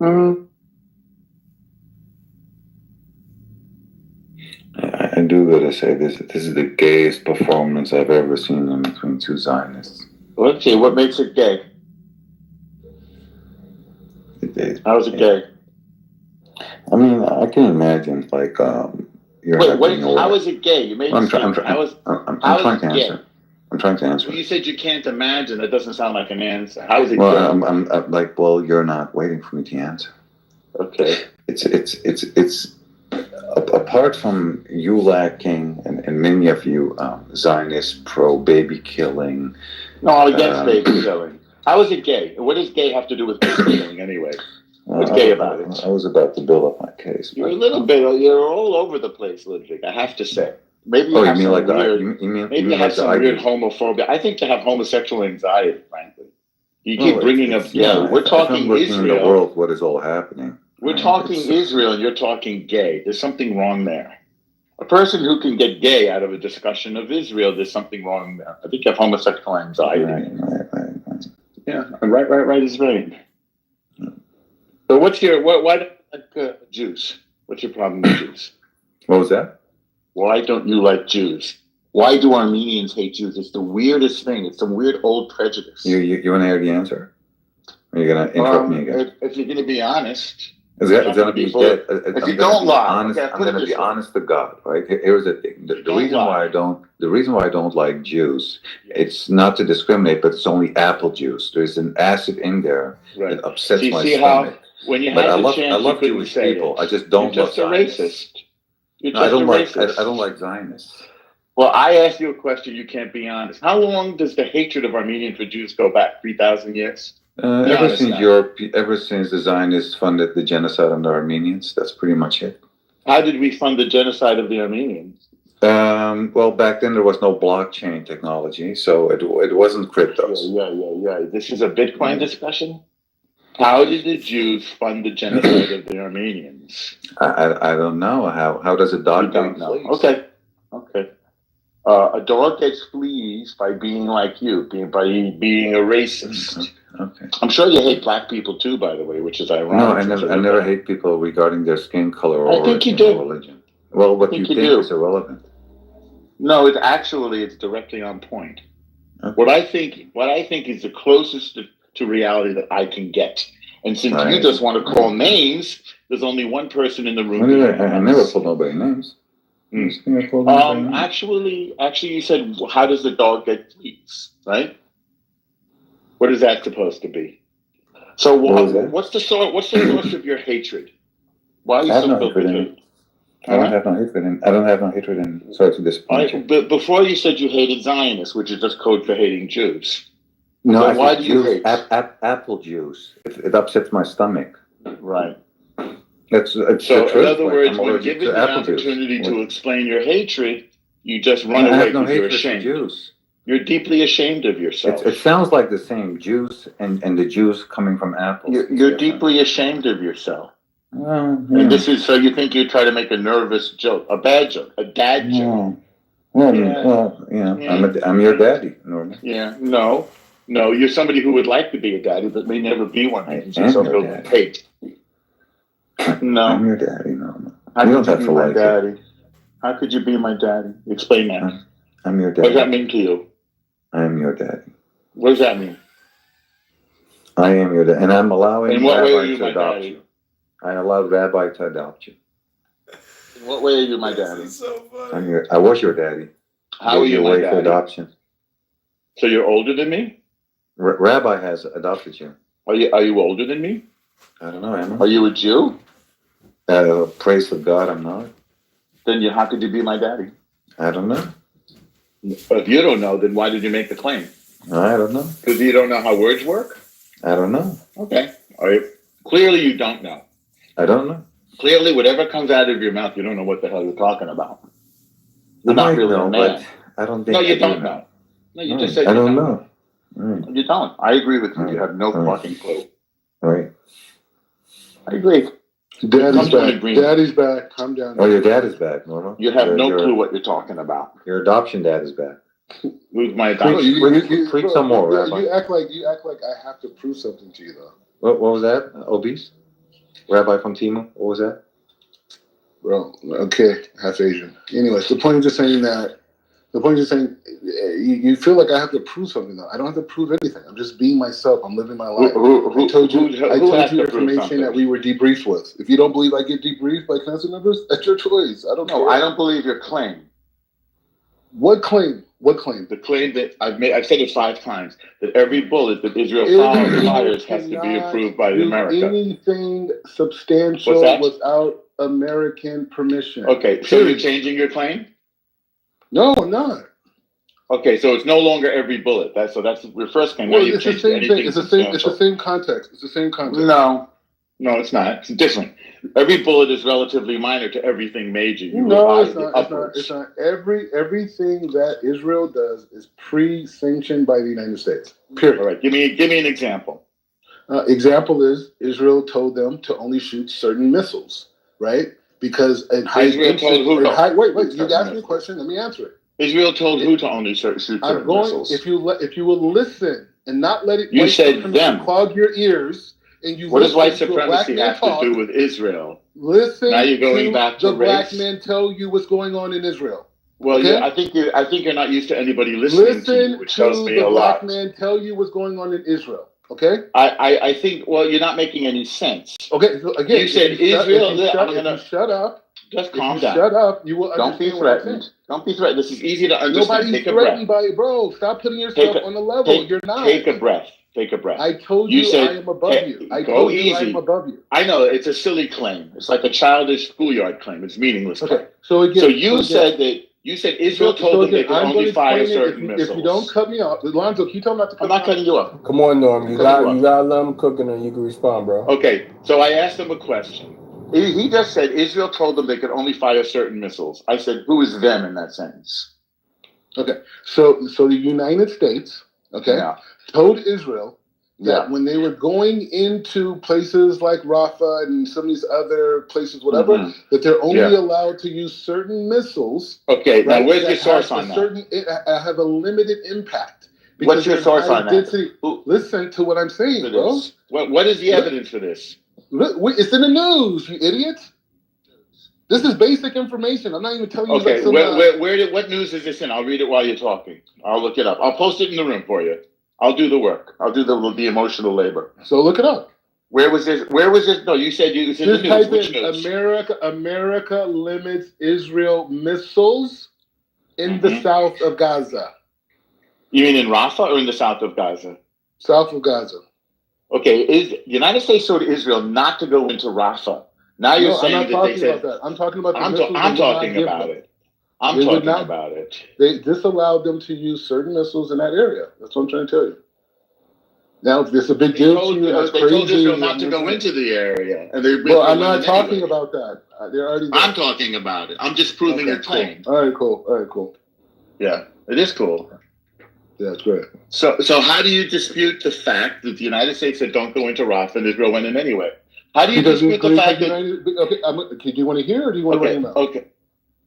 Mm-hmm. I do gotta say this is the gayest performance I've ever seen in between two Zionists. Let's see, what makes it gay? How's it gay? I mean, I can imagine like Wait, how is it gay? You made I'm it sound. trying How is to it gay? answer. I'm trying to answer. You said you can't imagine. That doesn't sound like an answer. How is it Well, gay? I'm like, well, you're not waiting for me to answer. Okay. It's apart from you lacking and many of you Zionists pro baby killing. No, I'm against baby killing. How is it gay? What does gay have to do with baby killing anyway? What's gay about it? I was about to build up my case. You're a little bit. You're all over the place, Ludwig. I have to say. Maybe you have some weird. Maybe you have some weird homophobia. I think you have homosexual anxiety, frankly. You keep bringing up gay. We're talking Israel. In the world, what is all happening? We're talking Israel, and you're talking gay. There's something wrong there. A person who can get gay out of a discussion of Israel, there's something wrong there. I think you have homosexual anxiety. Right. Yeah, right is right. So what's your why don't you like Jews? What's your problem with Jews? What was that? Why don't you like Jews? Why do Armenians hate Jews? It's the weirdest thing. It's some weird old prejudice. You want to hear the answer? Or are you going to interrupt me again? If you're going to be honest. It's going to be dead. If you don't lie, I'm going to be honest to God, right? Here's the thing. The reason why I don't like Jews, it's not to discriminate, but it's only apple juice. There's an acid in there that upsets my stomach. When you but had I the love, chance, I love Jewish people. I just don't love Zionists. You're No, I don't like. racist. I don't like Zionists. Well, I asked you a question. You can't be honest. How long does the hatred of Armenians for Jews go back? 3,000 years. Ever since the Zionists funded the genocide on the Armenians, that's pretty much it. How did we fund the genocide of the Armenians? Well, back then there was no blockchain technology, so it wasn't cryptos. Yeah. This is a Bitcoin discussion. How did the Jews fund the genocide of the Armenians? I don't know. How does a dog get fleas? Okay. A dog gets fleas by being like you, by being a racist. Okay. I'm sure you hate black people too, by the way, which is ironic. No, I never hate people regarding their skin color or I think you do. religion. Well, what you think is irrelevant. No, it's directly on point. Okay. What I think is the closest to reality that I can get. And since you just want to call names, there's only one person in the room. I never called nobody names. Actually, you said, how does the dog get fleas, right? What is that supposed to be? So what's the source of your hatred? Why are you so bitter? I don't have no hatred. I don't have no hatred. And sorry to disappoint you. But before you said you hated Zionists, which is just code for hating Jews. No, so why do you hate apple juice? It upsets my stomach. Right. It's so in other words, when given the opportunity to explain your hatred, you just run away because you're ashamed. Jews. You're deeply ashamed of yourself. It sounds like the same Jews and the Jews coming from apples. You're deeply ashamed of yourself. Well, and this is so you think you try to make a nervous joke, a bad joke, a dad joke. I'm your daddy, Norman. Yeah, no, you're somebody who would like to be a daddy, but may never be one. Hate. No, I'm your daddy, Norman. How could you be my daddy? How could you be my daddy? Explain that. I'm your daddy. What does that mean to you? I am your daddy. What does that mean? I am your daddy, and I'm allowing in what way are Rabbi you to my adopt daddy? you. I allowed Rabbi to adopt you. In what way are you my daddy? So I was your daddy. How are you my daddy? For adoption. So you're older than me? Rabbi has adopted you. Are you older than me? I don't know, am I? Are you a Jew? Praise for God, I'm not. Then how could you be my daddy? I don't know. If you don't know, then why did you make the claim? I don't know. Because you don't know how words work? I don't know. Okay. Clearly you don't know. I don't know. Clearly, whatever comes out of your mouth, you don't know what the hell you're talking about. You're not really a man. I don't think. No, you don't know. No, you just said I don't know. Right. You don't. I agree with you. You have no fucking clue. Right. I agree. Daddy's back. Daddy's back. Calm down. Oh, your dad is back, Norma. You have no clue what you're talking about. Your adoption dad is back. Who's my adoption? Preach some more, Rabbi. You act like I have to prove something to you, though. What was that? Obese? Rabbi from Tima, what was that? Bro, okay, half Asian. Anyways, the point is just saying you feel like I have to prove something. Though I don't have to prove anything. I'm just being myself. I'm living my life. I told you information that we were debriefed with. If you don't believe I get debriefed by council members, that's your choice. I don't know. I don't believe your claim. What claim? What claim? The claim that I've said it 5 times, that every bullet that Israel fires has to be approved by America. Anything substantial without American permission. Okay, so you're changing your claim? No, I'm not. Okay, so it's no longer every bullet. That's your first claim. Well, it's the same thing. It's the same context. It's the same context. No, it's not. It's different. Every bullet is relatively minor to everything major. It's not. Everything that Israel does is pre-sanctioned by the United States. Period. All right. Give me an example. Example is Israel told them to only shoot certain missiles, right? Because Israel told who? Wait. You asked me a question. Let me answer it. Israel told who to only shoot certain missiles? If you will listen and not let it. You said them. Clog your ears. And you what does white supremacy have to do with Israel? Listen. Now you're going back to the black man tell you what's going on in Israel. Well, okay? I think you're not used to anybody listening to you, which tells me a lot. Listen to the black man tell you what's going on in Israel. Okay. I think. Well, you're not making any sense. Okay. So again, you said Israel. If you shut up. Just calm down. Shut up. You will. Don't be threatened. Don't be threatened. This is easy to understand. Nobody's threatened by it, bro. Stop putting yourself on the level. You're not. Take a breath. Take a breath. I told you I am above you. I told you I am above you. I know it's a silly claim. It's like a childish schoolyard claim. It's meaningless. Okay. So you said Israel told them they could only fire certain missiles. If you don't cut me off, Lonzo, can you tell me not to cut me off? I'm not cutting you off. Come on, Norm. You got let him cook and then you can respond, bro. Okay. So I asked him a question. He just said Israel told them they could only fire certain missiles. I said, who is them in that sentence? Okay. So the United States, told Israel that when they were going into places like Rafah and some of these other places, whatever, that they're only allowed to use certain missiles. Okay, now where's your source on that? Have a limited impact. What's your source on that? Listen to what I'm saying, bro. What is the evidence for this? It's in the news, you idiots. This is basic information. I'm not even telling you. Okay, what news is this in? I'll read it while you're talking. I'll look it up. I'll post it in the room for you. I'll do the work. I'll do the emotional labor. So look it up. Where was this? No, you said it was in the news. Which news? America limits Israel missiles in the south of Gaza. You mean in Rafah or in the south of Gaza? South of Gaza. Okay, the United States told Israel not to go into Rafah. Now you're saying that they said... I'm talking about I'm talking about it. I'm talking about it. They disallowed them to use certain missiles in that area. That's what I'm trying to tell you. Now, it's a big deal to you. They told Israel not to go into the area. And I'm not talking about that. They're already there. I'm talking about it. I'm just proving your claim. All right, cool. Yeah, it is cool. Yeah, it's great. So how do you dispute the fact that the United States said don't go into Rafah and Israel went in anyway? How do you dispute the fact that... Okay, do you want to hear or do you want to run your mouth?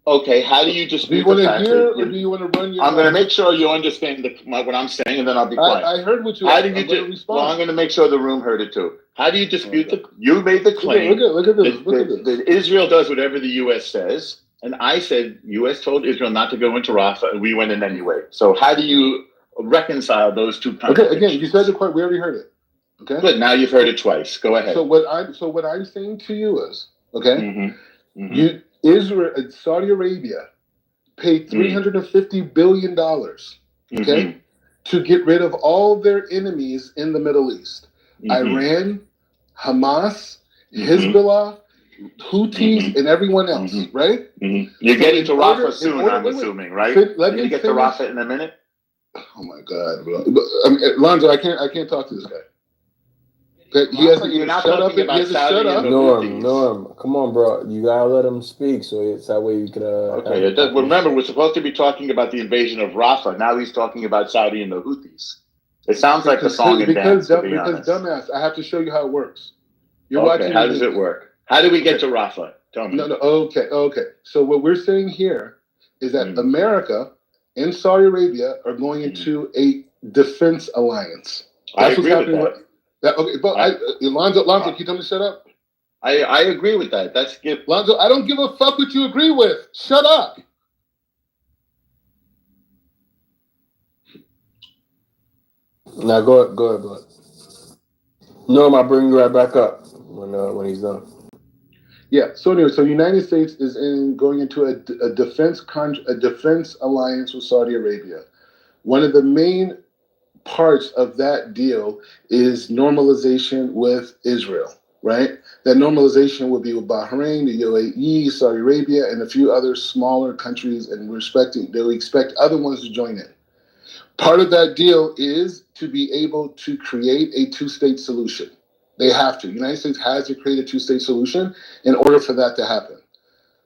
Okay, how do you dispute the fact that... Do you want to hear or do you want to run your mouth? I'm going to make sure you understand what I'm saying and then I'll be quiet. I heard what you said. Well, I'm going to make sure the room heard it too. How do you dispute You made the claim look at this. That Israel does whatever the U.S. says, and I said U.S. told Israel not to go into Rafah and we went in anyway. So how do you reconcile those two contradictions? Okay, again, you said the part. We already heard it. Okay. Good. Now you've heard it twice. Go ahead. So what I'm saying to you is, Saudi Arabia paid $350 billion, to get rid of all their enemies in the Middle East. Iran, Hamas, Hezbollah, Houthis, and everyone else, right? You're getting to Rafah soon, I'm assuming, right? Let me get to Rafah in a minute. Oh my God, bro! Lonzo, I can't talk to this guy. He has to shut up. Norm, come on, bro. You gotta let him speak, so it's that way you can. Remember, we're supposed to be talking about the invasion of Rafah. Now he's talking about Saudi and the Houthis. It sounds like a song and dance. Because dumbass, I have to show you how it works. You're watching. How does it work? How do we get to Rafah? Tell me. No. Okay. So what we're saying here is that America and Saudi Arabia are going into a defense alliance. That's what's happening. Okay, but Lonzo, can you tell me to shut up? I agree with that. That's good. Lonzo, I don't give a fuck what you agree with. Shut up. Now go ahead. Norm, I'll bring you right back up when he's done. Yeah. So anyway, so the United States is going into a defense alliance with Saudi Arabia. One of the main parts of that deal is normalization with Israel, right? That normalization would be with Bahrain, the UAE, Saudi Arabia, and a few other smaller countries, and they'll expect other ones to join in. Part of that deal is to be able to create a two-state solution. They have to. The United States has to create a two-state solution in order for that to happen.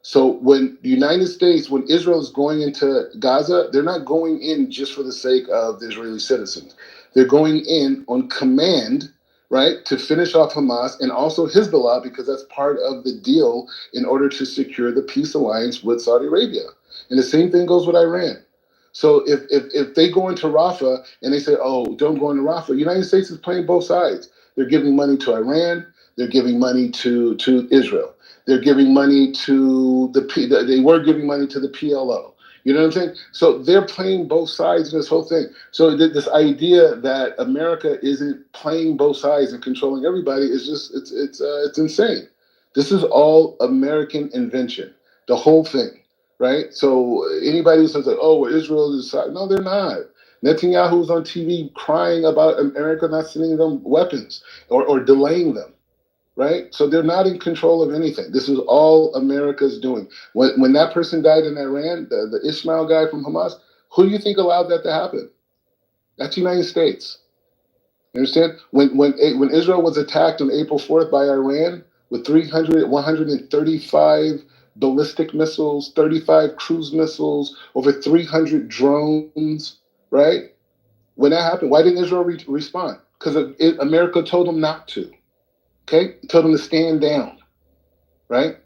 So when the United States, when Israel is going into Gaza, they're not going in just for the sake of the Israeli citizens. They're going in on command, right, to finish off Hamas and also Hezbollah, because that's part of the deal in order to secure the peace alliance with Saudi Arabia. And the same thing goes with Iran. So if they go into Rafah and they say, oh, don't go into Rafah, the United States is playing both sides. They're giving money to Iran. They're giving money to Israel. They're giving money to they were giving money to the PLO. You know what I'm saying? So they're playing both sides of this whole thing. So this idea that America isn't playing both sides and controlling everybody is just it's insane. This is all American invention. The whole thing. Right? So anybody who says that, oh, well, Israel is no, they're not. Netanyahu was on TV crying about America not sending them weapons or delaying them. Right? So they're not in control of anything. This is all America's doing. When that person died in Iran, the Ismail guy from Hamas, who do you think allowed that to happen? That's the United States. You understand? When Israel was attacked on April 4th by Iran with 135 ballistic missiles, 35 cruise missiles, over 300 drones, right? When that happened, why didn't Israel respond? Because America told them not to. Okay? Told them to stand down, right?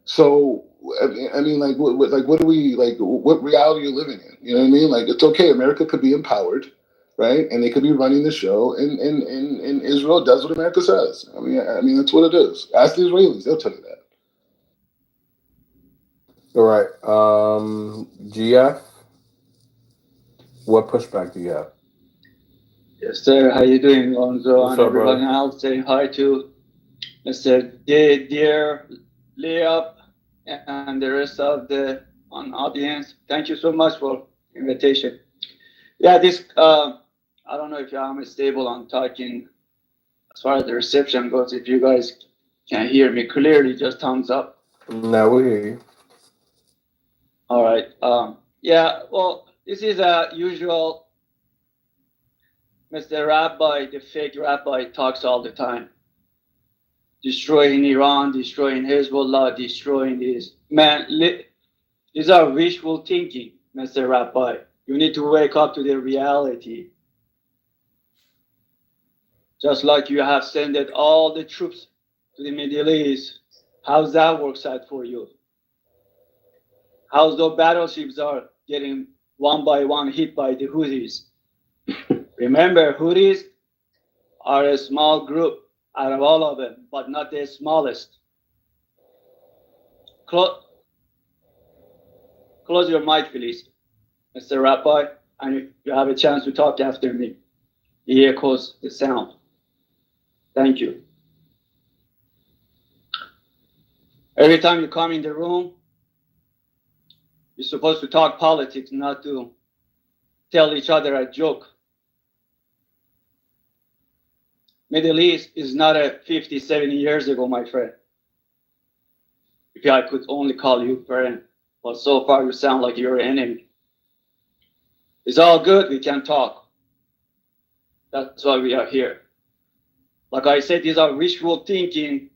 So, I mean, like, what do we, like, what reality are you living in? You know what I mean? Like, it's okay. America could be empowered, right? And they could be running the show, and Israel does what America says. I mean, that's what it is. Ask the Israelis; they'll tell you that. All right, GF, what pushback do you have? Yes, sir. How you doing, Lonzo? What's and up, everyone brother? else? Saying hi to Mr. Dear Leop and the rest of the audience. Thank you so much for invitation. Yeah, this I don't know if I'm stable on talking as far as the reception goes. If you guys can hear me clearly, just thumbs up. No, we hear you. All right. Yeah. Well, this is a usual. Mr. Rabbi, the fake rabbi, talks all the time. Destroying Iran, destroying Hezbollah, destroying this. Man, these are wishful thinking, Mr. Rabbi. You need to wake up to the reality. Just like you have sent all the troops to the Middle East, how's that works out for you? How's the battleships are getting one by one hit by the Houthis? Remember, Houthis are a small group out of all of them, but not the smallest. Close your mic, please, Mr. Rabbi, and you have a chance to talk after me. He echoes the sound. Thank you. Every time you come in the room, you're supposed to talk politics, not to tell each other a joke. Middle East is not a 50, 70 years ago, my friend. If I could only call you friend, but so far you sound like you're an enemy. It's all good, we can talk. That's why we are here. Like I said, these are wishful thinking.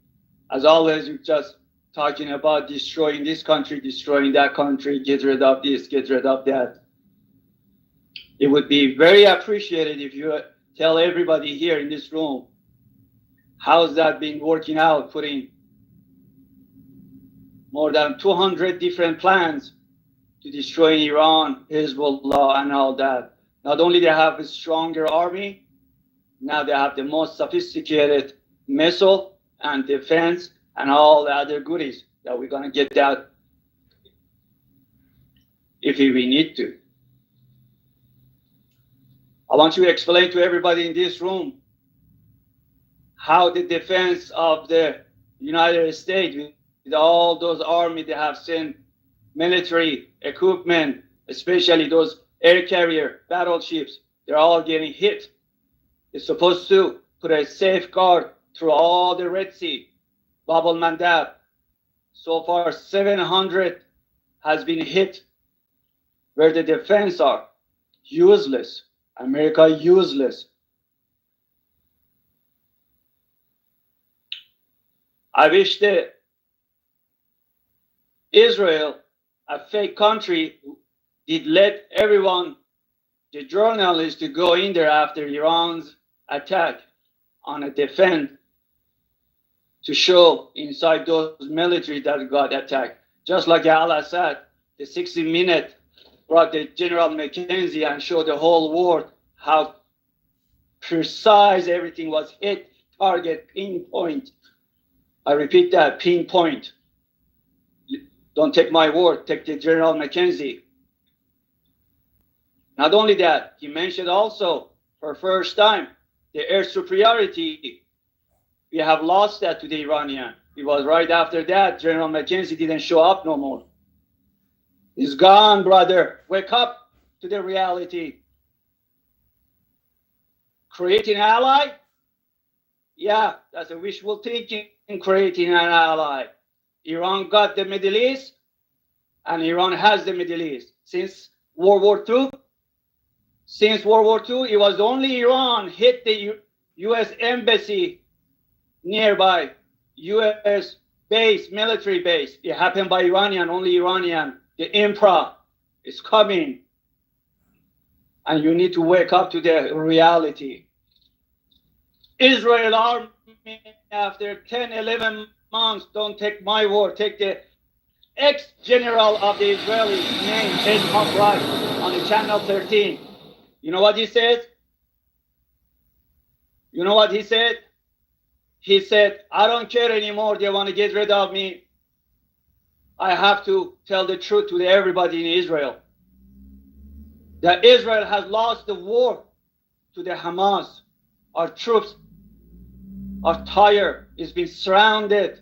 As always, you're just talking about destroying this country, destroying that country, get rid of this, get rid of that. It would be very appreciated if you tell everybody here in this room, how's that been working out, putting more than 200 different plans to destroy Iran, Hezbollah, and all that. Not only they have a stronger army, now they have the most sophisticated missile and defense and all the other goodies that we're going to get that if we need to. I want you to explain to everybody in this room how the defense of the United States, with all those army they have sent military equipment, especially those air carrier battleships, they're all getting hit. They're supposed to put a safeguard through all the Red Sea, Bab al-Mandab. So far, 700 has been hit where the defense are useless. America useless. I wish that Israel, a fake country, did let everyone, the journalists, to go in there after Iran's attack on a defense to show inside those military that got attacked. Just like Al-Assad, the 60-minute brought the General McKenzie and showed the whole world how precise everything was hit, target, pinpoint. I repeat that, pinpoint. Don't take my word, take the General McKenzie. Not only that, he mentioned also, for first time, the air superiority. We have lost that to the Iranian. It was right after that, General McKenzie didn't show up no more. He's gone, brother. Wake up to the reality. Creating an ally? Yeah, that's a wishful thinking, creating an ally. Iran got the Middle East, and Iran has the Middle East. Since World War II, it was only Iran hit the U.S. embassy nearby, U.S. base, military base. It happened by Iranian, only Iranian. The emperor is coming. And you need to wake up to the reality. Israel army, after 10, 11 months, don't take my word, take the ex-general of the Israeli name, Ed Right, on the channel 13. You know what he said? You know what he said? He said, I don't care anymore. They want to get rid of me. I have to tell the truth to everybody in Israel. That Israel has lost the war to the Hamas. Our troops are tired. It's been surrounded.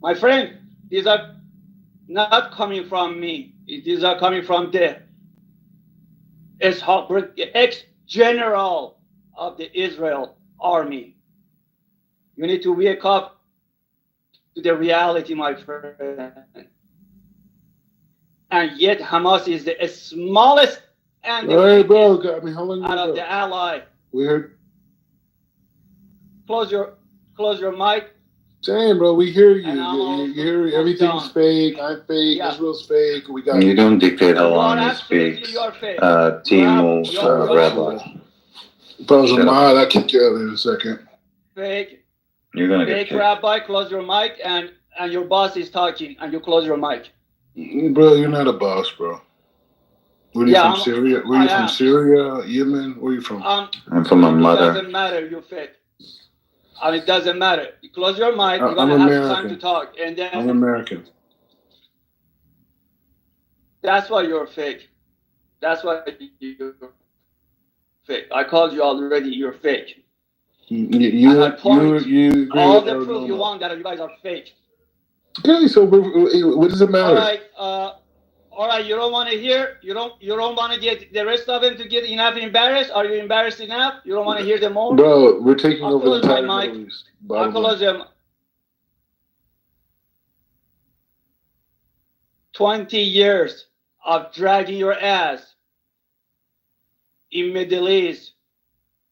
My friend, these are not coming from me. These are coming from the ex-general of the Israel army. You need to wake up to the reality, my friend. And yet Hamas is the smallest and the hey, bro, I mean, how long out of the ally. We heard. Close your mic. Damn, bro, we hear you. You hear everything's fake. I'm fake. Yeah. Israel's fake. We got. You don't dictate how long he speaks. Timo, Rabbi. Brother Ahmad, I'll kick you out in a second. Fake. You're gonna fake get kicked. Rabbi, close your mic, and your boss is talking, and you close your mic. Bro, you're not a boss, bro. Where are you from? Syria? Where are you from? Syria, Yemen? Where are you from? I'm from my mother. It doesn't matter. You're fake. It doesn't matter. You close your mic. You're gonna have time to talk, and then I'm American. That's why you're fake. That's why you're fake. I called you already. You're fake. You agree all the proof you want that you guys are fake. Okay, so what does it matter? All right. You don't want to hear. You don't want to get the rest of them to get enough embarrassed. Are you embarrassed enough? You don't want to hear them more. Bro, we're taking over the entire Middle East. I'll close them. 20 years of dragging your ass in Middle East.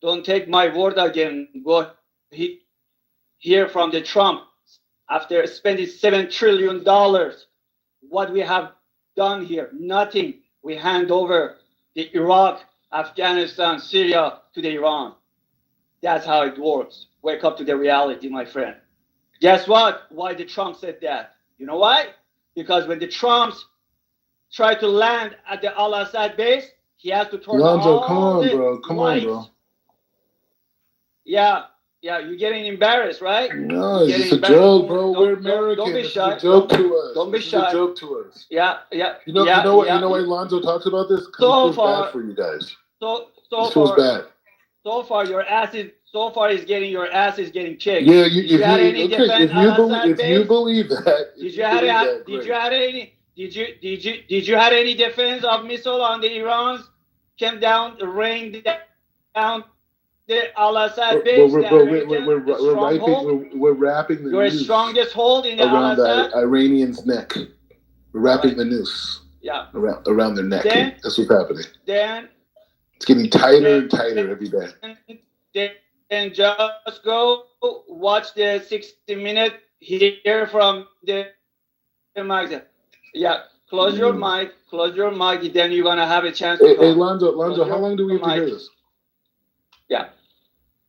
Don't take my word again. Go hear from the Trump after spending $7 trillion. What we have done here, nothing. We hand over the Iraq, Afghanistan, Syria to the Iran. That's how it works. Wake up to the reality, my friend. Guess what? Why the Trump said that? You know why? Because when the Trumps try to land at the Al-Assad base, he has to turn Lonzo, all come on, the bro. Come lights. on, bro. Yeah, you're getting embarrassed, right? No, it's just a joke, bro. We're American. Don't be shy. It's a joke to us. Don't be It's shy. a joke to us. Yeah. You know why Lonzo talks about this? Because So he feels bad for you guys. So He feels far, bad. so far your ass is your ass is getting kicked. Yeah, Did you have any defense if you believe that, Did you have any defense of missile on the Irans came down, rained down the Al-Assad base? We're wrapping the your noose strongest hold in the around Al-Assad. the Iranians' neck. We're wrapping the noose. Yeah. Around their neck. That's what's happening. Then it's getting tighter and tighter every day. Then just go watch the 60-minute hear from the mic. Yeah, close your mic, then you're gonna have a chance to Hey, Lonzo, how long do we have to hear this? Yeah.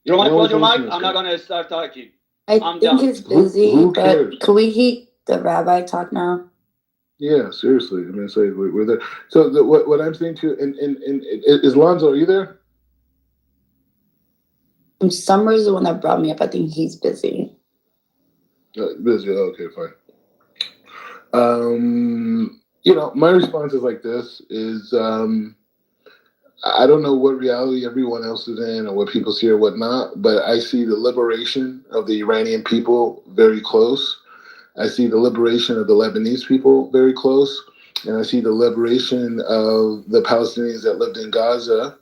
You don't want to close your mic? I'm not gonna start talking. I think he's busy, Who cares? but could we hear the rabbi talk now? Yeah, seriously. I mean, it's like we're there. So what I'm saying to you, and is Lonzo, are you there? Summer's the one that brought me up. I think he's busy. Busy. Okay, fine. My response is like this: is I don't know what reality everyone else is in or what people see or whatnot, but I see the liberation of the Iranian people very close. I see the liberation of the Lebanese people very close, and I see the liberation of the Palestinians that lived in Gaza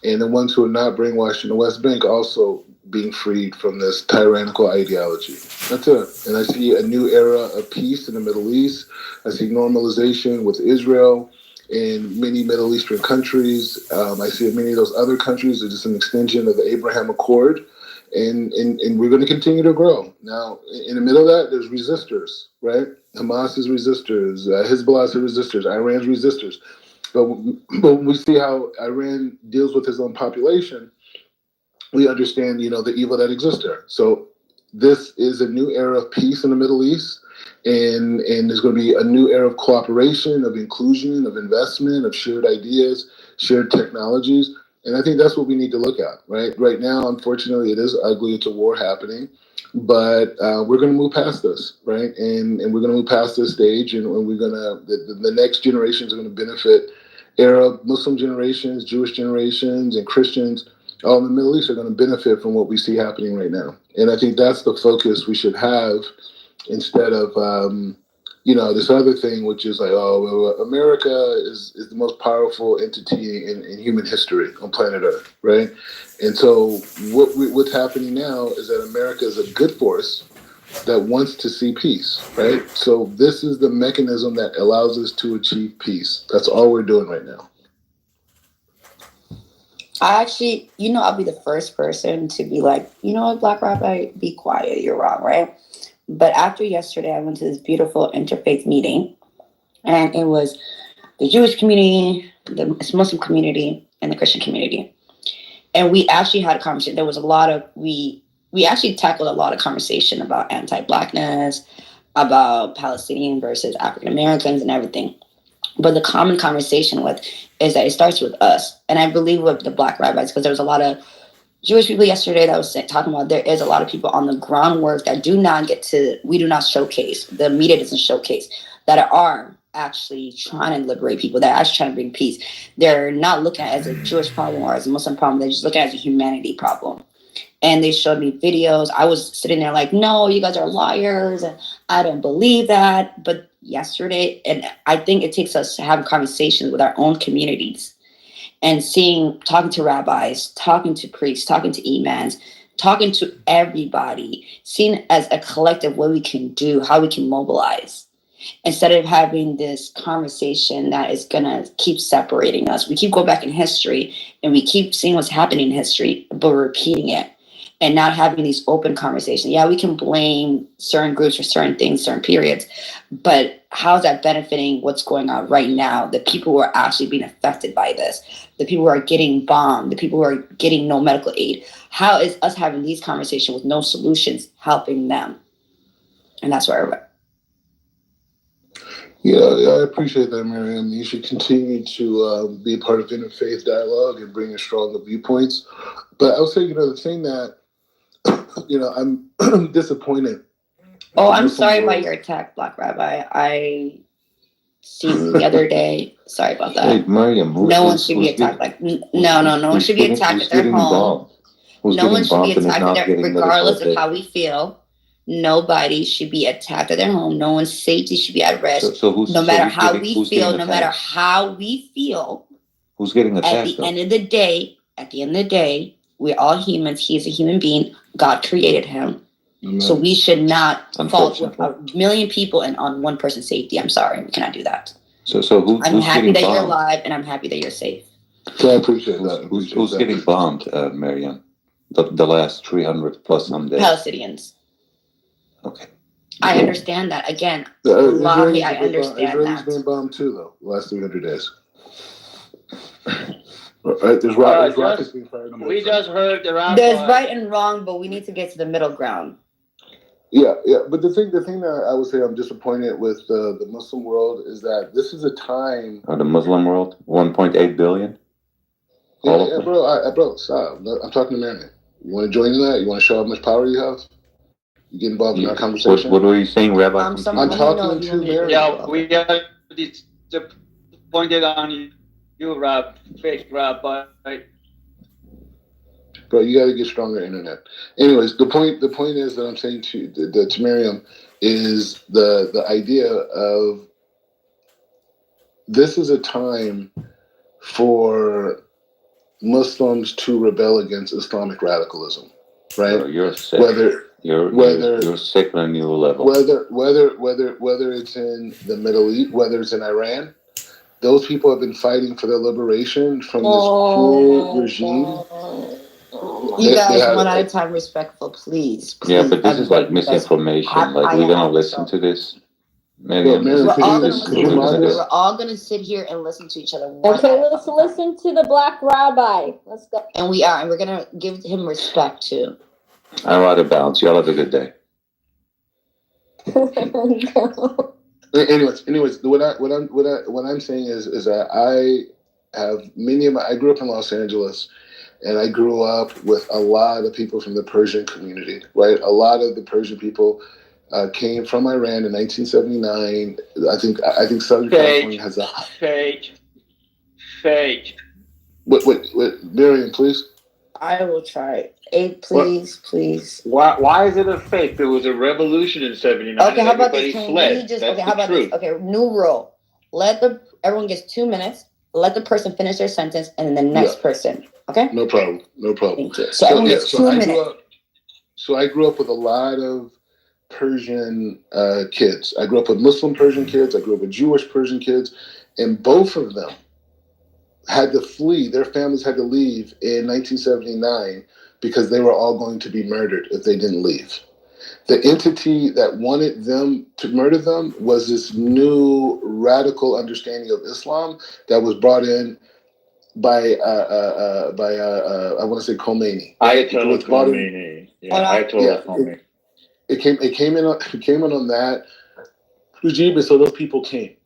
and the ones who are not brainwashed in the West Bank also being freed from this tyrannical ideology. That's it. And I see a new era of peace in the Middle East. I see normalization with Israel and many Middle Eastern countries. I see many of those other countries are just an extension of the Abraham Accord. And we're going to continue to grow. Now, in the middle of that, there's resistors, right? Hamas is resistors, Hezbollah is resistors, Iran's resistors. But when we see how Iran deals with his own population, we understand, the evil that exists there. So this is a new era of peace in the Middle East, and there's going to be a new era of cooperation, of inclusion, of investment, of shared ideas, shared technologies. And I think that's what we need to look at, right? Right now, unfortunately, it is ugly. It's a war happening. But we're going to move past this, right? And we're going to move past this stage, and we're going to, the next generations are going to benefit. Arab, Muslim generations, Jewish generations, and Christians, all in the Middle East are going to benefit from what we see happening right now. And I think that's the focus we should have instead of, this other thing, which is like, America is the most powerful entity in human history on planet Earth, right? And so what's happening now is that America is a good force that wants to see peace, right? So this is the mechanism that allows us to achieve peace. That's all we're doing right now. I actually, I'll be the first person to be like, you know what, Black Rabbi, be quiet, you're wrong, right? But after yesterday, I went to this beautiful interfaith meeting, and it was the Jewish community, the Muslim community, and the Christian community. And we actually had a conversation. There was a lot of, we actually tackled a lot of conversation about anti-Blackness, about Palestinian versus African Americans and everything. But the common conversation is that it starts with us. And I believe with the Black rabbis, because there was a lot of Jewish people yesterday that was talking about there is a lot of people on the groundwork that we do not showcase, the media doesn't showcase, that are actually trying to liberate people, that are actually trying to bring peace. They're not looking at it as a Jewish problem or as a Muslim problem, they're just looking at it as a humanity problem. And they showed me videos. I was sitting there like, no, you guys are liars, and I don't believe that. But yesterday, and I think it takes us to have conversations with our own communities and talking to rabbis, talking to priests, talking to imams, talking to everybody, seeing as a collective what we can do, how we can mobilize. Instead of having this conversation that is going to keep separating us. We keep going back in history and we keep seeing what's happening in history, but we're repeating it and not having these open conversations. Yeah, we can blame certain groups for certain things, certain periods, but how's that benefiting what's going on right now? The people who are actually being affected by this, the people who are getting bombed, the people who are getting no medical aid. How is us having these conversations with no solutions helping them? And that's where we're at. Yeah, I appreciate that, Miriam. You should continue to be a part of interfaith dialogue and bring in stronger viewpoints. But I would say, the thing that I'm disappointed. Oh, I'm sorry about your attack, Black Rabbi. I seen the other day. Sorry about that. Hey, Mariam, no one should be attacked. No one should be attacked at their home. No one should be attacked at their, regardless of how we feel. Nobody should be attacked at their home. No one's safety should be at risk. No matter how we feel, who's getting attacked? At the end of the day, we're all humans. He's a human being. God created him. Amen. So we should not fault with a million people and on one person's safety. I'm sorry, we cannot do that. I'm happy that you're alive, and I'm happy that you're safe. So I appreciate that. Who's getting bombed, Mariam? The last 300 plus some days. Palestinians. Okay. I understand that. Again, I understand Israel's been bombed too, though, the last 300 days. Right, there's rockets being fired. We just heard the rabbi. There's right and wrong, but we need to get to the middle ground. Yeah. But the thing that I would say I'm disappointed with the Muslim world is that this is a time. The Muslim world, 1.8 billion. Bro, stop. I'm talking to Mariam. You want to join in that? You want to show how much power you have? You get involved in our conversation. What were you saying, Rabbi? I'm talking to Mariam. Yeah, we are disappointed on you, fake Rabbi. Bro, you got to get stronger internet. Anyways, the point is that I'm saying to Mariam is the idea of this is a time for Muslims to rebel against Islamic radicalism, right? Bro, you're sick. You're sick on a new level. Whether it's in the Middle East, whether it's in Iran, those people have been fighting for their liberation from this cruel regime. You guys, one at a time, respectful, please. Yeah, but this is like misinformation. Like, we're gonna listen to this. Maybe we're all gonna sit here and listen to each other. Okay, let's listen to the Black Rabbi. Let's go. And we're gonna give him respect too. I'm out of bounds. Y'all have a good day. Anyways, what I'm saying is that I grew up in Los Angeles, and I grew up with a lot of people from the Persian community, right? A lot of the Persian people came from Iran in 1979. I think Southern California has a fake. Wait, Mariam, please. I will try. Please. Why is it a fake? There was a revolution in 79. Okay, how about this? How about this? Okay, new rule. Everyone gets 2 minutes. Let the person finish their sentence, and then the next person. Okay? No problem. Thank you. So everyone gets 2 minutes. I grew up with a lot of Persian kids. I grew up with Muslim Persian kids. I grew up with Jewish Persian kids, and both of them had to flee. Their families had to leave in 1979 because they were all going to be murdered if they didn't leave. The entity that wanted them to murder them was this new radical understanding of Islam that was brought in by I want to say Khomeini. Ayatollah Khomeini. Ayatollah Khomeini. It came in on that regime, and so those people came.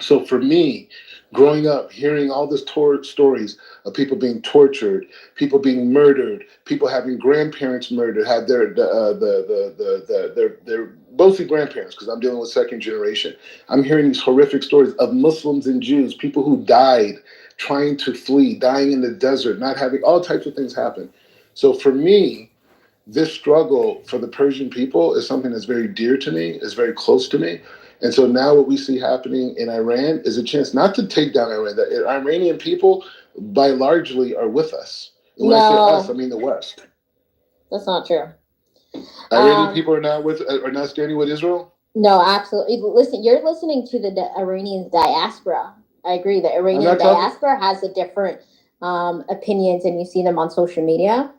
So for me, growing up, hearing all these stories of people being tortured, people being murdered, people having grandparents murdered, had their mostly grandparents, because I'm dealing with second generation. I'm hearing these horrific stories of Muslims and Jews, people who died trying to flee, dying in the desert, not having all types of things happen. So for me, this struggle for the Persian people is something that's very dear to me, is very close to me. And so now what we see happening in Iran is a chance not to take down Iran. The Iranian people, by largely, are with us. And when I say us, I mean the West. That's not true. Iranian people are not standing with Israel? No, absolutely. Listen, you're listening to the Iranian diaspora. I agree. The Iranian diaspora has a different opinions, and you see them on social media.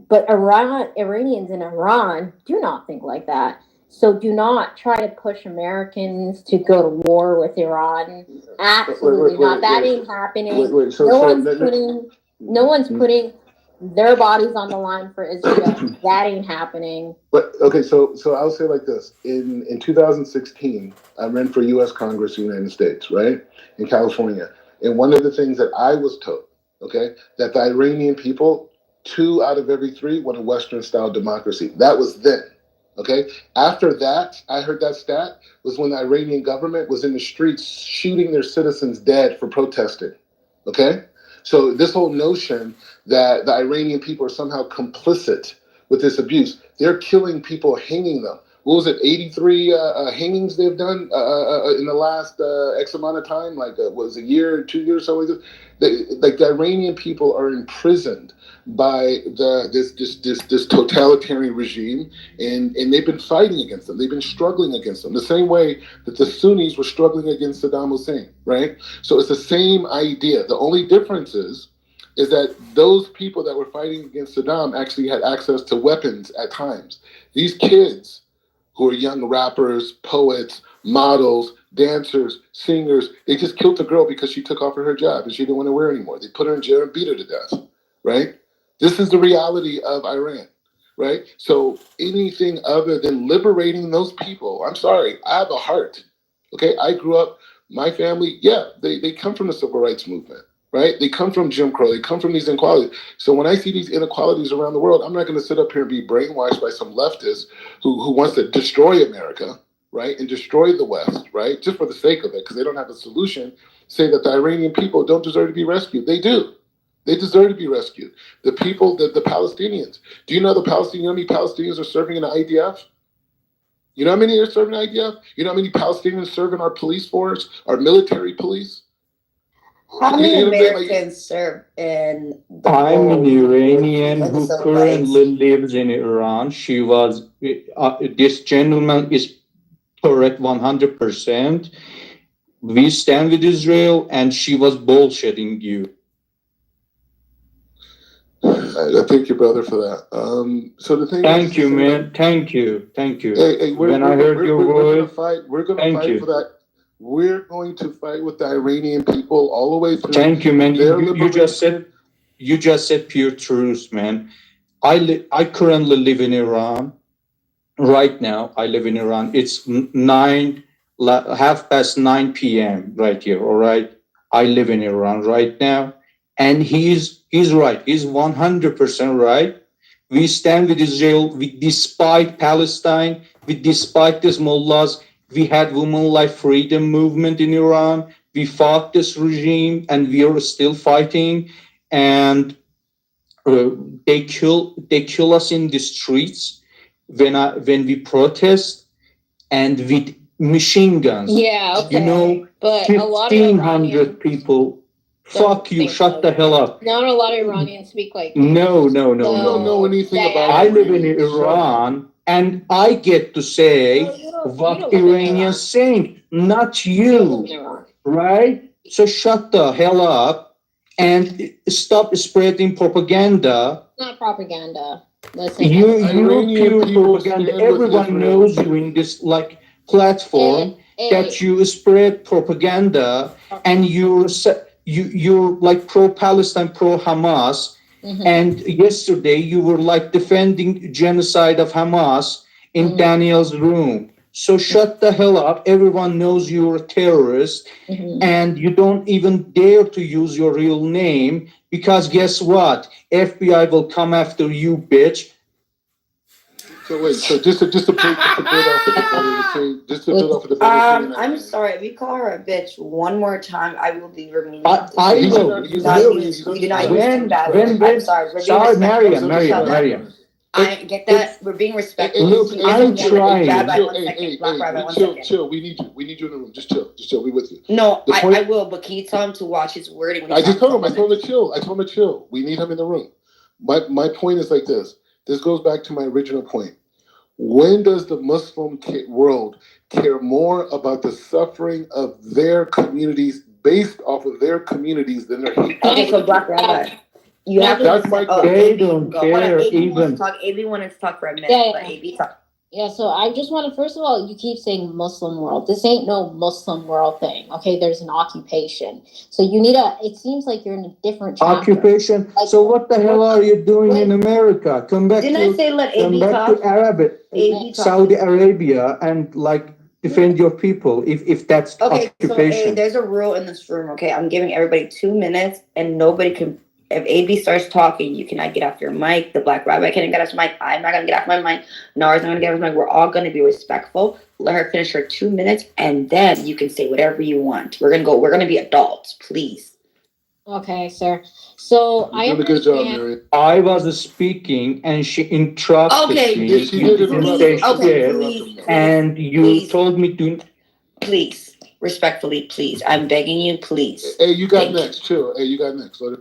But Iranians in Iran do not think like that. So do not try to push Americans to go to war with Iran. Absolutely not. That ain't happening. No one's putting their bodies on the line for Israel. That ain't happening. But okay, so I'll say like this. In 2016, I ran for U.S. Congress in the United States, right? In California. And one of the things that I was told, okay, that the Iranian people 2 out of every 3 want a Western-style democracy. That was then. Okay. After that, I heard that stat was when the Iranian government was in the streets shooting their citizens dead for protesting. Okay. So this whole notion that the Iranian people are somehow complicit with this abuse, they're killing people, hanging them. What was it? 83 hangings they've done in the last X amount of time, like was a year, 2 years, something like this. Like the Iranian people are imprisoned by this totalitarian regime, and they've been fighting against them. They've been struggling against them the same way that the Sunnis were struggling against Saddam Hussein, right? So it's the same idea. The only difference is that those people that were fighting against Saddam actually had access to weapons at times. These kids who are young rappers, poets, models, dancers, singers, they just killed a girl because she took off her hijab and she didn't want to wear it anymore. They put her in jail and beat her to death, right? This is the reality of Iran, right? So anything other than liberating those people, I'm sorry, I have a heart, okay? I grew up, my family, they come from the civil rights movement, right? They come from Jim Crow, they come from these inequalities. So when I see these inequalities around the world, I'm not going to sit up here and be brainwashed by some leftist who wants to destroy America, right? And destroy the West, right? Just for the sake of it, because they don't have a solution, say that the Iranian people don't deserve to be rescued. They do. They deserve to be rescued. The people, the Palestinians. Do you know the Palestinians? You know how many Palestinians are serving in the IDF? You know how many are serving in the IDF? You know how many Palestinians serve in our police force, our military police? How many Americans serve in the I'm an Iranian in the who civil currently rights? lives in Iran. She was, this gentleman is correct 100%. We stand with Israel, and she was bullshitting you. I thank your brother for that. So the thing Thank you, man. Thank you. Thank you. Hey, When I heard your we're voice, gonna fight for that. We're going to fight with the Iranian people all the way through. thank you, man. Their You just said pure truth, man. I currently live in Iran. Right now, I live in Iran. It's 9:30 p.m. right here. All right, I live in Iran right now, and he's right. He's 100% right. We stand with Israel. Despite Palestine, despite these mullahs, we had women life freedom movement in Iran. We fought this regime, and we are still fighting. And they kill us in the streets when we protest, and with machine guns. Yeah, okay. You know, but a lot of 1,500 people. Fuck you! Shut the hell up. Not a lot of Iranians speak like that. No. You don't know anything about I live in Iran, and I get to say what Iranians saying, not you, right? So shut the hell up and stop spreading propaganda. Not propaganda. Listen, You pure propaganda. Everyone knows you in this platform that you spread propaganda, and you're like pro-Palestine, pro-Hamas. Mhm. And yesterday you were like defending genocide of Hamas in Daniel's room. So shut the hell up. Everyone knows you're a terrorist, and you don't even dare to use your real name, because guess what? FBI will come after you, bitch. So wait, so just to build off of the brother was saying, just to build off of the brother saying. I'm sorry. If you call her a bitch one more time, I will be removed. I will. You do not use that. I'm sorry. We're being respectful to each other. Mariam. I get that. We're being respectful. Look, I'm trying. Chill. We need you in the room. Just chill. We with you. No, I will, but can you tell him to watch his wording? When I just told him. I told him to chill. We need him in the room. My point is like this. This goes back to my original point. When does the Muslim world care more about the suffering of their communities based off of their communities than their hate? Okay, so Black Rabbi, you have to. They don't care even. AB wanted to talk for a minute, but AB talk. Yeah, so I just want to, first of all, you keep saying Muslim world. This ain't no Muslim world thing, okay? There's an occupation. So you need it seems like you're in a different chapter. Occupation? So what the hell are you doing in America? Come back to Arabic, Saudi Arabia, and defend your people if that's occupation. So there's a rule in this room, okay? I'm giving everybody 2 minutes, and nobody can If AB starts talking, you cannot get off your mic. The black rabbi can't get off his mic. I'm not gonna get off my mic. Nara's not gonna get off his mic. We're all gonna be respectful. Let her finish her 2 minutes, and then you can say whatever you want. We're gonna be adults, please. Okay, sir. So I You're doing a good job, understand. Mary. I was speaking and she interrupted Okay, me. She You did didn't interrupt say him. She okay, did please, interrupt him, though. and you please. told me to. Please, respectfully, please. I'm begging you, please. Hey, you got Thank next. Chill. Hey, you got next. Let it.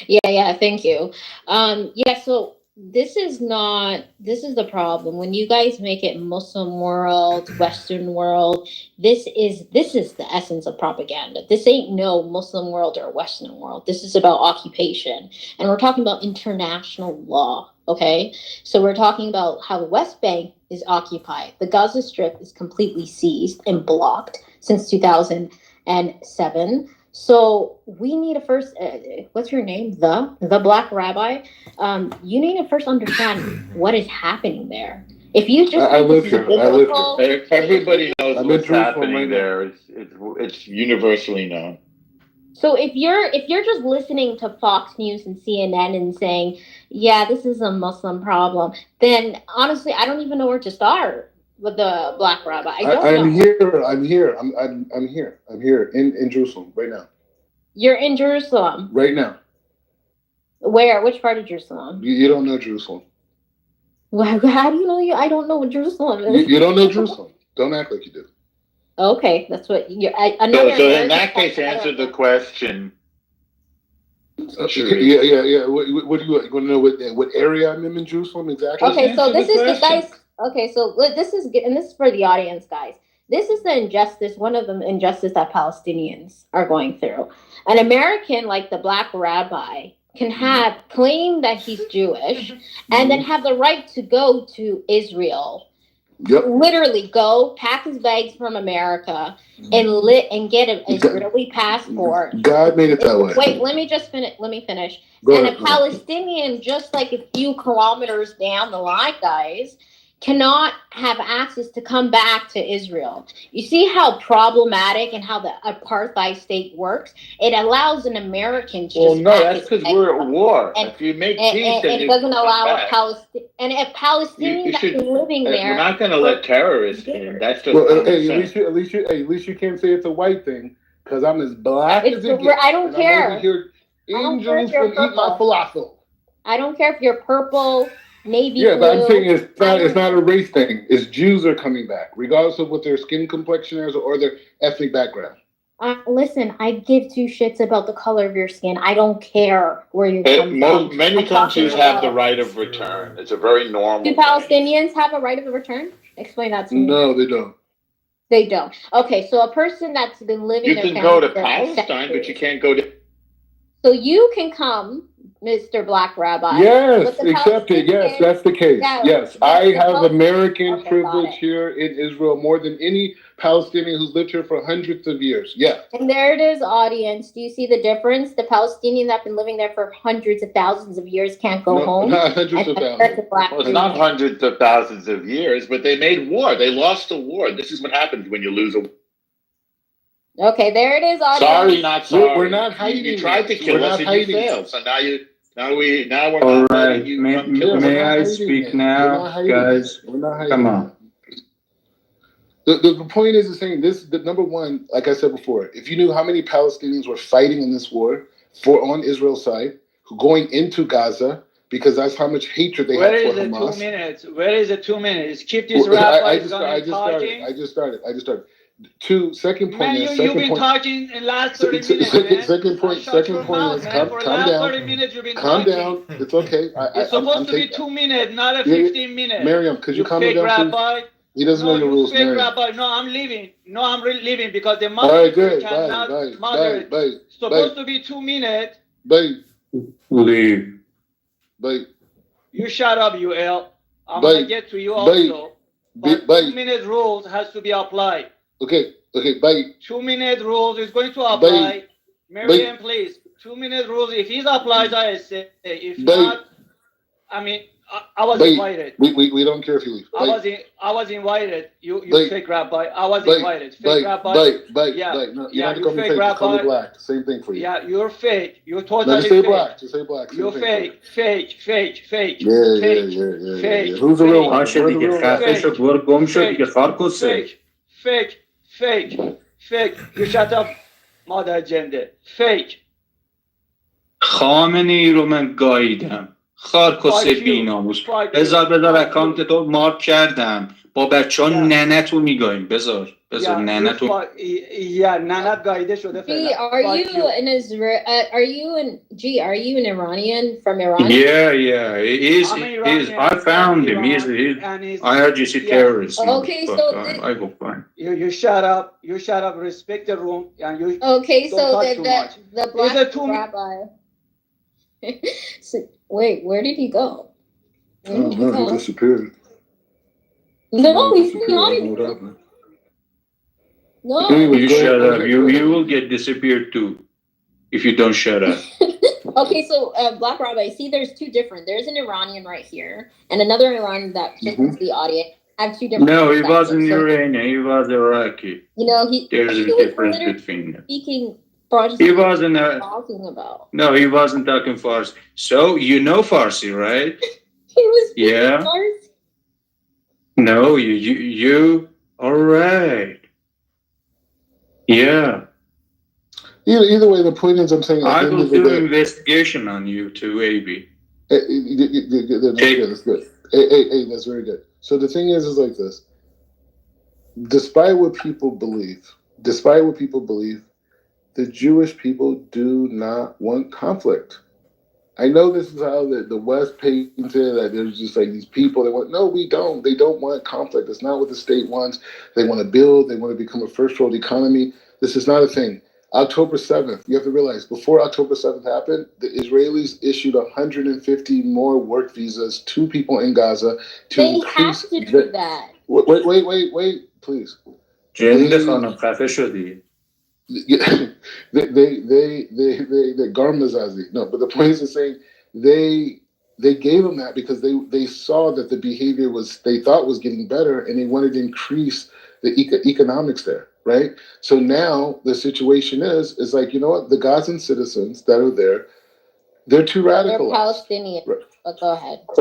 Yeah, thank you. Yeah, so this is the problem. When you guys make it Muslim world, Western world, this is the essence of propaganda. This ain't no Muslim world or Western world. This is about occupation. And we're talking about international law. Okay? So we're talking about how the West Bank is occupied. The Gaza Strip is completely seized and blocked since 2007. So we need to first, what's your name? The Black Rabbi. You need to first understand what is happening there. If you just I live here. I live here. Everybody knows I'm in what's Jerusalem happening right now. there. It's universally known. So if you're just listening to Fox News and CNN and saying, yeah, this is a Muslim problem, then honestly, I don't even know where to start with the Black Rabbi. I don't know. I'm here. I'm here. I'm here. I'm here in Jerusalem right now. You're in Jerusalem. Right now. Where? Which part of Jerusalem? You don't know Jerusalem. Well, how do you know I don't know what Jerusalem is? You don't know Jerusalem. Don't act like you do. Okay, that's what you're. So in that case, answer the question. Yeah. What do you want to know? What area I'm in Jerusalem exactly? Okay, so this is the guys. Okay, so this is and this is for the audience, guys. This is the injustice. One of the injustice that Palestinians are going through. An American like the Black Rabbi can claim that he's Jewish, and then have the right to go to Israel. Yep. Literally go pack his bags from America and get an Israeli passport. God made it that way. Wait, let me finish. Go And ahead. a Palestinian, just like a few kilometers down the line, guys, cannot have access to come back to Israel. You see how problematic and how the apartheid state works? It allows an American to Well, no, that's because we're at war. If you make peace, and it doesn't allow a Palestinian. And a Palestinian that's living there. We're not going to let terrorists in. That's just hey, at least you can't say it's a white thing because I'm as black as it gets. I don't care. I'm here in Jerusalem eat my falafel. I don't care if you're purple, navy blue. Yeah, but I'm saying it's not a race thing. It's Jews are coming back, regardless of what their skin complexion is or their ethnic background. Listen, I give two shits about the color of your skin. I don't care where you come from. Many countries have the right of return. It's a very normal Do Palestinians have a right of return? Explain that to me. No, they don't. They don't. Okay, so a person that's been living You can go to Palestine, but you can't go to... So you can come, Mr. Black Rabbi. Yes, accepted. Yes, that's the case. Yes, I have American privilege here in Israel more than any Palestinian who's lived here for hundreds of years. Yes. And there it is, audience. Do you see the difference? The Palestinian that's been living there for hundreds of thousands of years can't go home. Not hundreds of thousands. Well, it's not hundreds of thousands of years, but they made war. They lost a war. This is what happens when you lose a war. Okay, there it is, audience. Sorry, not sorry. We're not hiding. You tried to kill us and you failed. So now we're All not right. letting you come kill us. May I speak now, guys? Come on. The point is the same. The number one, like I said before, if you knew how many Palestinians were fighting in this war on Israel's side, who going into Gaza, because that's how much hatred they have for Hamas. Where is the 2 minutes? Where is the 2 minutes? Keep this rabbi I just started. Second point man, is... you've been talking in the last 30 minutes, man. Second point is, calm down. 30 minutes you've been calm talking. down. It's okay. It's supposed to be 2 minutes, not a 15 minutes. Miriam, could you calm down, rabbi. please? He doesn't know your rules, Miriam. Rabbi. No, I'm leaving. No, I'm really leaving because the mother cannot moderate. It's supposed to be 2 minutes. Leave. You shut up, you L. I'm going to get to you also. But 2 minute rules has to be applied. Okay, bye. 2 minute rules is going to apply. Miriam, please. 2 minute rules. If it applies, I say. If not, I mean, I was invited. We don't care if you leave. I was invited. You fake rabbi. I was invited. Fake rabbi. Yeah. No, you have to call me fake. Just call me black. Same thing for you. Yeah, you're fake. You're totally just say fake. black. Just say black. You're fake. Fake. Yeah. Who's the real one? باشه دیگه خفه شو برو گم شو دیگه خارکوسه. Fake. You shut up, mother gender. Fake. خامنه ای رو من گاییدم. خارکوسه بیناموس. بذار اکانت تو مارک کردم. با بچه ها ننتو میگاییم. بذار ننتو. ننت گاییده شده فعلا. Are you an Iranian from Iran? Yeah. He's I found him. He's IRGC terrorist. Okay, so I go fine. You shut up. Respect the room, and you. Okay, so the black rabbi. So, wait, where did he go? He disappeared. No, he's in the audience. No. You shut up. You will get disappeared too if you don't shut up. Okay, so Black Rabbi, see, there's two different. There's an Iranian right here, and another Iranian that just is the audience. Have two different. No, he wasn't Iranian. He was Iraqi. You know, there's a difference between them. Speaking. He wasn't talking about. No, he wasn't talking Farsi. So you know Farsi, right? He was speaking Farsi. No, you. All right. Yeah. Either way, the point is, I'm saying I will do investigation on you too, AB. That's good. Hey, that's very good. So the thing is like this. Despite what people believe, the Jewish people do not want conflict. I know this is how the West paints it, that there's just like these people that want. No, we don't. They don't want conflict. That's not what the state wants. They want to build. They want to become a first world economy. This is not a thing. October 7th, you have to realize, before October 7th happened, the Israelis issued 150 more work visas to people in Gaza to increase. They have to do that. Wait, please. They garmazazi. No, but the point is saying they gave them that because they saw that the behavior they thought was getting better, and they wanted to increase the economics there, right? So now the situation is like, you know what? The Gazan citizens that are there, they're too radicalized. They're Palestinian. Right. But go ahead. I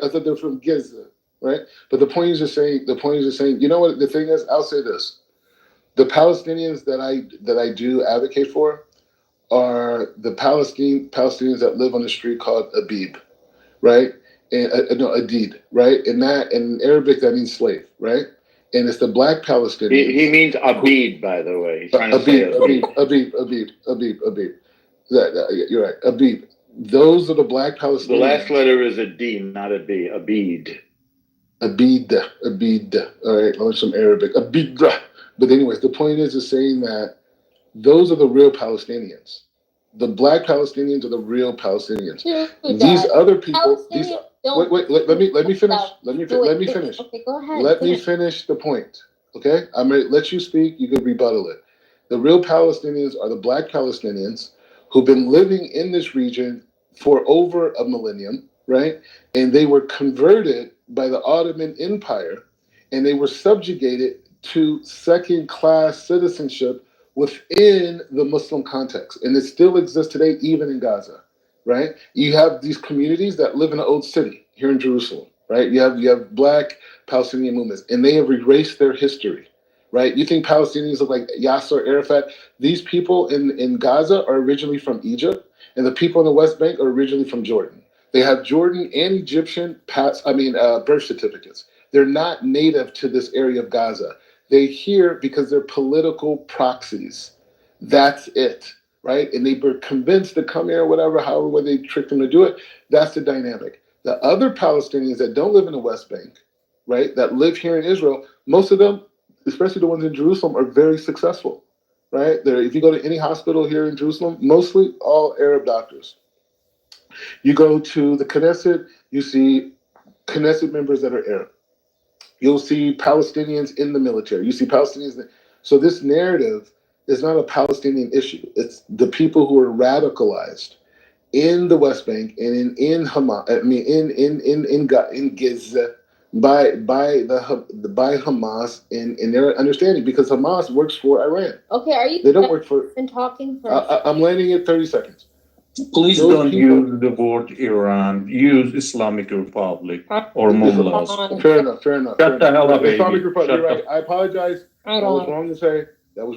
thought they were from Giza, right? But the point is just saying, you know what? The thing is, I'll say this: the Palestinians that I do advocate for are the Palestinians that live on a street called Abib, right? And Adid, right? And that in Arabic that means slave, right? And it's the black Palestinians. He means Abid, by the way. He's trying to say Abib. You're right, Abib. Those are the black Palestinians. The last letter is a D, not a B. Abid. All right, learn some Arabic. Abid. But anyways, the point is saying that those are the real Palestinians. The black Palestinians are the real Palestinians. These other people. Wait. Let me finish. Let me finish. Okay, go ahead. Let me finish the point. Okay, I'm gonna let you speak. You can rebuttal it. The real Palestinians are the black Palestinians who've been living in this region for over a millennium, right? And they were converted by the Ottoman Empire, and they were subjugated to second-class citizenship within the Muslim context. And it still exists today, even in Gaza, right? You have these communities that live in the old city here in Jerusalem, right? You have black Palestinian movements, and they have erased their history, right? You think Palestinians look like Yasser Arafat? These people in Gaza are originally from Egypt, and the people in the West Bank are originally from Jordan. They have Jordan and Egyptian birth certificates. They're not native to this area of Gaza. They're here because they're political proxies. That's it, right? And they were convinced to come here, whatever, however they tricked them to do it. That's the dynamic. The other Palestinians that don't live in the West Bank, right, that live here in Israel, most of them, especially the ones in Jerusalem, are very successful, right? If you go to any hospital here in Jerusalem, mostly all Arab doctors. You go to the Knesset, you see Knesset members that are Arab. You'll see Palestinians in the military. You see Palestinians. So this narrative is not a Palestinian issue. It's the people who are radicalized in the West Bank and in Hamas. I mean, in Gaza by Hamas in their understanding, because Hamas works for Iran. Okay, are you? They don't work for. Been talking for. I'm landing at 30 seconds. Please don't use the word Iran. Use Islamic Republic or mullahs. Fair enough. Shut the hell up, baby. Islamic Republic. Shut You're right. the- I apologize. That was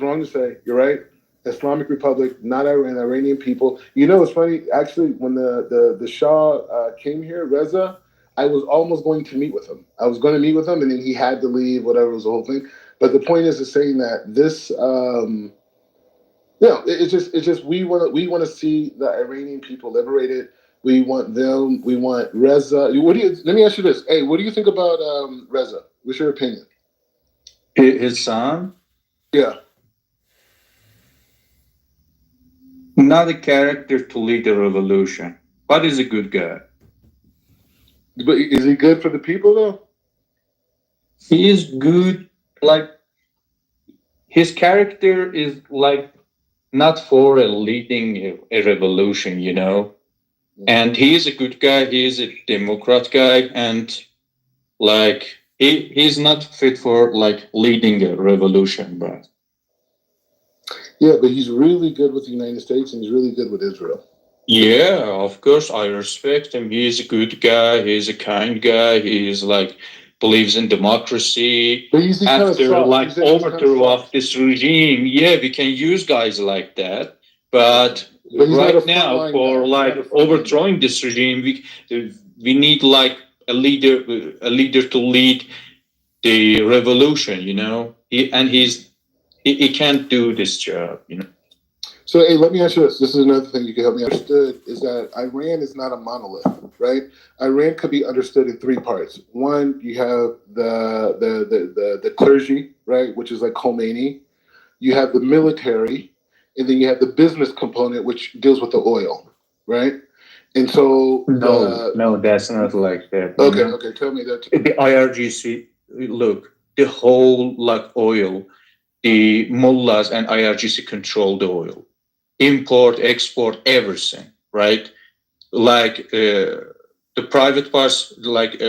wrong to say. You're right. Islamic Republic, not Iran. Iranian people. You know, it's funny. Actually, when the Shah came here, Reza, I was almost going to meet with him. And then he had to leave. Whatever, it was the whole thing. But the point is saying that this. It's just we want to see the Iranian people liberated. We want them. We want Reza. Let me ask you this. Hey, what do you think about Reza? What's your opinion? His son? Yeah. Not a character to lead a revolution, but he's a good guy. But is he good for the people though? He is good. Like, his character is like not for leading a revolution, you know. And he is a good guy. He is a Democrat guy, and like he's not fit for like leading a revolution, but. Yeah, but he's really good with the United States, and he's really good with Israel. Yeah, of course, I respect him. He's a good guy. He's a kind guy. He's like believes in democracy. But he's after like overthrow of this regime. Yeah, we can use guys like that. But right now, for like overthrowing this regime, we need like a leader to lead the revolution. You know, he can't do this job. You know. So, hey, let me ask you this. This is another thing you can help me understand is that Iran is not a monolith, right? Iran could be understood in three parts. One, you have the clergy, right, which is like Khomeini. You have the military, and then you have the business component, which deals with the oil, right? And so No, that's not like that. Okay, tell me that. The IRGC, look, the whole like oil, the mullahs and IRGC control the oil. Import, export, everything, right? Like the private parts, like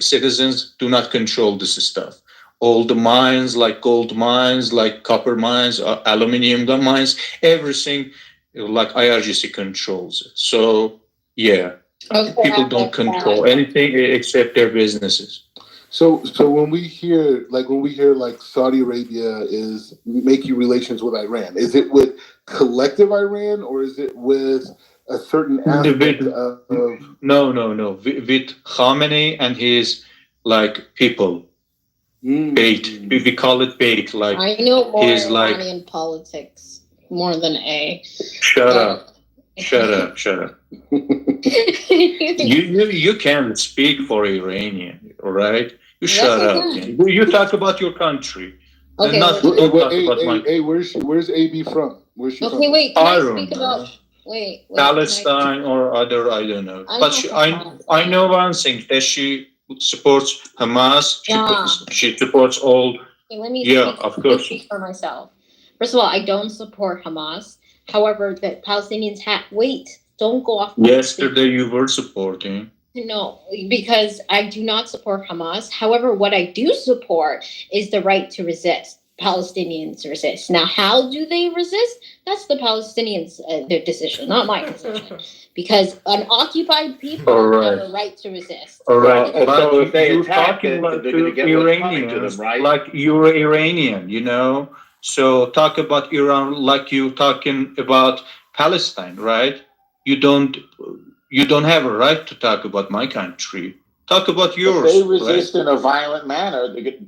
citizens do not control this stuff. All the mines, like gold mines, like copper mines, aluminium mines, everything, like IRGC controls it. So yeah, people don't control anything except their businesses. So when we hear like Saudi Arabia is making relations with Iran, is it with collective Iran or is it with a certain aspect of? No. With Khamenei and his like people. Bait. We call it bait. Like I know more Iranian like, politics more than A. Shut up. You can't speak for Iranian, all right? You shut up. You talk about your country. Okay. Where's AB from? Where's she from? Wait. Can I speak about? Wait. Palestine or other, I don't know. But I know one thing that she supports Hamas. She supports all. Okay, let me of course. Speak for myself. First of all, I don't support Hamas. However, the Palestinians don't go off. Yesterday you were supporting. No, because I do not support Hamas. However, what I do support is the right to resist. Palestinians resist. Now, how do they resist? That's the Palestinians' their decision, not my decision. Because unoccupied people have a right to resist. All right, but so if they you're attack, talking they're going to get what's coming to them, right? Like you're Iranian, you know. So talk about Iran like you talking about Palestine, right? You don't have a right to talk about my country. Talk about yours. If they resist in a violent manner, they get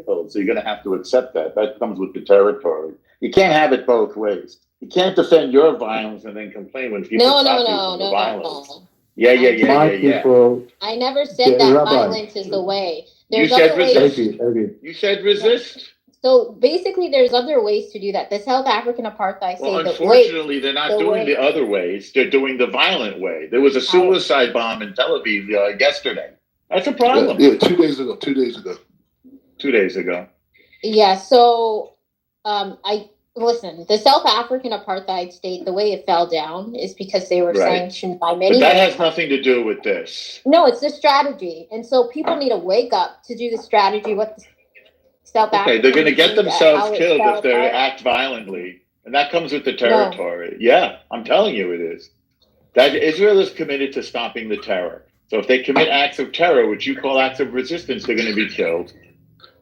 killed. So you're going to have to accept that. That comes with the territory. You can't have it both ways. You can't defend your violence and then complain when people No. violence. Yeah. People, I never said that violence is the way. You said resist. You said resist. So basically, there's other ways to do that. The South African apartheid. Well, unfortunately, they're not doing the other ways. They're doing the violent way. There was a suicide bomb in Tel Aviv yesterday. That's a problem. Yeah, 2 days ago. 2 days ago. Yeah. So, I Listen, the South African apartheid state, the way it fell down is because they were sanctioned by many. But that has nothing to do with this. No, it's the strategy. And so people need to wake up to do the strategy. What the South Africa. They're going to get themselves killed if they act violently. And that comes with the territory. No. Yeah, I'm telling you it is. That Israel is committed to stopping the terror. So if they commit acts of terror, which you call acts of resistance, they're going to be killed.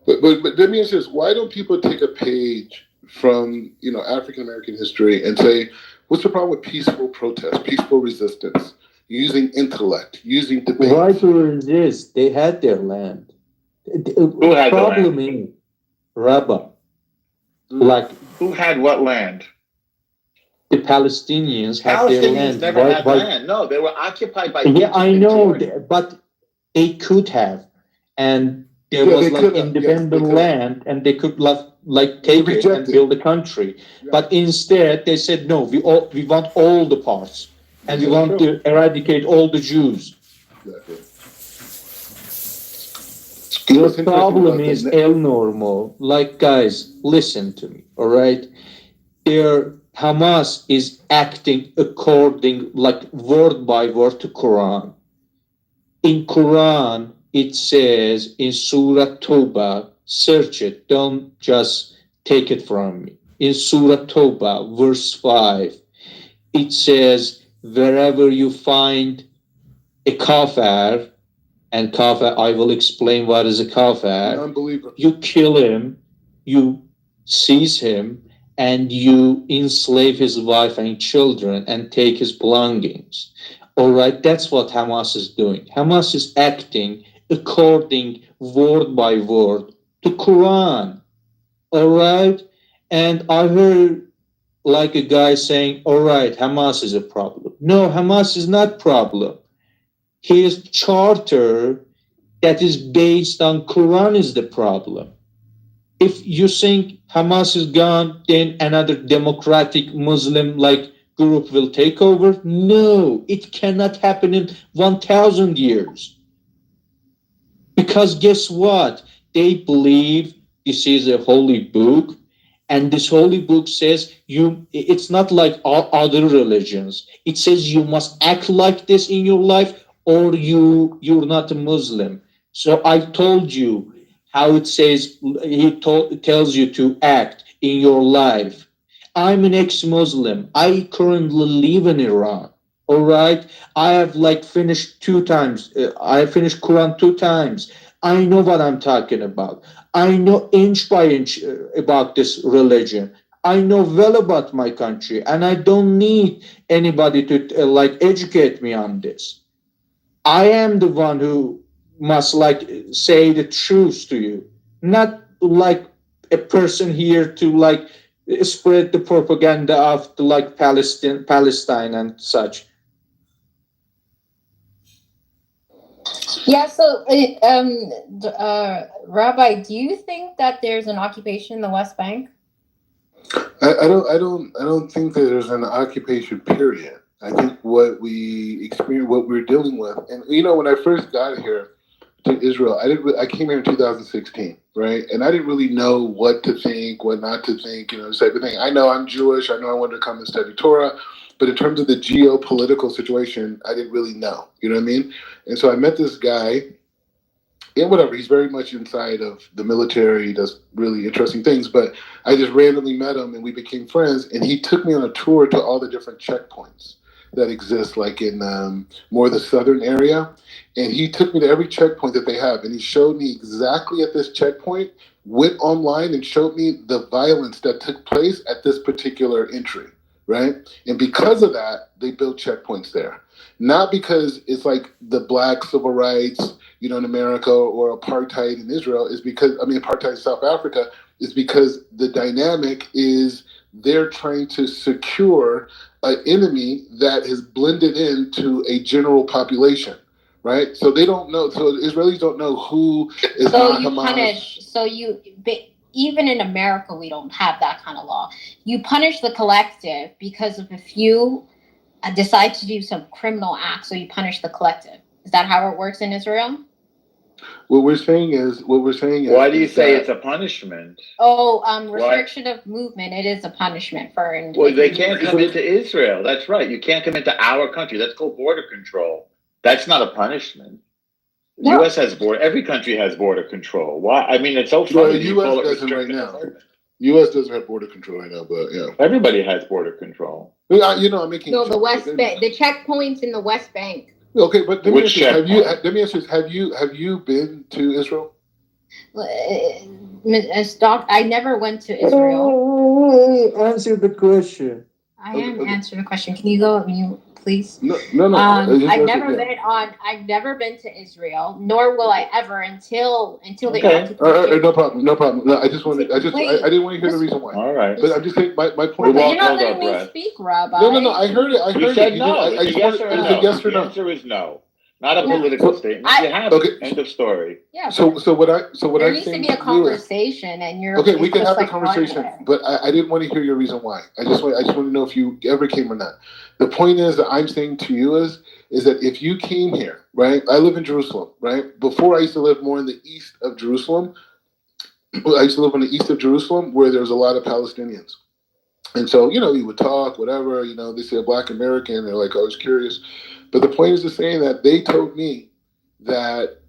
But let me ask this: why don't people take a page from African American history and say, what's the problem with peaceful protest, peaceful resistance, using intellect, using debate? Why to resist? They had their land. Who had problem the land? is, Rabbi, who had what land? The Palestinians had their land. Palestinians never had land. No, they were occupied by. Yeah, I know, but they could have, and there was independent land, and they could take it and build a country. Yeah. But instead, they said no. We want all the parts, and we want to eradicate all the Jews. Exactly. The problem is El Normo. Guys, listen to me, all right? Hamas is acting according, word by word to Quran. In Quran, it says in Surah Toba, search it, don't just take it from me. In Surah Toba, verse 5, it says, wherever you find a kafir, and kafir, I will explain what is a kafir. Unbelievable. You kill him, you seize him, and you enslave his wife and children and take his belongings. All right, that's what Hamas is doing. Hamas is acting according word by word to Quran. All right, and I heard a guy saying, all right, Hamas is a problem. No, Hamas is not problem. His charter that is based on Quran is the problem. If you think Hamas is gone, then another democratic Muslim group will take over. No, it cannot happen in 1,000 years. Because guess what? They believe this is a holy book, and this holy book says it's not like all other religions. It says you must act like this in your life, or you're not a Muslim. So I told you how it says, it tells you to act in your life. I'm an ex-Muslim. I currently live in Iran. All right. I have finished 2 times. I have finished Quran 2 times. I know what I'm talking about. I know inch by inch about this religion. I know well about my country, and I don't need anybody to educate me on this. I am the one who must say the truth to you, not a person here to spread the propaganda of the Palestine and such. Yeah. So, Rabbi, do you think that there's an occupation in the West Bank? I don't think that there's an occupation period. I think what we experience, what we're dealing with, and when I first got here to Israel, I came here in 2016, right? And I didn't really know what to think, what not to think, this type of thing. I know I'm Jewish. I know I wanted to come and study Torah, but in terms of the geopolitical situation, I didn't really know. You know what I mean? And so I met this guy. And whatever, he's very much inside of the military. He does really interesting things. But I just randomly met him, and we became friends. And he took me on a tour to all the different checkpoints that exist, in more the southern area. And he took me to every checkpoint that they have. And he showed me exactly at this checkpoint, went online and showed me the violence that took place at this particular entry, right? And because of that, they built checkpoints there. Not because it's the black civil rights, in America, or apartheid in Israel, is because, apartheid in South Africa, is because the dynamic is they're trying to secure an enemy that has blended into a general population, right? So they don't know, so Israelis don't know who is Hamas. Even in America, we don't have that kind of law. You punish the collective because of a few decide to do some criminal acts, so you punish the collective. Is that how it works in Israel? What we're saying is. Why do you say it's a punishment? Restriction of movement. It is a punishment for. Well, they can't come into Israel. That's right. You can't come into our country. That's called border control. That's not a punishment. The U.S. has border. Every country has border control. Why? I mean, it's so funny. Well, the U.S. doesn't right now. U.S. doesn't have border control right now, but yeah. Everybody has border control. I'm making. No, the West Bank. The checkpoints in the West Bank. Okay, but let me ask you, have you been to Israel? I never went to Israel. Answer the question. I am answering the question. Can you go on mute, please? No. I've never been to Israel, nor will I ever until they occupy. No problem. No, I didn't want to hear the reason why. All right, but I'm just saying my point. But you're not letting me speak, Rabbi. No. I heard it. You said no. Yes or no. The answer is no. Not a political statement. You have it. End of story. Yeah. So what there needs to be a conversation, and you're okay. We can have a conversation, but I didn't want to hear your reason why. I just want to know if you ever came or not. The point is that I'm saying to you is that if you came here, right? I live in Jerusalem, right? Before I used to live more in the east of Jerusalem. I used to live in the east of Jerusalem where there's a lot of Palestinians, and so you would talk, whatever. They say a Black American. They're like, I was curious. But the point is just saying that they told me that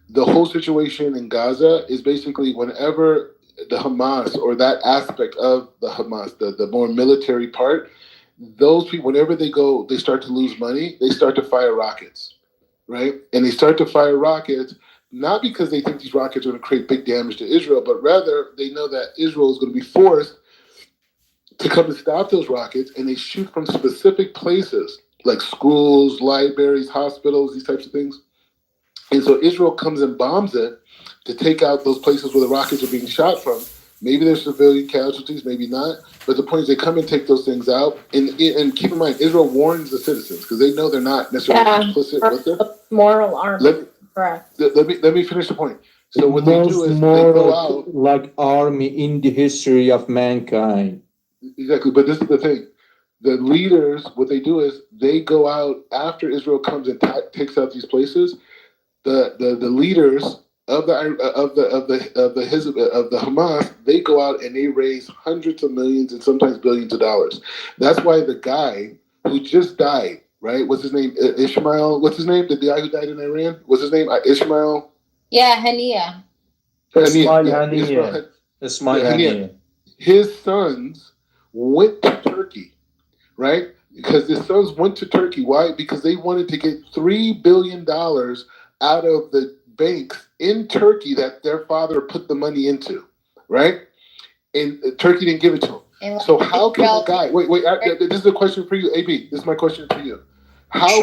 the whole situation in Gaza is basically whenever the Hamas or that aspect of the Hamas, the more military part, those people, whenever they go, they start to lose money, they start to fire rockets, right? And they start to fire rockets, not because they think these rockets are going to create big damage to Israel, but rather they know that Israel is going to be forced to come and stop those rockets, and they shoot from specific places, like schools, libraries, hospitals, these types of things. And so Israel comes and bombs it to take out those places where the rockets are being shot from. Maybe there's civilian casualties, maybe not. But the point is they come and take those things out. And keep in mind, Israel warns the citizens because they know they're not necessarily complicit with it. Moral army. Correct. Let me finish the point. So what they do is they go out. Like army in the history of mankind. Exactly. But this is the thing. The leaders, what they do is they go out after Israel comes and takes out these places. The leaders of the Hamas, they go out and they raise hundreds of millions and sometimes billions of dollars. That's why the guy who just died, right? What's his name? Ishmael. What's his name? The guy who died in Iran. What's his name? Ishmael. Yeah, Haniya. Ismail Haniya. His sons went to Turkey, right? Because his sons went to Turkey. Why? Because they wanted to get $3 billion out of the banks in Turkey that their father put the money into, right? And Turkey didn't give it to him. So how can a guy... Wait. This is a question for you, AB. This is my question for you. How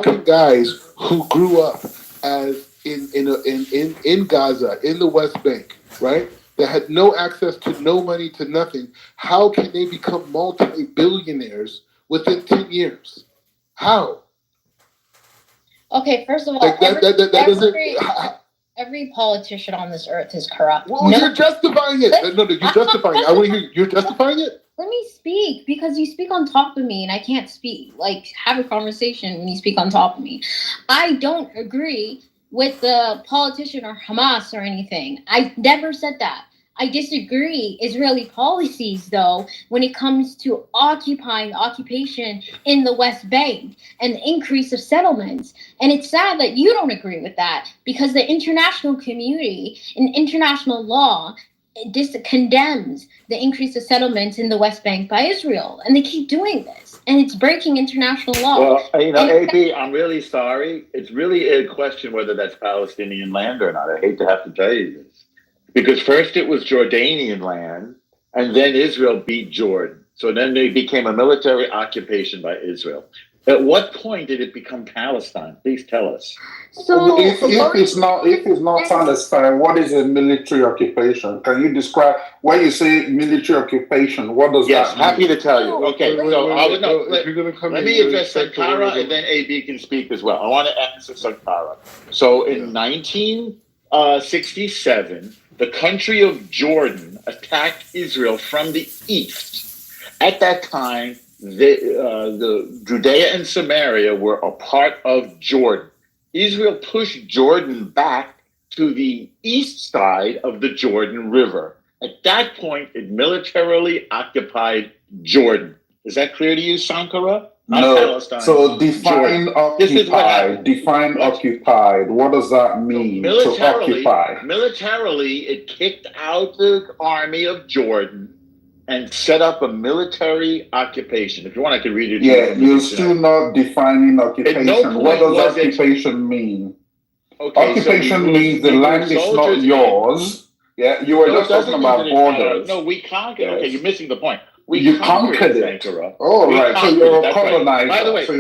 can guys who grew up as in Gaza, in the West Bank, right? That had no access to no money to nothing, how can they become multi-billionaires within 10 years? How? Okay, first of all, every politician on this earth is corrupt. Well, you're justifying it. No, you're justifying it. I want to hear you're justifying it. Let me speak, because you speak on top of me and I can't speak. Like, have a conversation when you speak on top of me. I don't agree with the politician or Hamas or anything. I never said that. I disagree Israeli policies, though, when it comes to occupation in the West Bank and the increase of settlements. And it's sad that you don't agree with that, because the international community and international law condemns the increase of settlements in the West Bank by Israel. And they keep doing this. And it's breaking international law. Well, AB, I'm really sorry. It's really a question whether that's Palestinian land or not. I hate to have to tell you this. Because first it was Jordanian land, and then Israel beat Jordan. So then they became a military occupation by Israel. At what point did it become Palestine? Please tell us. So if it's not Palestine, what is a military occupation? Can you describe, when you say military occupation, what does that mean? Yes, happy to tell you. Okay, let me address Sankara, and then AB can speak as well. I want to answer Sankara. So in 1967, the country of Jordan attacked Israel from the east. At that time, the Judea and Samaria were a part of Jordan. Israel pushed Jordan back to the east side of the Jordan River. At that point, it militarily occupied Jordan. Is that clear to you, Sankara? Not No. Palestine. So define Jordan. occupied. Define occupied. What does that mean? So to occupy. Militarily, it kicked out the army of Jordan and set up a military occupation. If you want, I could read it to you. Yeah, you're still not defining occupation. What does occupation mean? Okay, occupation means the land is not yours. Yeah, you were just talking about borders. No, we conquered. Yes. Okay, you're missing the point. You conquered it. Oh, right. So you're a colonizer. By the way, so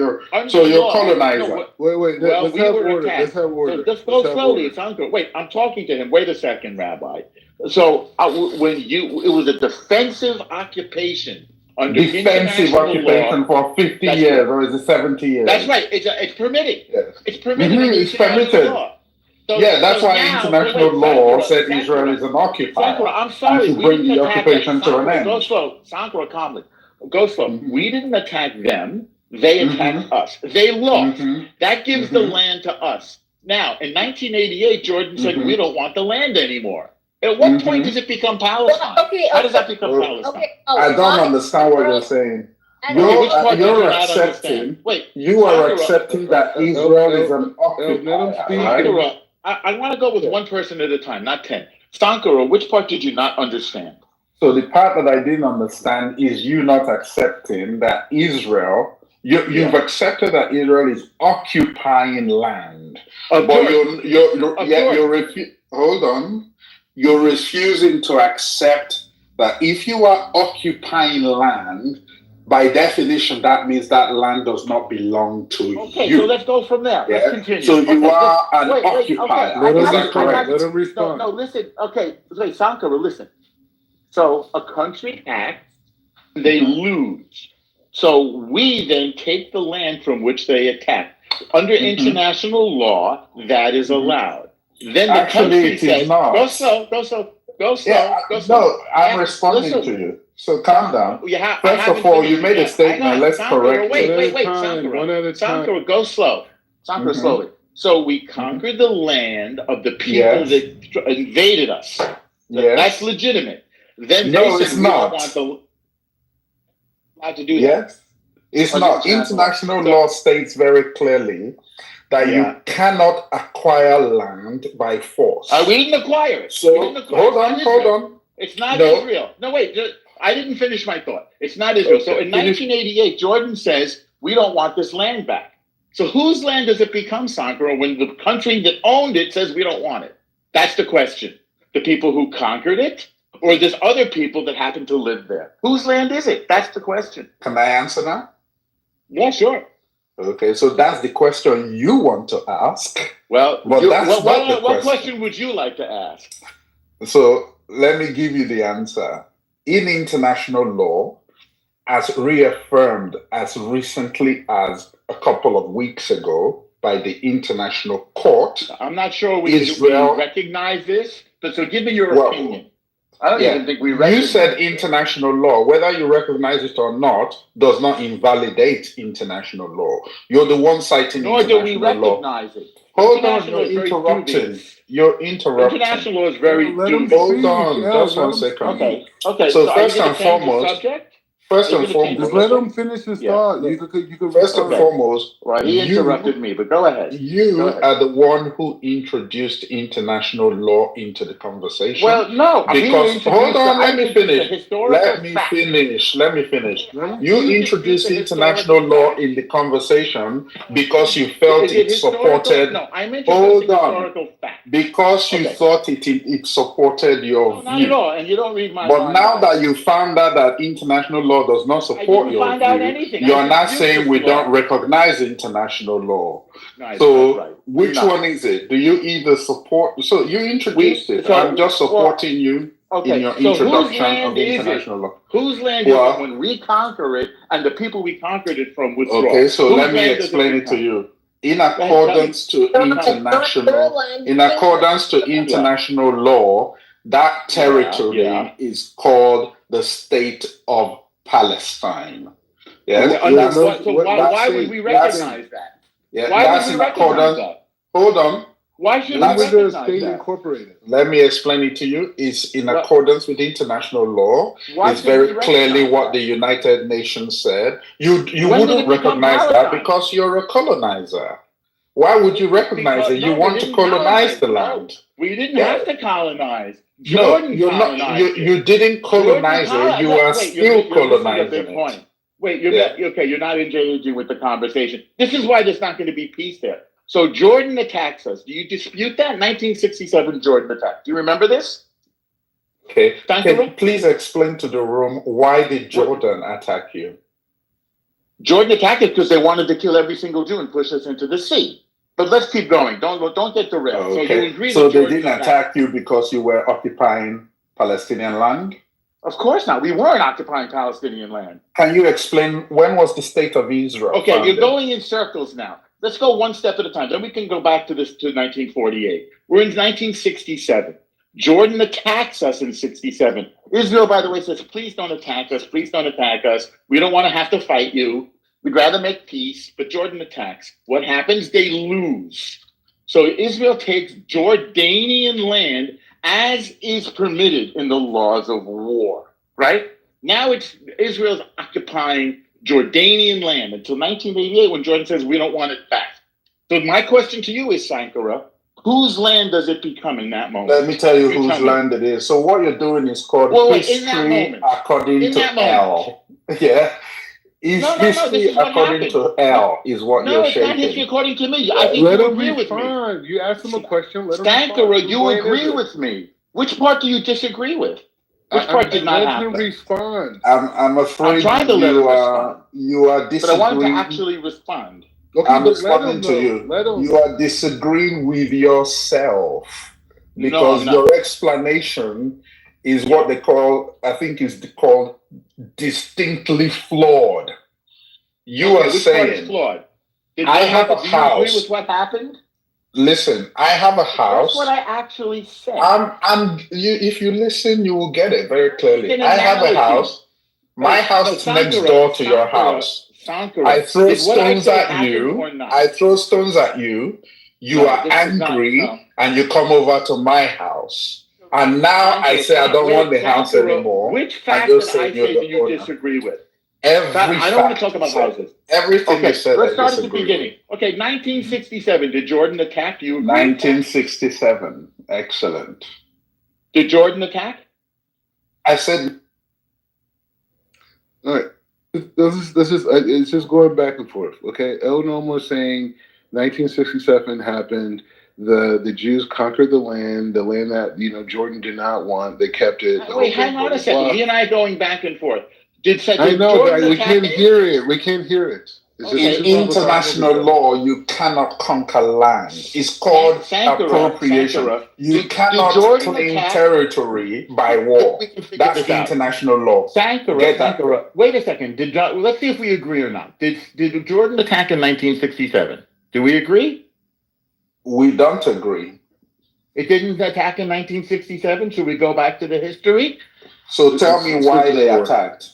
you're colonizer. Wait. Let's have order. Let's have order. So just go slowly. It's Uncle. Wait, I'm talking to him. Wait a second, Rabbi. So it was a defensive occupation under defensive occupation for 50 years, or is it 70 years? That's right. It's permitted. Yes. It's permitted. It's permitted. That's why international law said Israel is an occupier. Sankara, I'm sorry. And to bring the occupation to an end. Go slow. Sankara, calmly. Go slow. We didn't attack them. They attacked us. They lost. That gives the land to us. Now, in 1988, Jordan said, we don't want the land anymore. At what point does it become Palestine? How does that become Palestine? I don't understand what you're saying. You're accepting. You are accepting that Israel is an occupier. Right? I want to go with one person at a time, not 10. Sankara, which part did you not understand? So the part that I didn't understand is you not accepting that Israel. You've accepted that Israel is occupying land, but hold on. You're refusing to accept that if you are occupying land, by definition, that means that land does not belong to you. Okay, so let's go from there. Let's continue. So you are an occupier. Let him correct. Let him respond. No, listen. Okay, wait, Sankara, listen. So a country acts, they lose. So we then take the land from which they attack. Under international law, that is allowed. Then the country says, go slow. No, I'm responding to you. So calm down. First of all, you made a statement. Let's correct it. Wait, Sankara, go slow. Sankara, slowly. So we conquered the land of the people that invaded us. That's legitimate. Then it's not. Allowed to do that. It's not. International law states very clearly that you cannot acquire land by force. We didn't acquire it. So hold on. It's not Israel. No, wait. I didn't finish my thought. It's not Israel. Okay. So in 1988, Jordan says, we don't want this land back. So whose land does it become, Sankara, when the country that owned it says we don't want it? That's the question. The people who conquered it? Or there's other people that happen to live there? Whose land is it? That's the question. Can I answer that? Yeah, sure. Okay, so that's the question you want to ask. Well, what question would you like to ask? So let me give you the answer. In international law, as reaffirmed as recently as a couple of weeks ago by the International Court, I'm not sure we recognize this, but so give me your opinion. I don't even think we recognize. You said international law. Whether you recognize it or not does not invalidate international law. You're the one citing international law. Nor do we recognize it. Hold on, you're interrupting. You're interrupting. International law is very dubious. Hold on, just 1 second. Okay. So first and foremost, just let him finish his thought. You can first and foremost, right? He interrupted me, but go ahead. You are the one who introduced international law into the conversation. Well, no, because hold on, let me finish. Let me finish. You introduced international law in the conversation because you felt it supported. No, I'm introducing historical fact. Because you thought it supported your view. Not at all, and you don't read my. But now that you found out that international law does not support your view, you're not saying we don't recognize international law. No, so which one is it? Do you either support? So you introduced it. So I'm just supporting you in your introduction of international law. Whose land is it when we conquer it and the people we conquered it from withdraw? Okay, so let me explain it to you. In accordance to international law, that territory is called the State of Palestine. Yes. Why would we recognize that? Yeah, that's in accordance. Hold on. Why should When we was the recognize state that? incorporated? Let me explain it to you. It's in accordance with international law. Why It's should we very clearly recognize what that? the United Nations said. You When did wouldn't it become recognize that Palestine? because you're a colonizer. Why would you recognize it? You we want to didn't colonize the No, land. we didn't Yeah. have to colonize. No, Jordan you're not. colonized it. You didn't colonize it. You are Wait, still you're missing a colonizing big it. point. Wait, Yeah. you're not engaging with the conversation. This is why there's not going to be peace there. So Jordan attacks us. Do you dispute that? 1967 Jordan attack. Do you remember this? Okay. Can you please explain to the room why did Jordan attack you? Jordan attacked it because they wanted to kill every single Jew and push us into the sea. But let's keep going. Don't get derailed. So you agree So that they Jordan didn't attack you because you were occupying Palestinian land? Of course not. We weren't occupying Palestinian land. Can you explain when was the state of Israel Okay, founded? you're going in circles now. Let's go one step at a time. Then we can go back to 1948. We're in 1967. Jordan attacks us in 67. Israel, by the way, says, please don't attack us. Please don't attack us. We don't want to have to fight you. We'd rather make peace. But Jordan attacks. What happens? They lose. So Israel takes Jordanian land as is permitted in the laws of war, right? Now Israel's occupying Jordanian land until 1988 when Jordan says we don't want it back. So my question to you is, Sankara, whose land does it become in that moment? Let me tell you whose land it is. So what you're doing is called history according to L. Yeah. History according to L is what you're shaping. No, it's not history according to me. I think Let you him agree with respond. me. You asked him a question. Let him Sankara, respond. you agree with me. Which part do you disagree with? Which part did not happen? Let him respond. I'm afraid I'm trying to let him respond. You are disagreeing. But I want him to actually respond. Okay, I'm but responding to you. You are disagreeing with yourself because your explanation is what they call, I think is called distinctly flawed. You are which saying, part is flawed? I have a house. Do you agree with what happened? Listen, I have a house. That's what I actually said. If you listen, you will get it very clearly. I have a house. My house is next door to your house. I throw stones at you. I throw stones at you. You are angry and you come over to my house. And now I say I don't want the house anymore. Which fact did I say do you disagree with? I don't want to talk about houses. Everything you said, let's start at the beginning. Okay, 1967. Did Jordan attack you? 1967. Excellent. Did Jordan attack? I said. All right. It's just going back and forth. Okay, El Normo is saying 1967 happened. The Jews conquered the land that Jordan did not want. They kept it. Wait, hang on a second. Me and I are going back and forth. I know, but we can't hear it. We can't hear it. In international law, you cannot conquer land. It's called appropriation. You cannot claim territory by war. That's international law. Sankara, wait a second. Let's see if we agree or not. Did Jordan attack in 1967? Do we agree? We don't agree. It didn't attack in 1967? Should we go back to the history? So tell me why they attacked.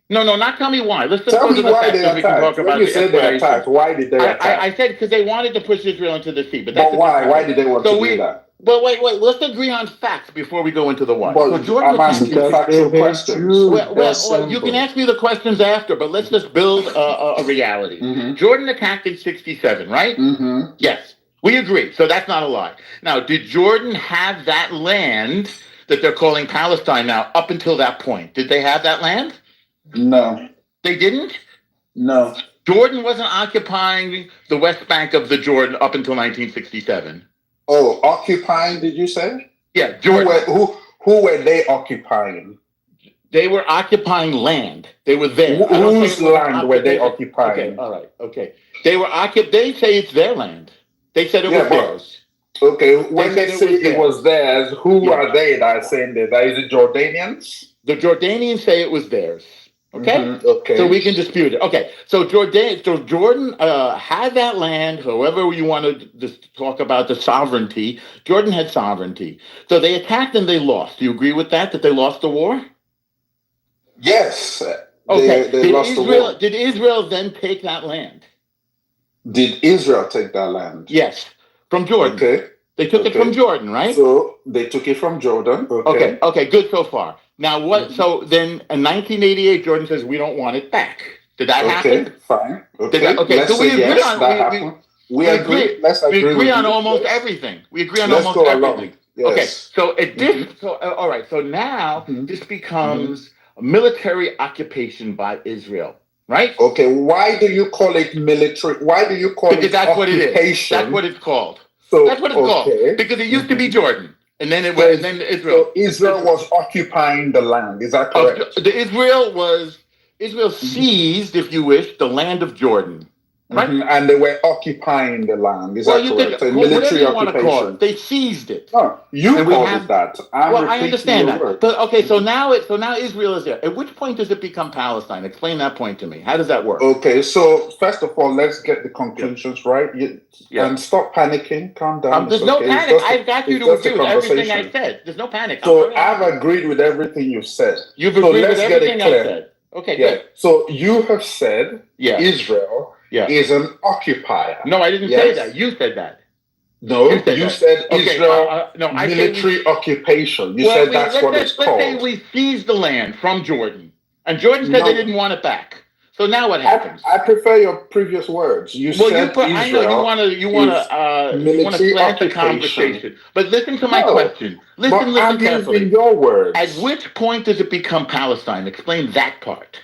No, not tell me why. Let's just tell go to me the why facts they attacked. We can talk about when you say they attacked, why did they attack? I said because they wanted to push Israel into the sea. But why? Why did they want to do that? But wait. Let's agree on facts before we go into the why. Well, I'm asking factual questions. Well, you can ask me the questions after, but let's just build a reality. Mm-hmm. Jordan attacked in 67, right? Mm-hmm. Yes, we agree. So that's not a lie. Now, did Jordan have that land that they're calling Palestine now up until that point? Did they have that land? No. They didn't? No. Jordan wasn't occupying the West Bank of the Jordan up until 1967. Oh, occupying, did you say? Yeah, Jordan. Who were they occupying? They were occupying land. They were there. Whose land were they occupying? Okay, all right, okay. They were They say it's their land. They said it was theirs. Okay, when they say it was theirs, who are they that are saying that? Is it Jordanians? The Jordanians say it was theirs. Okay? Mm-hmm. Okay. So we can dispute it. Okay. So Jordan had that land, however you want to talk about the sovereignty. Jordan had sovereignty. So they attacked and they lost. Do you agree with that they lost the war? Yes. Okay. They lost the war. Did Israel then take that land? Did Israel take that land? Yes. From Jordan. Okay. They took it from Jordan, right? So they took it from Jordan. Okay. Okay, good so far. Now what? So then in 1988, Jordan says we don't want it back. Did that happen? Fine. Okay. So we agree on we agree. Let's agree. We agree on almost everything. We agree on almost everything. Yes. Okay. So it did. So all right. So now this becomes a military occupation by Israel, right? Okay. Why do you call it military? Why do you call because it that's occupation? What it is. That's what it's called. So that's what it's called. Because it used to be Jordan, and then it was then Israel. So Israel was occupying the land. Is that correct? Israel seized, if you wish, the land of Jordan. Right? And they were occupying the land. Is that correct? A military occupation. They seized it. No, you called it that. I understand that. But okay, so now Israel is there. At which point does it become Palestine? Explain that point to me. How does that work? Okay, so first of all, let's get the conclusions right. And stop panicking. Calm down. There's no panic. I've got you to agree with everything I said. There's no panic. So I've agreed with everything you've said. You've agreed with everything I said. Okay, good. So you have said Israel is an occupier. No, I didn't say that. You said that. No, you said Israel military occupation. You said that's what it's called. Let's say we seized the land from Jordan, and Jordan said they didn't want it back. So now what happens? I prefer your previous words. You said Israel. I know you want to slant the conversation, but listen to my question. Listen carefully. Using your words. At which point does it become Palestine? Explain that part.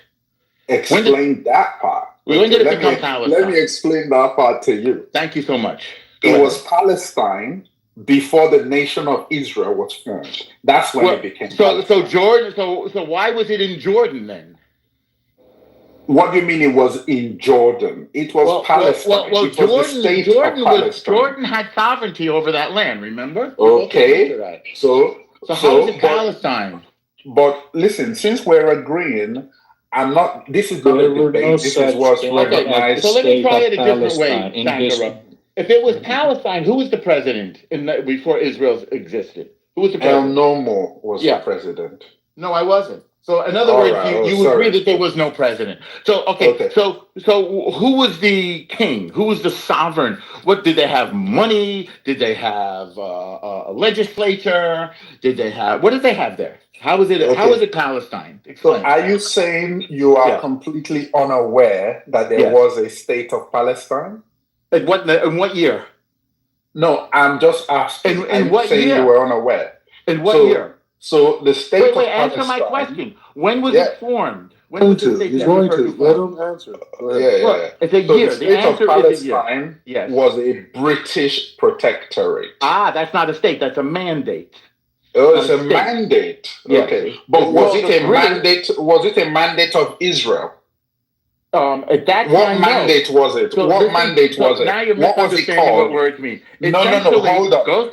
Explain that part. When did it become Palestine? Let me explain that part to you. Thank you so much. It was Palestine before the nation of Israel was formed. That's when it became Palestine. So Jordan. So why was it in Jordan then? What do you mean it was in Jordan? It was Palestine. It was the state of Palestine. Jordan had sovereignty over that land, remember? Okay. So how is it Palestine? But listen, since we're agreeing, this is not a debate. This is what's recognized. So let me try it a different way, Sandra. If it was Palestine, who was the president before Israel existed? Who was the president? El Nomo was the president. No, I wasn't. So in other words, you agree that there was no president. So so who was the king? Who was the sovereign? What did they have? Money? Did they have a legislature? What did they have there? How was it? How was it Palestine? Explain. So are you saying you are completely unaware that there was a state of Palestine? In what year? No, I'm just asking. In what year? You were unaware. In what year? So the state of Palestine. Answer my question. When was it formed? When was the state He's going to. Let him answer. It's a year. The state of Palestine was a British protectorate. That's not a state. That's a mandate. Oh, it's a mandate. Yes. Okay, but was it a mandate? Was it a mandate of Israel? At that time, what mandate was it? What mandate was it? Now you're what was it called? What words mean? No. Hold on. Go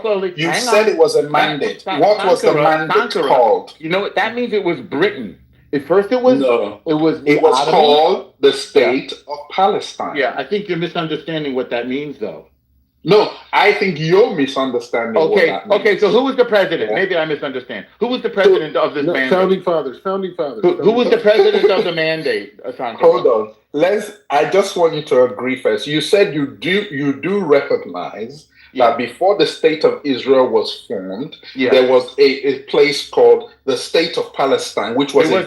slowly. You said it was a mandate. What was the mandate called? You know what that means? It was Britain. At first, it was. No. It was called the State of Palestine. Yeah, I think you're misunderstanding what that means, though. No, I think you're misunderstanding. Okay. So who was the president? Maybe I misunderstand. Who was the president of this mandate? Founding fathers. Who was the president of the mandate? Hold on. I just want you to agree first. You said you do recognize that before the state of Israel was formed, there was a place called the State of Palestine, which was a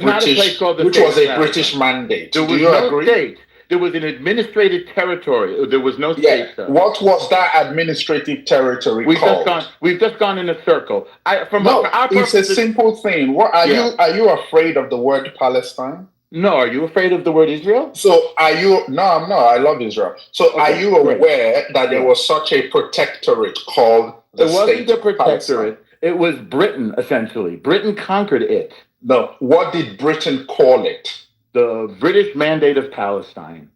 British mandate. There was no state. There was an administrative territory. There was no state. What was that administrative territory called? We've just gone in a circle. It's a simple thing. What are you afraid of the word Palestine? No, are you afraid of the word Israel? So are you? No, I'm not. I love Israel. So are you aware that there was such a protectorate called the State of Palestine? It was Britain, essentially. Britain conquered it. No. What did Britain call it? The British Mandate of Palestine.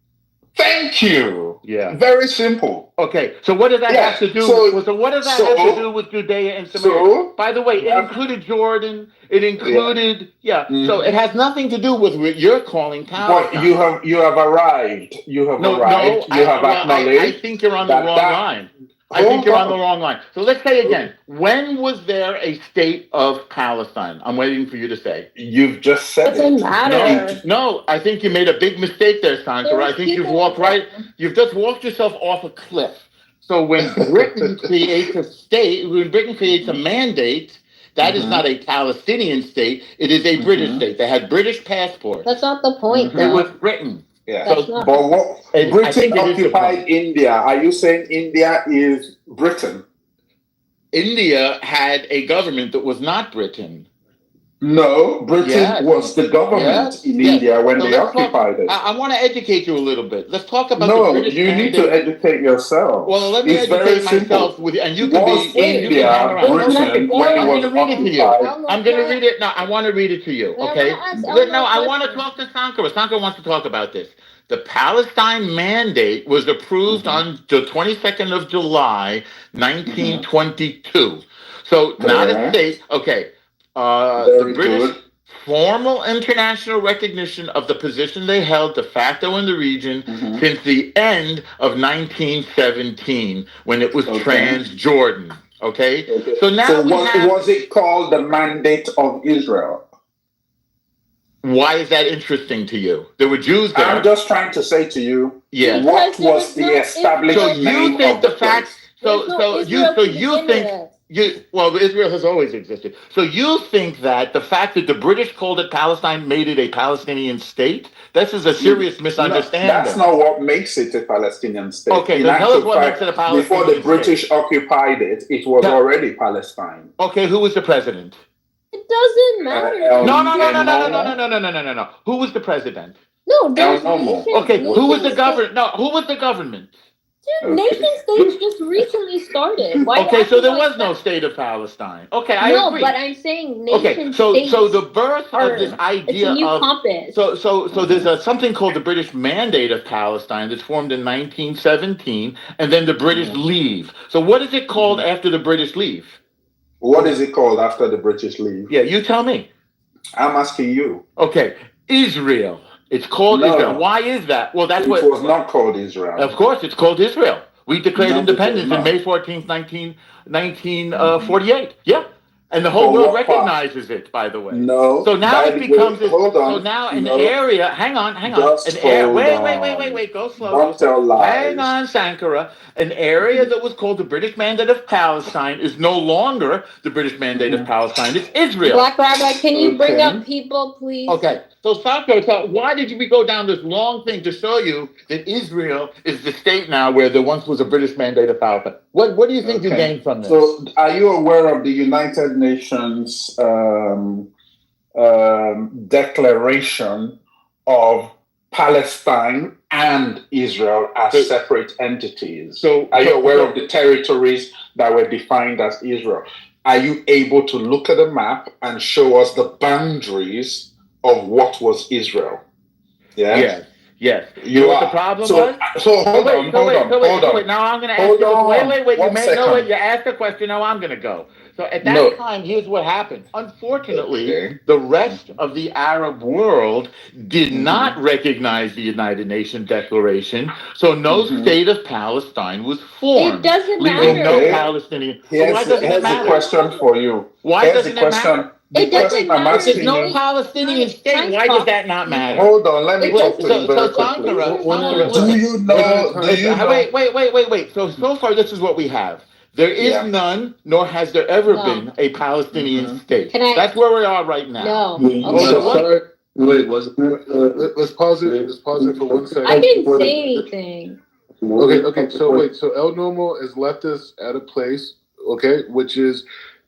Thank you. Yeah. Very simple. Okay. So what does that have to do? What does that have to do with Judea and Samaria? By the way, it included Jordan. It included So it has nothing to do with what you're calling Palestine. But you have arrived. You have arrived. You have acknowledged. I think you're on the wrong line. I think you're on the wrong line. So let's say again, when was there a state of Palestine? I'm waiting for you to say. You've just said it. Doesn't matter. No, I think you made a big mistake there, Sandra. I think you've just walked yourself off a cliff. So when Britain creates a state, when Britain creates a mandate, that is not a Palestinian state. It is a British state. They had British passports. That's not the point, It though. was Britain. Yeah. That's So, not- but what I Britain think it is the occupied point. India? Are you saying India is Britain? India had a government that was not Britain. No, Britain was the government in India when they occupied it. I want to educate you a little bit. Let's talk about No, the British you need mandate. to educate yourself. Well, let me It's very educate myself simple. with, and you can Was be. India you can hang around. Britain No, when it I'm was going to read it to you. occupied? I'm going to read it. No, I want to read it to you. Well, Okay. I wanna ask Elmo No, I a want to question. talk to Sankara. Sankara wants to talk about this. The Palestine Mandate was approved on the 22nd of July, 1922. So not a state. Okay. The British good. formal international recognition of the position they held de facto in the region since the end of 1917 when it was Transjordan. Okay? So now was it called the Mandate of Israel? Why is that interesting to you? There were Jews there. I'm just trying to say to you, Yes. what was the established name of the place? Well, Israel has always existed. So you think that the fact that the British called it Palestine made it a Palestinian state? This is a serious misunderstanding. No, that's not what makes it a Palestinian state. Okay, then tell us what makes it a Palestinian before the British occupied it, it was already Palestine. Okay, who was the president? It doesn't matter. No. Who was the president? No, there's nations. Okay, who was the government? No, who was the government? Dude, nation states just recently started. Why Okay, so there was no state of Palestine. Okay, I agree. No, but I'm saying nation so states. so the birth of this idea it's a new of compass. so there's something called the British Mandate of Palestine that's formed in 1917, and then the British leave. So what is it called after the British leave? What is it called after the British leave? Yeah, you tell me. I'm asking you. Okay, Israel. It's called Israel. Why is that? Well, that's what it was not called Israel. Of course, it's called Israel. We declared independence on May 14th, 1948. Yeah. And the whole world recognizes it, by the way. No. So now it becomes an area. Hang on. Wait. Go slow. Don't tell lies. Hang on, Sankara. An area that was called the British Mandate of Palestine is no longer the British Mandate of Palestine. It's Israel. Black Rabbi, can you bring up people, please? Okay. So Sankara, why did we go down this long thing to show you that Israel is the state now where there once was a British Mandate of Palestine? What do you think you gained from this? So are you aware of the United Nations declaration of Palestine and Israel as separate entities? So are you aware of the territories that were defined as Israel? Are you able to look at a map and show us the boundaries of what was Israel? Yes. You know what the problem was? So hold on. Now I'm going to ask you. Wait. You asked a question. Now I'm going to go. So at that time, here's what happened. Unfortunately, the rest of the Arab world did not recognize the United Nations Declaration. So no state of Palestine was formed. It doesn't leaving matter. No Palestinian. Here's a question for you. Why doesn't it matter? It doesn't matter. There's no Palestinian state. Why does that not matter? Hold on, let me talk to you very quickly. Do you know? Wait. So far, this is what we have. There is none, nor has there ever been a Palestinian state. That's where we are right now. No. Wait, let's pause it. Let's pause it for 1 second. I didn't say anything. Okay. So El Normo has left us at a place, which is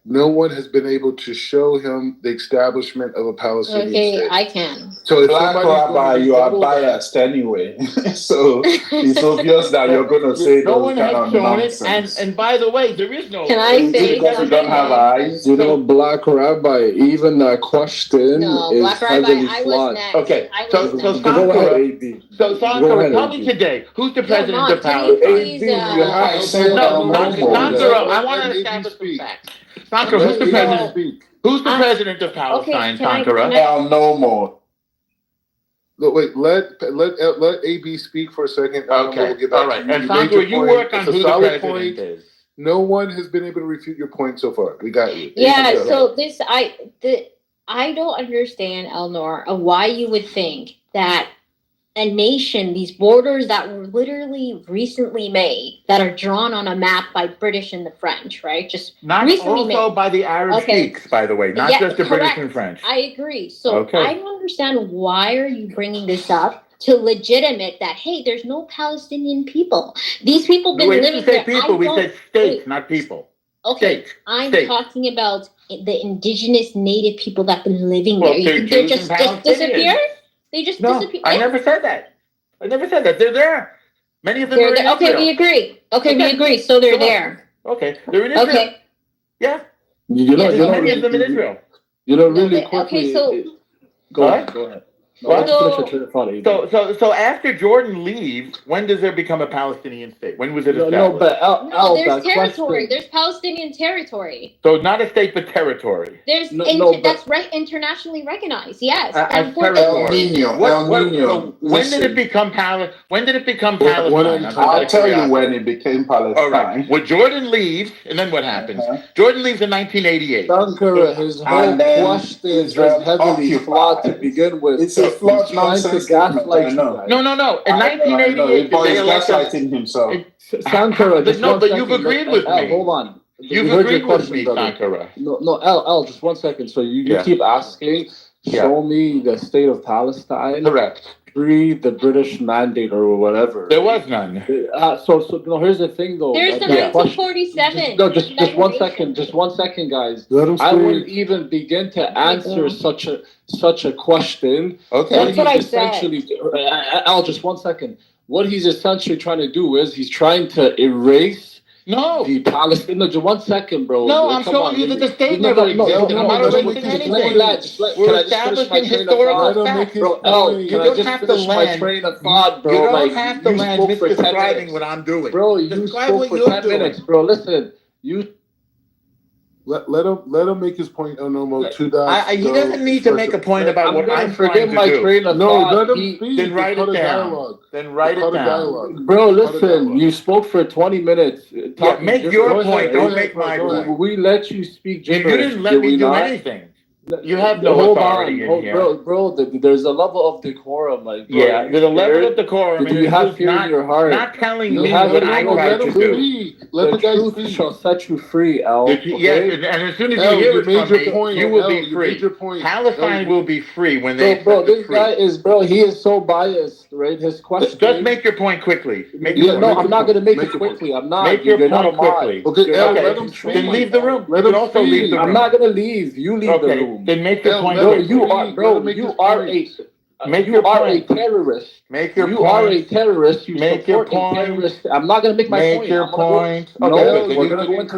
no one has been able to show him the establishment of a Palestinian state. Okay, I can. So if Black Rabbi, you are biased anyway. So it's obvious that you're going to say no those one kind has of shown nonsense. it. And by the way, there is no. Can I say because we don't have eyes. You know, Black Rabbi, even that question is Black Rabbi, heavily I was flawed. next. Okay, so Go ahead, AB. Sankara, tell me today, who's the president of Palestine? Please, You have said Sankara, I want to establish some facts. Sankara, who's the president? Who's the president of Palestine, Sankara? El Normo. Look, wait. Let AB speak for a second. Okay. We'll get back All right. to you. And You made Sankara, your you point. work on It's a who the solid president point. is. No one has been able to refute your point so far. We got you. Yeah. So I don't understand, Elnor, of why you would think that a nation, these borders that were literally recently made, that are drawn on a map by British and the French, right? Just not recently also made. by the Arab sheiks, by the way, not just the British correct. and French. I agree. So I don't understand, why are you bringing this up to legitimate that, hey, there's no Palestinian people. These people been living there. People, we said states, not people. Okay, States. I'm States. talking about the indigenous native people that've been living Well, there. You think they're just disappeared? They just disappeared. I never said that. They're there. Many of them are in Israel. Okay, we agree. We agree. So they're there. Okay, they're in Israel. Okay. Yeah. Many of them in Israel. Really quickly. Okay, so go ahead. So after Jordan leaves, when does there become a Palestinian state? When was it established? there's territory. There's Palestinian territory. So not a state, but territory. There's that's internationally recognized. Yes. As territory. When did it become Palestine? I'll tell you when it became Palestine. All right. Well, Jordan leaves, and then what happens? Jordan leaves in 1988. Sankara, his whole question is heavily flawed to begin with. It's a flawed nonsense. Gaslight no. In 1988, he's gaslighting himself. Sankara, but you've agreed with me. Hold on. You've agreed with me, Sankara. No, L, just 1 second. So you keep asking, show me the state of Palestine. Correct. Pre the British mandate or whatever. There was none. So no, here's the thing though. There's the 1947. Just 1 second. Just 1 second, guys. I wouldn't even begin to answer such a question. Okay. That's what I said. Al, just 1 second. What he's essentially trying to do is he's trying to erase the Palestine. No, just 1 second, bro. No, I'm showing you that the state never existed. I'm not erasing anything. We're establishing historical facts. Bro, L, you don't have to land. My train of thought, bro. You don't have to land describing what I'm doing. Bro, you spoke for 10 minutes, bro. Listen, you. Let him make his point, Onomo. He doesn't need to make a point about what I'm trying to do. Let him speak. Then write it down. Then write it down. Bro, listen, you spoke for 20 minutes. Make your point, don't make my point. We let you speak. You didn't let me do anything. You have no authority in here. Bro, there's a level of decorum. Like, bro, there's a level of decorum. Do you have fear in your heart? Not telling me what I tried to do. Let the truth shall set you free, Al. Yes, and as soon as you hear it from me, you will be free. Palestine will be free when they. Bro, this guy is, he is so biased, right? His question. Just make your point quickly. I'm not gonna make it quickly. I'm not. Make your point quickly. Okay, then leave the room. You can also leave the room. I'm not gonna leave. You leave the room. Then make your point. No, you are, bro. You are a. You are a terrorist. Make your point. You are a terrorist. You make your point. Terrorist. I'm not gonna make my point. Make your point. No, we're gonna go into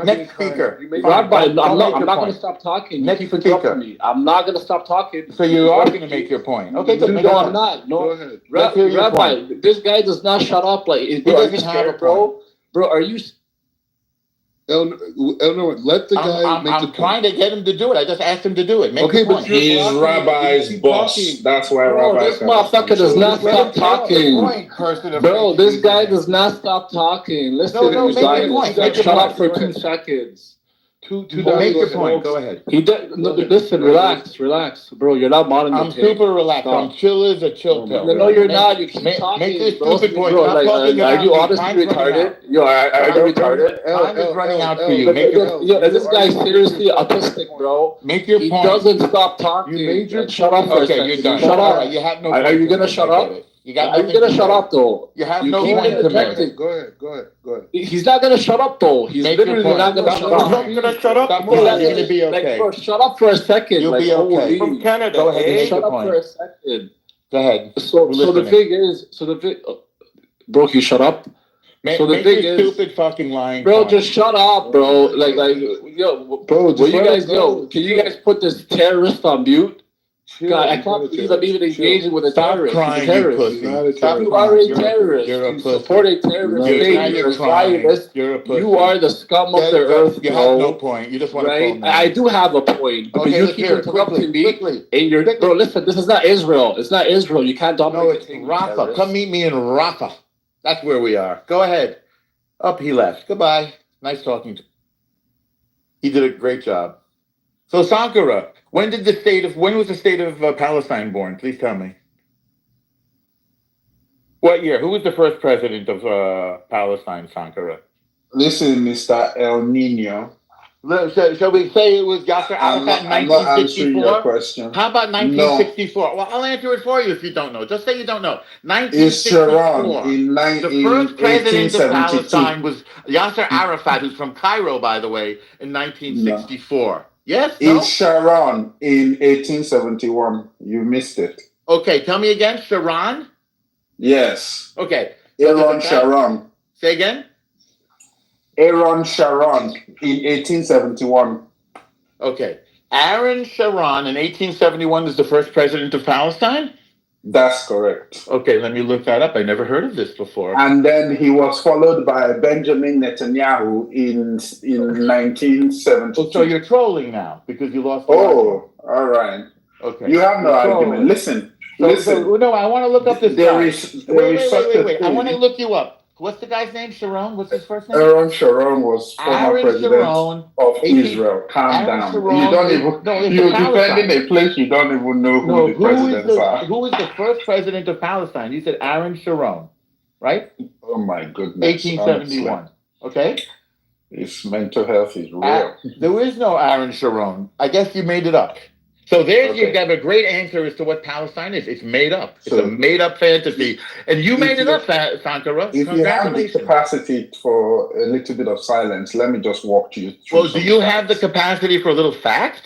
next speaker. Rabbi, I'm not gonna stop talking. You keep interrupting me. I'm not gonna stop talking. So you are gonna make your point. Okay, good. No, I'm not. No, Rabbi, this guy does not shut up. Like, he doesn't have a bro. Bro, are you? Let the guy make the point. I'm trying to get him to do it. I just asked him to do it. But he's Rabbi's boss. That's why Rabbi. This motherfucker does not stop talking. Bro, this guy does not stop talking. Listen, shut up for 2 seconds. Make your point. Go ahead. Listen, relax, bro. You're not monitoring. I'm super relaxed. I'm chill as a chill pill. No, you're not. You keep talking. Make this stupid point. Bro, are you honestly retarded? Are you retarded? Time is running out for you. This guy's seriously autistic, bro. Make your point. He doesn't stop talking. You made your shut up for a second. You're done. Shut up. You have no. Are you gonna shut up? Are you gonna shut up though? You have no point to make. Go ahead. He's not gonna shut up though. He's literally not gonna shut up. He's not gonna shut up. You're gonna be okay. Bro, shut up for a second. You'll be okay. From Canada. Go ahead. Shut up for a second. Go ahead. So the thing is, bro, you shut up. So the thing is, stupid fucking lying. Bro, just shut up, bro. Yo, bro, can you guys put this terrorist on mute? God, I can't believe I'm even engaging with a terrorist. Crying, you pussy. You are a terrorist. You're a pussy. You support a terrorist state. You're a Zionist. You're a pussy. You are the scum of the earth. You have no point. You just want to call me. I do have a point, but you keep interrupting me. And you're, bro, listen, this is not Israel. It's not Israel. You can't dominate. No, it's Rafah. Come meet me in Rafah. That's where we are. Go ahead. Up, he left. Goodbye. Nice talking to you. He did a great job. So Sankara, when was the state of Palestine born? Please tell me. What year? Who was the first president of Palestine, Sankara? Listen, Mr. El Nino. Shall we say it was Yasser Arafat in 1964? I'm not answering your question. How about 1964? No. Well, I'll answer it for you if you don't know. Just say you don't know. 1964. The first president of Palestine was Yasser Arafat, who's from Cairo, by the way, in 1964. No. Yes? No? It's Sharon in 1871. You missed it. Okay, tell me again. Sharon? Yes. Okay. Aaron Sharon. Say again? Aaron Sharon in 1871. Okay. Aaron Sharon in 1871 was the first president of Palestine? That's correct. Okay, let me look that up. I never heard of this before. And then he was followed by Benjamin Netanyahu in 1972. So you're trolling now because you lost the argument. All right. Okay. You have no argument. Listen. No, I want to look up this guy. Wait. I want to look you up. What's the guy's name? Sharon? What's his first name? Aaron Sharon was former president of Israel. Calm down. Sharon, you don't even. You're defending a place you don't even know who the presidents are. Who is the first president of Palestine? You said Aaron Sharon, right? Oh my goodness. 1871. Okay. His mental health is real. There is no Aaron Sharon. I guess you made it up. So there you have a great answer as to what Palestine is. It's made up. It's a made-up fantasy. And you made it up, Sankara. If you have the capacity for a little bit of silence, let me just walk you through. Well, do you have the capacity for a little fact?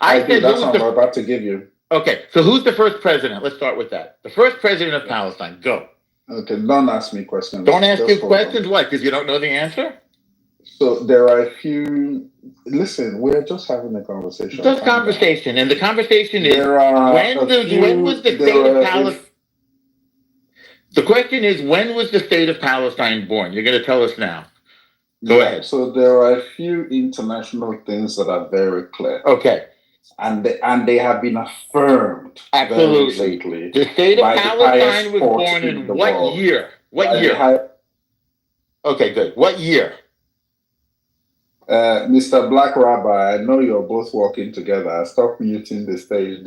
I do. That's what I'm about to give you. Okay, so who's the first president? Let's start with that. The first president of Palestine. Go. Okay, don't ask me questions. Don't ask you questions? Why? Because you don't know the answer? So there are a few. Listen, we're just having a conversation. Just conversation, and the conversation is when was the state of Palestine? The question is, when was the state of Palestine born? You're going to tell us now. Go ahead. So there are a few international things that are very clear. Okay. And they have been affirmed. Absolutely. The state of Palestine was born in what year? What year? Okay, good. What year? Mr. Black Rabbi, I know you're both working together. Stop muting the stage.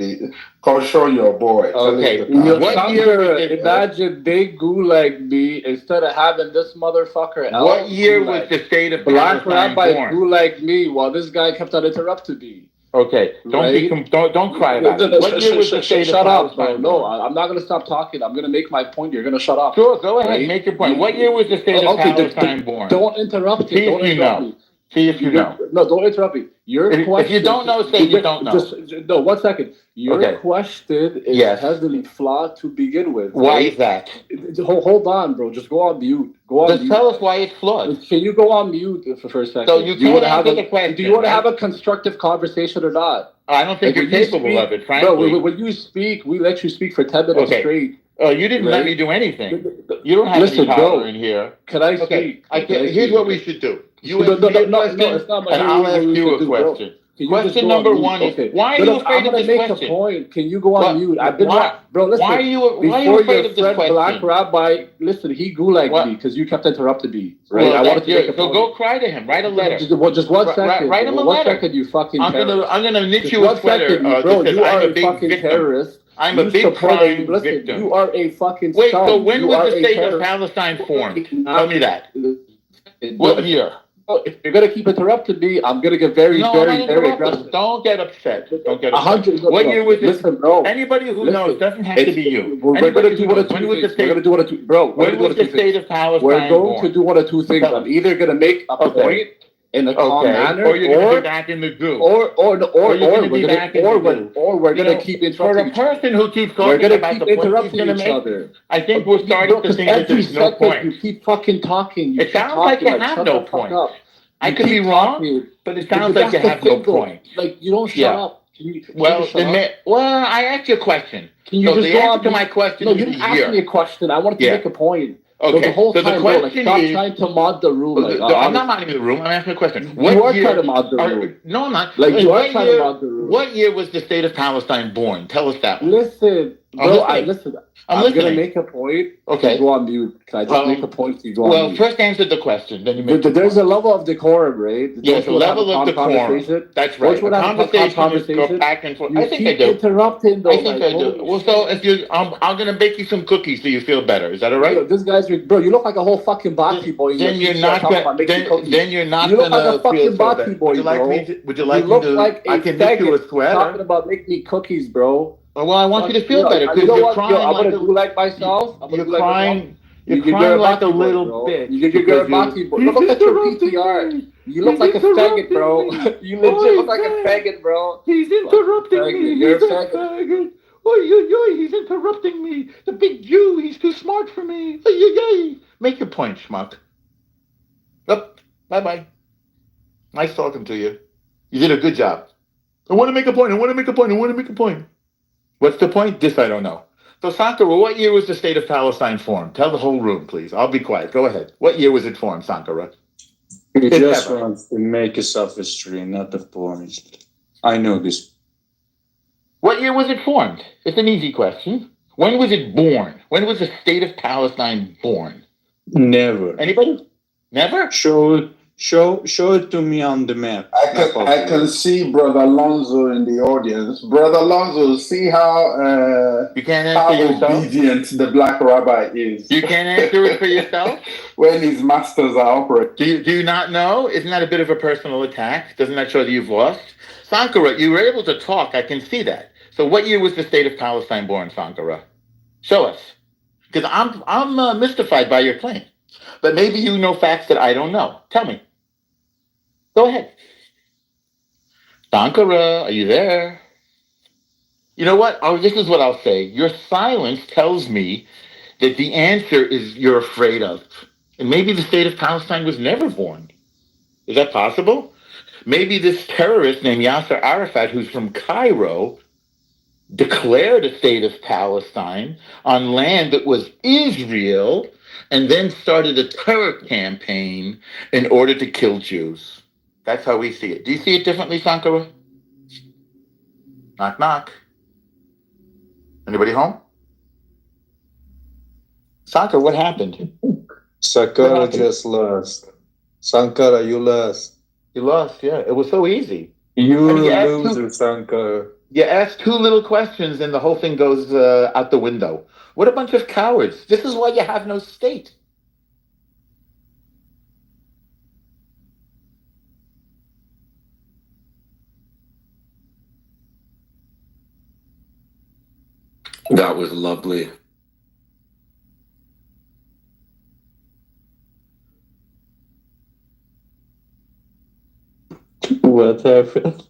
Show your boy. Okay. Imagine they gulag me instead of having this motherfucker. What year was the state of Black Palestine Rabbi born? gulag me while this guy kept on interrupting me. Okay. Don't cry about it. What year was the state of Palestine? No, I'm not going to stop talking. I'm going to make my point. You're going to shut up. Sure, go ahead. Make your point. What year was the state of Palestine born? Don't interrupt me. Don't interrupt me. See if you know. No, don't interrupt me. Your question. If you don't know, say you don't know. No, 1 second. Your question is heavily flawed to begin with. Why is that? Hold on, bro. Just go on mute. Just tell us why it's flawed. Can you go on mute for a second? So you can't answer the question. Do you want to have a constructive conversation or not? I don't think you're capable of it, frankly. No, when you speak, we let you speak for 10 minutes straight. Oh, you didn't let me do anything. You don't have any power in here. Can I speak? Here's what we should do. You ask me a question, and I'll ask you a question. Question number one is, why are you afraid of this question? I'm going to make a point. Can you go on mute? Bro, listen. Why are you afraid of this question? Black Rabbi, listen, he gulagged me because you kept interrupting me. Right? I wanted to make a point. So go cry to him. Write a letter. Just 1 second. Write him a letter. 1 second, you fucking terrorist. I'm gonna knit you a sweater. Bro, you are a fucking terrorist. I'm a big crime victim. You are a fucking Wait, so when was the state of Palestine formed? Tell me that. What year? If you're gonna keep interrupting me, I'm gonna get very aggressive. Don't get upset. What year was this? Listen, bro. Anybody who knows doesn't have to be you. We're gonna do one of two things. We're gonna do one of two. Bro, when was the state of Palestine We're going to do one of two things. I'm either gonna make a point in a calm manner, or you're gonna be back in the goo, or we're gonna keep interrupting. For a person who keeps talking about the point he's gonna make, I think we're starting to think that there's no point. You keep fucking talking. It sounds like you have no point. I could be wrong, but it sounds like you have no point. Like you don't shut up. Well, I asked you a question. Can you just go on to my question? No, you didn't ask me a question. I wanted to make a point. Okay. The whole time, the question stop trying to mod the room. I'm not modding the room. I'm asking a question. You are trying to mod the room. No, I'm not. You are trying to mod the room. What year was the state of Palestine born? Tell us that. Listen, Listen. I'm gonna make a point. Okay. Go on mute. Can I just make a point? You go on mute. First answer the question, then you make. There's a level of decorum, right? There's a level of decorum. That's right. A conversation go back and forth. I think I do. Interrupting though. I think I do. Well, so if you, I'm gonna bake you some cookies so you feel better. Is that all right? Yo, this guy's bro. You look like a whole fucking Baki boy. Then you're not gonna. Then you're not gonna. You look like like a fucking Baki boy, would you like bro. me to? Would you like you me look to? Like I can knit you a sweater. Talking about making me cookies, bro. Well, I want you to feel better because you're crying. I'm gonna do like myself. You're crying. You're crying like a little bitch. You're a Baki boy. Look at your PTR. You look like a faggot, bro. You legit look like a faggot, bro. He's interrupting me. You're a faggot. Oi, he's interrupting me. The big Jew, he's too smart for me. Make your point, schmuck. Up. Bye-bye. Nice talking to you. You did a good job. I want to make a point. What's the point? This I don't know. So, Sankara, what year was the State of Palestine formed? Tell the whole room, please. I'll be quiet. Go ahead. What year was it formed, Sankara? He just wants to make a sophistry, not the point. I know this. What year was it formed? It's an easy question. When was it born? When was the State of Palestine born? Never. Anybody? Never? Show it to me on the map. I can see Brother Alonso in the audience. Brother Alonso, see how you can't answer obedient the black rabbi is. You can't answer it for yourself? When his masters are operating. Do you not know? Isn't that a bit of a personal attack? Doesn't that show that you've lost? Sankara, you were able to talk. I can see that. So what year was the State of Palestine born, Sankara? Show us. Because I'm mystified by your claim. But maybe you know facts that I don't know. Tell me. Go ahead. Sankara, are you there? You know what? This is what I'll say. Your silence tells me that the answer is you're afraid of. And maybe the State of Palestine was never born. Is that possible? Maybe this terrorist named Yasser Arafat, who's from Cairo, declared a State of Palestine on land that was Israel and then started a terror campaign in order to kill Jews. That's how we see it. Do you see it differently, Sankara? Knock, knock. Anybody home? Sankara, what happened? Sankara just lost. Sankara, you lost. You lost, yeah. It was so easy. You're a loser, Sankara. You ask two little questions and the whole thing goes out the window. What a bunch of cowards. This is why you have no state. That was lovely. What happened?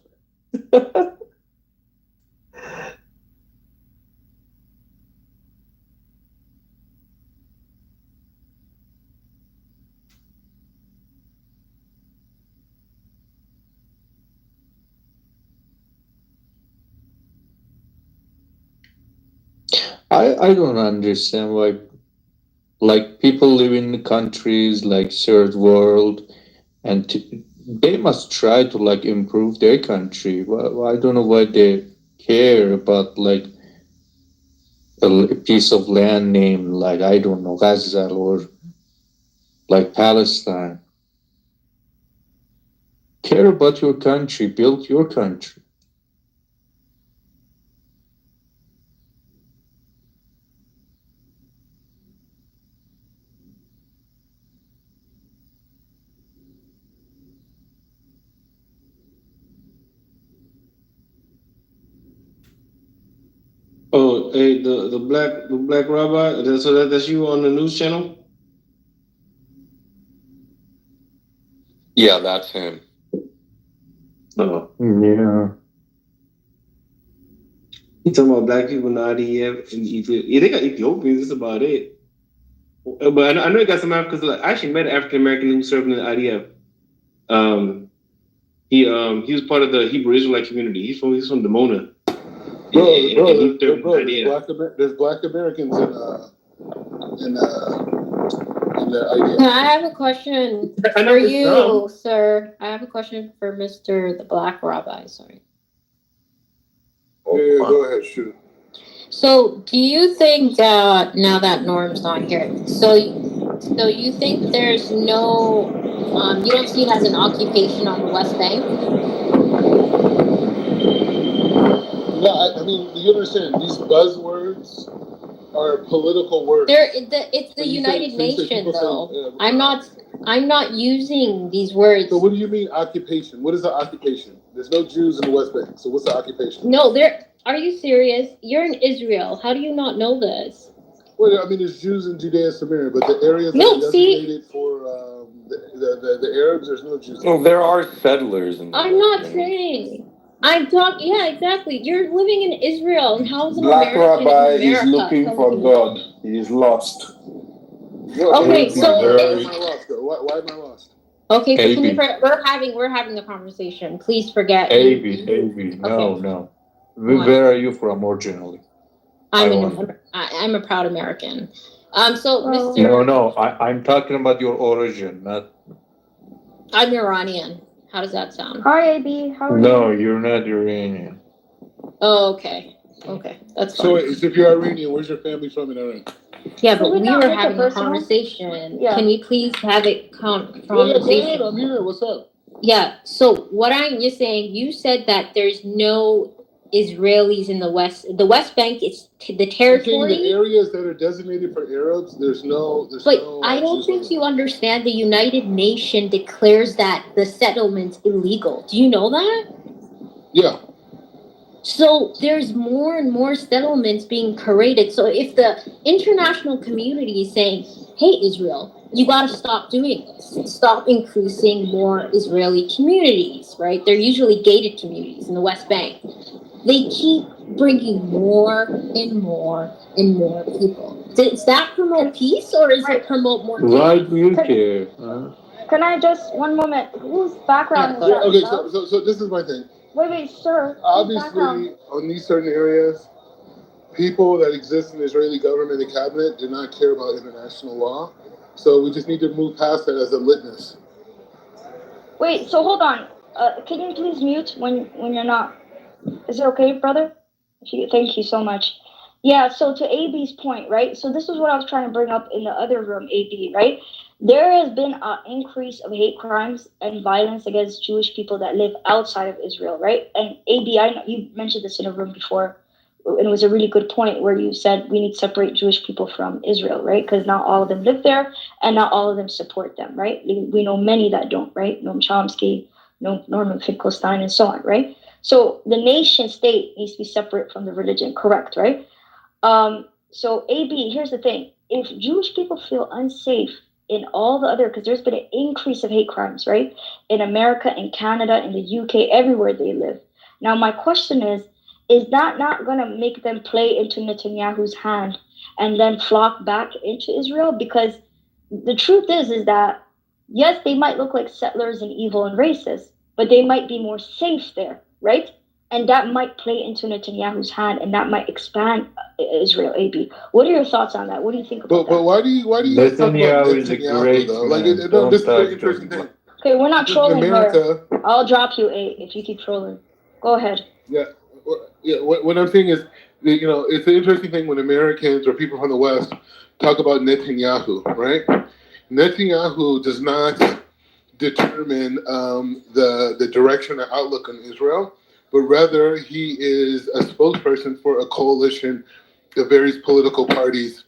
I don't understand why, like, people live in countries like third world, and they must try to like improve their country. Well, I don't know why they care about like a piece of land named like, I don't know, Gaza or like Palestine. Care about your country, build your country. Oh, hey, the black rabbi. So that's you on the news channel. Yeah, that's him. Oh, yeah. You talking about black people in the IDF and Ethiopia? Yeah, they got Ethiopians. That's about it. But I know they got some Africans. Like, I actually met an African American who served in the IDF. He was part of the Hebrew Israelite community. He's from Dimona. There's black Americans in the IDF. I have a question for you, sir. I have a question for Mr. the Black Rabbi. Sorry. Yeah, go ahead, shoot. So, do you think that now that Norm's not here, so you think there's no, you don't see it as an occupation on the West Bank? No, I mean, you understand these buzzwords are political words. It's the United Nations, though. I'm not using these words. So what do you mean occupation? What is the occupation? There's no Jews in the West Bank. So what's the occupation? No, are you serious? You're in Israel. How do you not know this? Well, I mean, there's Jews in Judea and Samaria, but the areas that are designated for the Arabs, there's no Jews. Well, there are settlers in the I'm not saying. I'm talking. Yeah, exactly. You're living in Israel, and how's an Black American rabbi in America? is looking for God. He is lost. Okay, so why am I lost? Okay, so we're having a conversation. Please forget. AB, no. Where are you from originally? I'm a proud American. So Mr. No. I'm talking about your origin, not. I'm Iranian. How does that sound? Hi, AB. How are you? No, you're not Iranian. Oh, okay. That's fine. So if you're Iranian, where's your family from in Iran? Yeah, but we were having a conversation. Yeah. Can we please have a conversation? Yeah, go ahead. I'm here. What's up? Yeah. So what I'm just saying, you said that there's no Israelis in the West Bank. It's the territory. The areas that are designated for Arabs, there's no. I don't think you understand. The United Nations declares that the settlement's illegal. Do you know that? Yeah. So there's more and more settlements being created. So if the international community is saying, hey, Israel, you got to stop doing this. Stop increasing more Israeli communities, right? They're usually gated communities in the West Bank. They keep bringing more and more and more people. Does that promote peace or does it promote more chaos? Why do you care? Can I just, one moment, whose background is that? Okay, so this is my thing. Wait, sir. Obviously, on these certain areas, people that exist in the Israeli government and cabinet do not care about international law. So we just need to move past that as a litmus. Wait, so hold on. Can you please mute when you're not? Is it okay, brother? Thank you so much. Yeah, so to AB's point, right? So this is what I was trying to bring up in the other room, AB, right? There has been an increase of hate crimes and violence against Jewish people that live outside of Israel, right? And AB, I know you mentioned this in a room before, and it was a really good point where you said we need to separate Jewish people from Israel, right? Because not all of them live there, and not all of them support them, right? We know many that don't, right? Noam Chomsky, Norman Finkelstein, and so on, right? So the nation state needs to be separate from the religion, correct, right? So AB, here's the thing. If Jewish people feel unsafe in all the other, because there's been an increase of hate crimes, right? In America, in Canada, in the UK, everywhere they live. Now, my question is that not going to make them play into Netanyahu's hand and then flock back into Israel? Because the truth is that, yes, they might look like settlers and evil and racist, but they might be more safe there, right? And that might play into Netanyahu's hand, and that might expand Israel. AB, what are your thoughts on that? What do you think about that? But why do you Netanyahu is a great though? Like, man. this is a very interesting thing. Okay, we're not trolling America, here. I'll drop you, if you keep trolling. Go ahead. Yeah. What I'm saying is, it's an interesting thing when Americans or people from the West talk about Netanyahu, right? Netanyahu does not determine the direction or outlook on Israel, but rather he is a spokesperson for a coalition of various political parties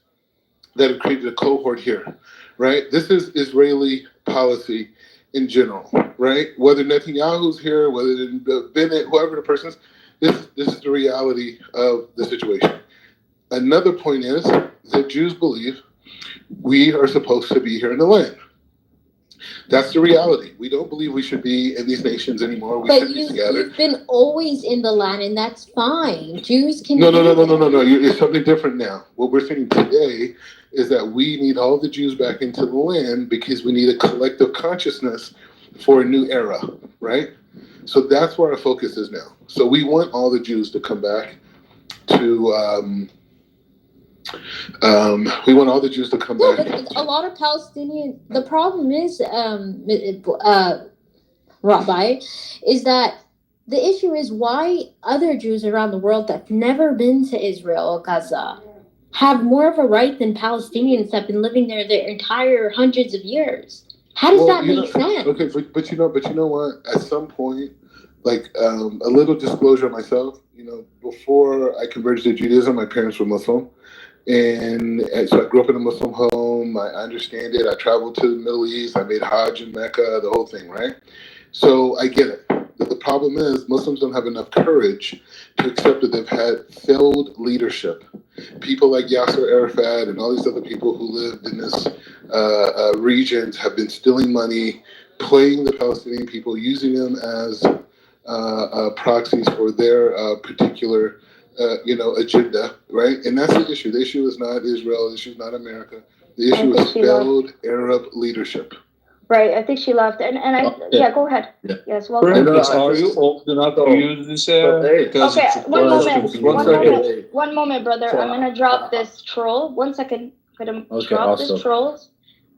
that have created a cohort here, right? This is Israeli policy in general, right? Whether Netanyahu's here, whether Bennett, whoever the person is, this is the reality of the situation. Another point is that Jews believe we are supposed to be here in the land. That's the reality. We don't believe we should be in these nations anymore. We should be scattered. You've been always in the land, and that's fine. Jews can. No. It's something different now. What we're saying today is that we need all the Jews back into the land because we need a collective consciousness for a new era, right? So that's where our focus is now. So we want all the Jews to come back to. We want all the Jews to come back. But a lot of Palestinian. The problem is, Rabbi, is that the issue is why other Jews around the world that've never been to Israel or Gaza have more of a right than Palestinians that have been living there their entire hundreds of years. How does that make sense? Okay, but you know what? At some point, like a little disclosure myself. Before I converted to Judaism, my parents were Muslim, and so I grew up in a Muslim home. I understand it. I traveled to the Middle East. I made Hajj in Mecca, the whole thing, right? So I get it. The problem is Muslims don't have enough courage to accept that they've had failed leadership. People like Yasser Arafat and all these other people who lived in this regions have been stealing money, playing the Palestinian people, using them as proxies for their particular agenda, right? And that's the issue. The issue is not Israel. The issue is not America. The issue is failed Arab leadership. Right, I think she left, and go ahead. Yeah. Yes, welcome. Are you old enough to use this? Okay, one moment, brother. I'm gonna drop this troll. 1 second. I'm gonna drop this trolls,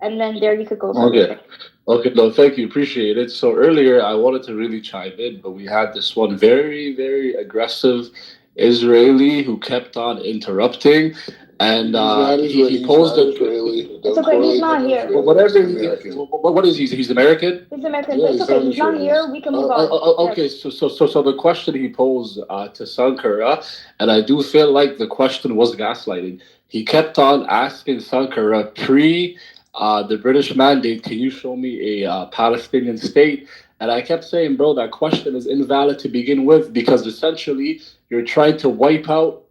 and then there you could go. Okay, no, thank you, appreciate it. So earlier I wanted to really chime in, but we had this one very, very aggressive Israeli who kept on interrupting, and he posed a. It's okay, he's not here. Whatever. What is he? He's American. He's American. But it's okay. He's not here. We can move on. Okay, so the question he posed to Sankara, and I do feel like the question was gaslighting. He kept on asking Sankara the British mandate, can you show me a Palestinian state? And I kept saying, bro, that question is invalid to begin with, because essentially you're trying to wipe out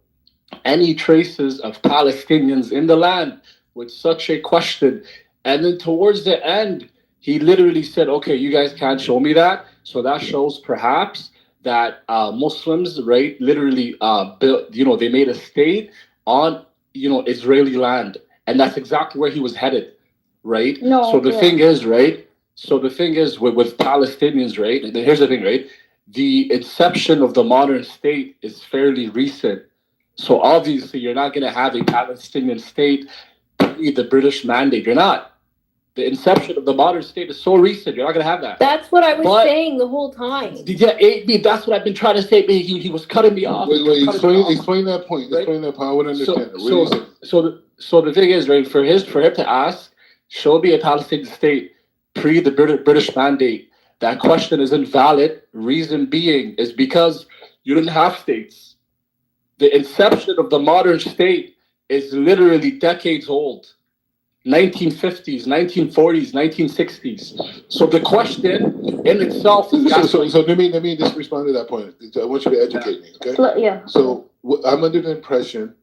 any traces of Palestinians in the land with such a question. And then towards the end, he literally said, okay, you guys can't show me that. So that shows perhaps that Muslims, right, literally built, they made a state on, Israeli land. And that's exactly where he was headed. Right. So the thing is, right. So the thing is with Palestinians, right. And here's the thing, right. The inception of the modern state is fairly recent. So obviously, you're not going to have a Palestinian state pre the British mandate. You're not. The inception of the modern state is so recent. You're not going to have that. That's what I was saying the whole time. Yeah, that's what I've been trying to say. He was cutting me off. Wait, explain that point. Right? Explain that point. I want to understand it. So the thing is, right, for him to ask, show me a Palestinian state pre the British mandate. That question is invalid. Reason being is because you didn't have states. The inception of the modern state is literally decades old. 1950s, 1940s, 1960s. So the question in itself is... So let me just respond to that point. I want you to educate me, okay? Yeah. So I'm under the impression,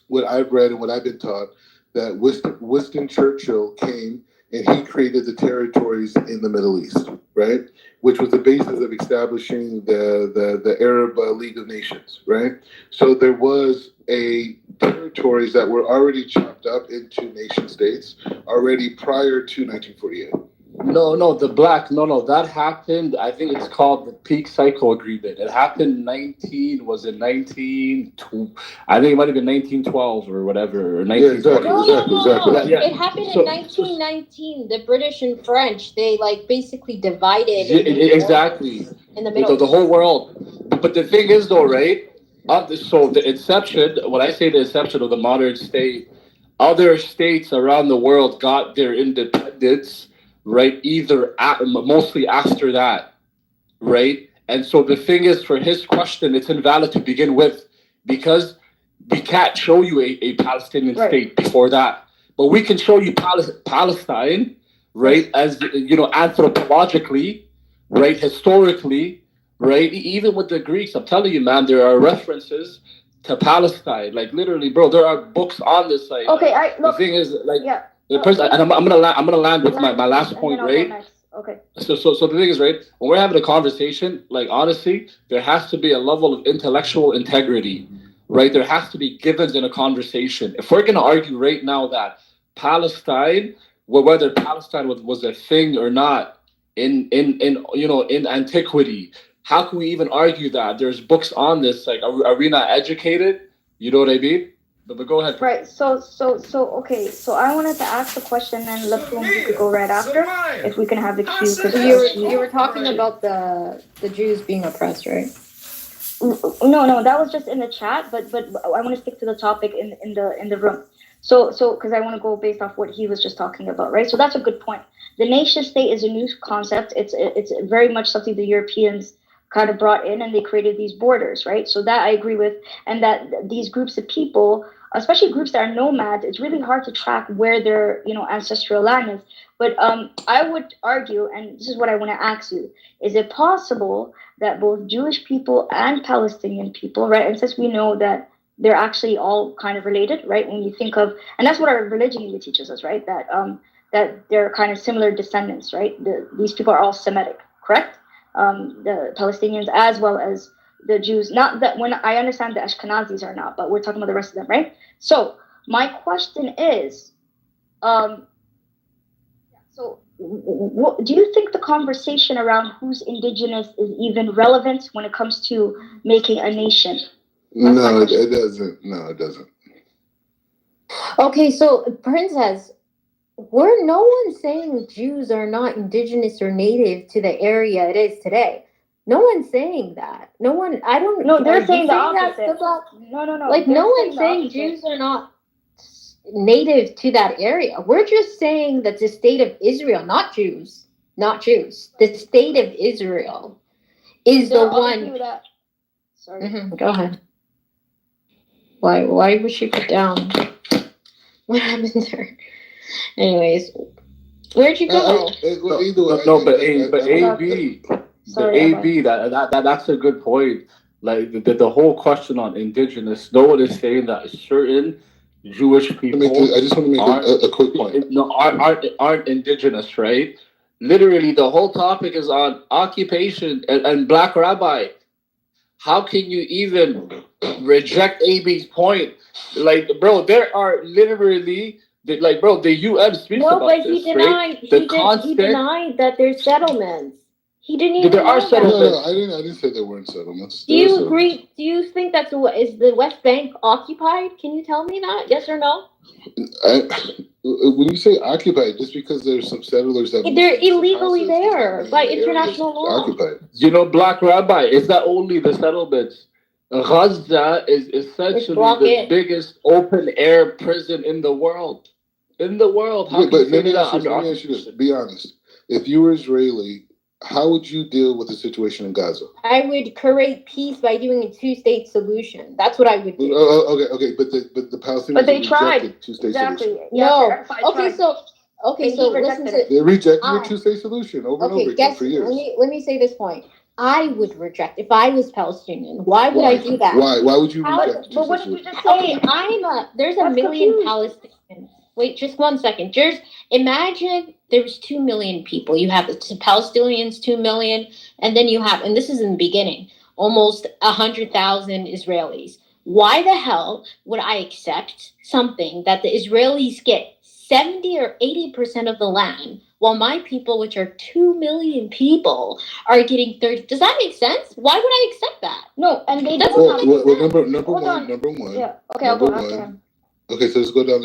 what I've read and what I've been taught, that Winston Churchill came and he created the territories in the Middle East, right? Which was the basis of establishing the Arab League of Nations, right? So there was territories that were already chopped up into nation states already prior to 1948. No, that happened. I think it's called the Peak Cycle Agreement. It happened I think it might have been 1912 or whatever, or 1920. Exactly. It happened in 1919. The British and French, they basically divided. Exactly. In the middle. The whole world. But the thing is, though, right? So the inception, when I say the inception of the modern state, other states around the world got their independence, right? Mostly after that, right? And so the thing is, for his question, it's invalid to begin with, because we can't show you a Palestinian state before that. But we can show you Palestine, right? As, anthropologically, right? Historically, right? Even with the Greeks, I'm telling you, man, there are references to Palestine. Like, literally, bro, there are books on this. Like, okay, the thing is, like, the person, and I'm gonna land with my last point, right? Okay. So the thing is, right, when we're having a conversation, like, honestly, there has to be a level of intellectual integrity, right? There has to be givens in a conversation. If we're gonna argue right now that Palestine, whether Palestine was a thing or not in antiquity, how can we even argue that? There's books on this. Like, are we not educated? You know what I mean? But go ahead. Right. So okay. So I wanted to ask the question, and Latoum, you could go right after, if we can have the queue. So you were talking about the Jews being oppressed, right? No, that was just in the chat. But I want to stick to the topic in the room. So because I want to go based off what he was just talking about, right? So that's a good point. The nation state is a new concept. It's very much something the Europeans kind of brought in, and they created these borders, right? So that I agree with, and that these groups of people, especially groups that are nomads, it's really hard to track where their ancestral land is. But I would argue, and this is what I want to ask you: is it possible that both Jewish people and Palestinian people, right? And since we know that they're actually all kind of related, right? When you think of, and that's what our religion even teaches us, right? That they're kind of similar descendants, right? These people are all Semitic, correct? The Palestinians as well as the Jews. Not that when I understand the Ashkenazis are not, but we're talking about the rest of them, right? So my question is, what, do you think the conversation around who's indigenous is even relevant when it comes to making a nation? No, it doesn't. No, it doesn't. Okay, so Princess, no one's saying Jews are not indigenous or native to the area it is today. No one's saying that. No one. I don't. No, they're saying the opposite. No. Like no one's saying Jews are not native to that area. We're just saying that the state of Israel, not Jews, the state of Israel is the one. Sorry. Go ahead. Why was she put down? What happened there? Anyways, where'd you go? AB, that's a good point. Like the whole question on indigenous, no one is saying that certain Jewish people. I just want to make a quick point. Aren't indigenous, right? Literally, the whole topic is on occupation and Black Rabbi. How can you even reject AB's point? Like, bro, there are literally. The UN speaks about this. No, but he denied. Right? He denied that there's settlements. He didn't even. There are settlements. No, I didn't say there weren't settlements. Do you agree? Do you think is the West Bank occupied? Can you tell me that? Yes or no? When you say occupied, just because there's some settlers that they're illegally there by international law. Occupied. Black Rabbi, it's not only the settlements. Gaza is essentially the biggest open air prison in the world. How but let me ask you this. Be honest. If you were Israeli, how would you deal with the situation in Gaza? I would create peace by doing a two-state solution. That's what I would do. Okay, but the Palestinians. But they tried. Two-state solution. No. So listen to. They rejected the two-state solution over and over again for years. Let me say this point. I would reject if I was Palestinian. Why would I do that? Why would you reject? But what did you just say? There's a million Palestinians. Wait, just 1 second. Imagine there's 2 million people. You have the Palestinians, 2 million, and then you have, and this is in the beginning, almost 100,000 Israelis. Why the hell would I accept something that the Israelis get 70 or 80% of the land, while my people, which are 2 million people, are getting 30? Does that make sense? Why would I accept that? No, and they don't. Number one. Yeah. Okay, I'll go after him. Okay, so let's go down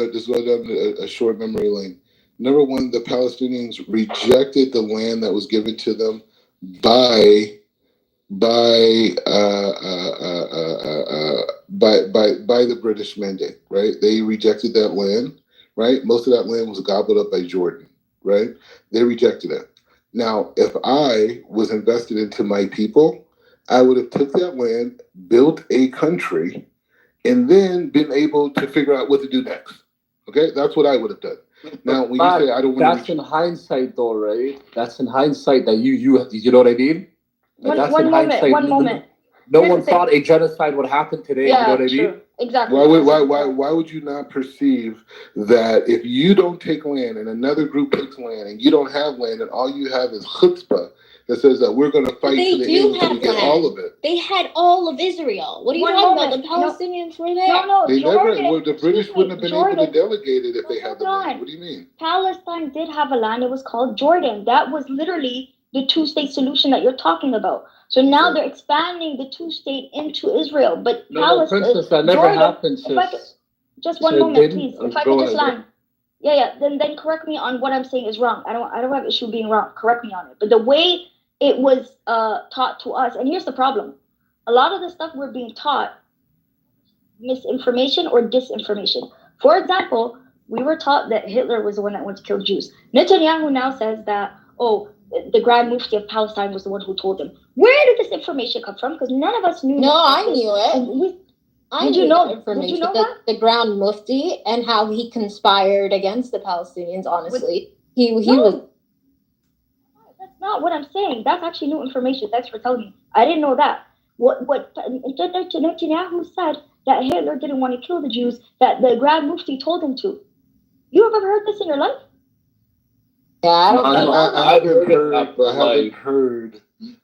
a short memory lane. Number one, the Palestinians rejected the land that was given to them by the British mandate, right? They rejected that land, right? Most of that land was gobbled up by Jordan, right? They rejected it. Now, if I was invested into my people, I would have took that land, built a country, and then been able to figure out what to do next. Okay, that's what I would have done. Now, when you say I don't want to, that's in hindsight, though, right? That's in hindsight that you know what I mean? Like, one moment. No one thought a genocide would happen today. Yeah, you know what I mean? True. Exactly. Why would you not perceive that if you don't take land and another group takes land and you don't have land and all you have is chutzpah that says that we're going to fight to the end to get all of it? They had all of Israel. What are you talking about? The Palestinians were there. No, they Jordan, never. The British wouldn't have been able to delegate it if they had the land. What do you mean? Palestine did have a land. It was called Jordan. That was literally the two-state solution that you're talking about. So now they're expanding the two-state into Israel, but Princess, that never happened. Just one moment, please. If I could just land. Yeah. Then correct me on what I'm saying is wrong. I don't have issue being wrong. Correct me on it. But the way it was taught to us, and here's the problem: a lot of the stuff we're being taught, misinformation or disinformation. For example, we were taught that Hitler was the one that went to kill Jews. Netanyahu now says that the Grand Mufti of Palestine was the one who told him. Where did this information come from? Because none of us knew. No, I knew it. Did you know that? The Grand Mufti and how he conspired against the Palestinians, honestly. He was... That's not what I'm saying. That's actually new information. Thanks for telling me. I didn't know that. What Netanyahu said, that Hitler didn't want to kill the Jews, that the Grand Mufti told him to. You have ever heard this in your life? Yeah, I haven't heard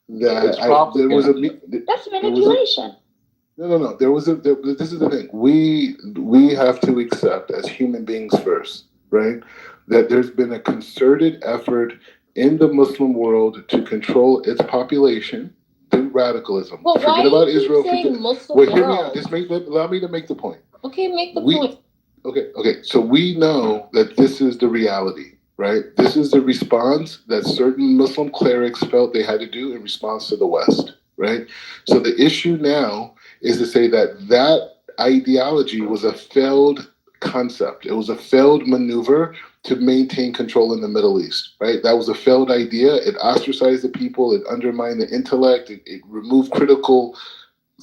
that there was a... That's manipulation. No. This is the thing. We have to accept as human beings first, right? That there's been a concerted effort in the Muslim world to control its population through radicalism. Well, forget about Israel. Wait, hear me out. Allow me to make the point. Okay, make the point. Okay. So we know that this is the reality, right? This is the response that certain Muslim clerics felt they had to do in response to the West, right? So the issue now is to say that ideology was a failed concept. It was a failed maneuver to maintain control in the Middle East, right? That was a failed idea. It ostracized the people. It undermined the intellect. It removed critical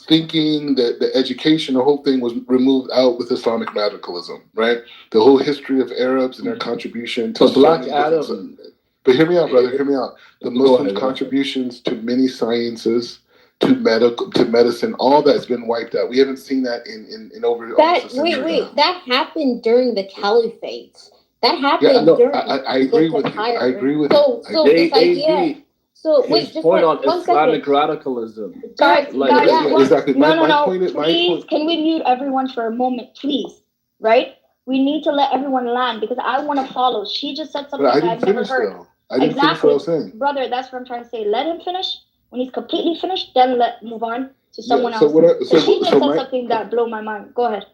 thinking, the education. The whole thing was removed out with Islamic radicalism, right? The whole history of Arabs and their contribution to Black Adam. But hear me out, brother. Hear me out. The Muslim contributions to many sciences, to medicine, all that's been wiped out. We haven't seen that in over almost a century. Wait. That happened during the Caliphate. That happened during. I agree with you. I agree with you. So this idea. So wait, just point on one Islamic second. radicalism. Guys, exactly. No. Please, can we mute everyone for a moment, please? Right? We need to let everyone land because I want to follow. She just said something that I've never heard. I didn't finish what I was saying. Brother, that's what I'm trying to say. Let him finish. When he's completely finished, then move on to someone else. She just said something that blew my mind. Go ahead.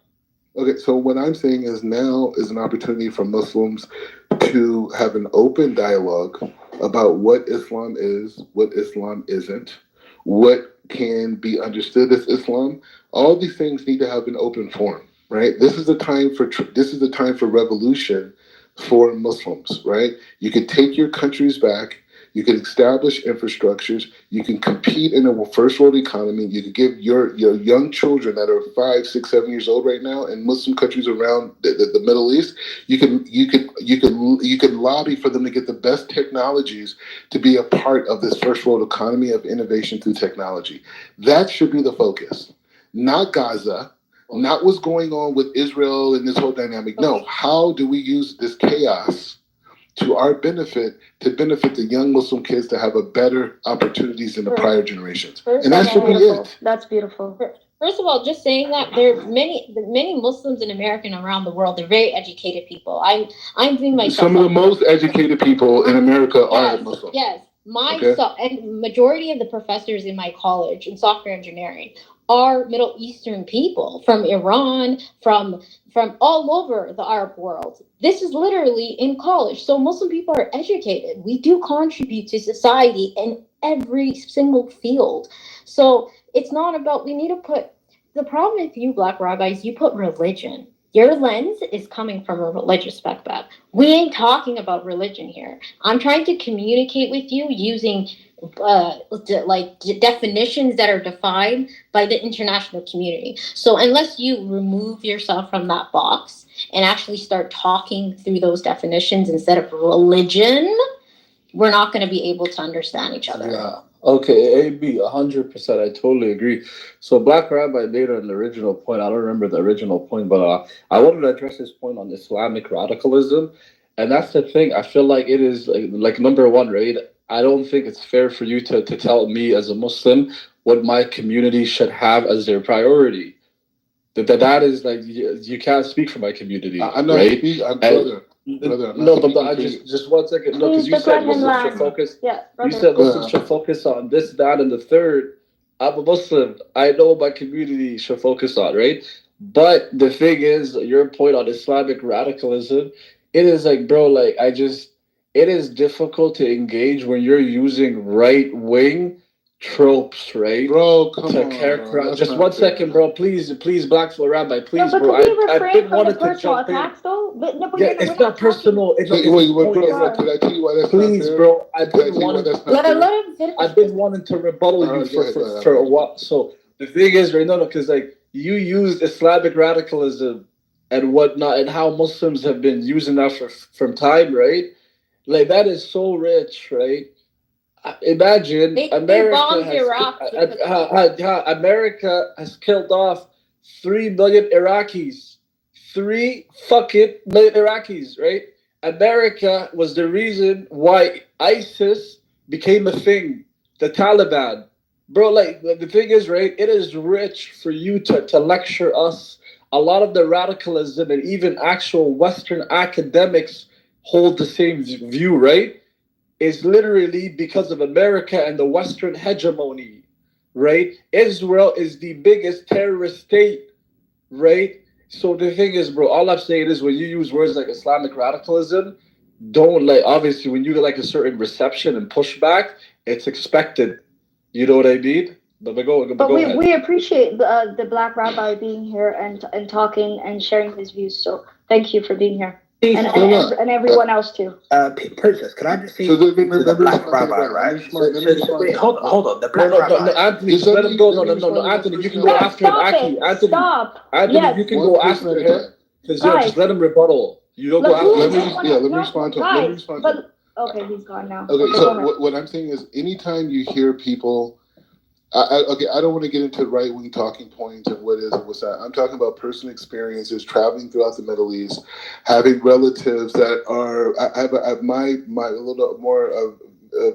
Okay, so what I'm saying is now is an opportunity for Muslims to have an open dialogue about what Islam is, what Islam isn't, what can be understood as Islam. All these things need to have an open forum, right? This is a time for revolution for Muslims, right? You could take your countries back. You can establish infrastructures. You can compete in a first world economy. You can give your young children that are 5, 6, 7 years old right now in Muslim countries around the Middle East. You can lobby for them to get the best technologies to be a part of this first world economy of innovation through technology. That should be the focus, not Gaza, not what's going on with Israel and this whole dynamic. No, how do we use this chaos to our benefit, to benefit the young Muslim kids to have a better opportunities than the prior generations. And that should be it. That's beautiful. First of all, just saying that there are many Muslims in America and around the world. They're very educated people. I'm doing myself. Some of the most educated people in America are Muslims. Yes. And majority of the professors in my college in software engineering are Middle Eastern people from Iran, from all over the Arab world. This is literally in college. So Muslim people are educated. We do contribute to society in every single field. So it's not about, we need to put, the problem with you Black rabbis, you put religion. Your lens is coming from a religious background. We ain't talking about religion here. I'm trying to communicate with you using definitions that are defined by the international community. So unless you remove yourself from that box and actually start talking through those definitions instead of religion, we're not going to be able to understand each other. Yeah. Okay, AB, 100%. I totally agree. So Black Rabbi made an original point. I don't remember the original point, but I wanted to address this point on Islamic radicalism. And that's the thing. I feel like it is like number one, right? I don't think it's fair for you to tell me as a Muslim what my community should have as their priority. That is like, you can't speak for my community. I'm not right? Brother, no, but I just 1 second. No, because you said Muslims should focus. Yeah, you said Muslims should focus on this, that, and the third. I'm a Muslim. I know my community should focus on, right? But the thing is, your point on Islamic radicalism, it is like, bro, like it is difficult to engage when you're using right wing tropes, right? Bro, come To on, characterize. bro. Just one second, bro. Please, Black Rabbi, No, please, but bro. can we I've refrain been from the wanting to personal jump in. attacks, though? But no, Yeah, we're it's not not personal. Wait, bro, can I tell you why that's not Please, fair? bro. I've Can I been tell you why wanting. that's not fair? Let him finish. I've been wanting to rebuttal you Go ahead. for a while. So the thing is, right? No, because like you used Islamic radicalism and whatnot, and how Muslims have been using that from time, right? Like that is so rich, right? Imagine They America bombed has Iraq. America has killed off 3 million Iraqis. 3 fucking million Iraqis, right? America was the reason why ISIS became a thing. The Taliban, bro. Like the thing is, right? It is rich for you to lecture us. A lot of the radicalism and even actual Western academics hold the same view, right? Is literally because of America and the Western hegemony, right? Israel is the biggest terrorist state, right? So the thing is, bro, all I'm saying is when you use words like Islamic radicalism, don't like obviously when you get like a certain reception and pushback, it's expected. You know what I mean? But go ahead. we appreciate the Black Rabbi being here and talking and sharing his views. So thank you for being here. And everyone else too. Princess, can I just say to the Black Rabbi, right? Wait, hold on. The Black Rabbi. No, Anthony, just let him go. No, Anthony, you can go after him. Anthony, Yes. you can go after him. Because just let him rebuttal. You don't go after him. Let me respond to him. Okay, he's gone now. Okay, so what I'm saying is, anytime you hear people, I don't want to get into right wing talking points and what is and what's not. I'm talking about personal experiences traveling throughout the Middle East, having relatives that are. I have my a little more of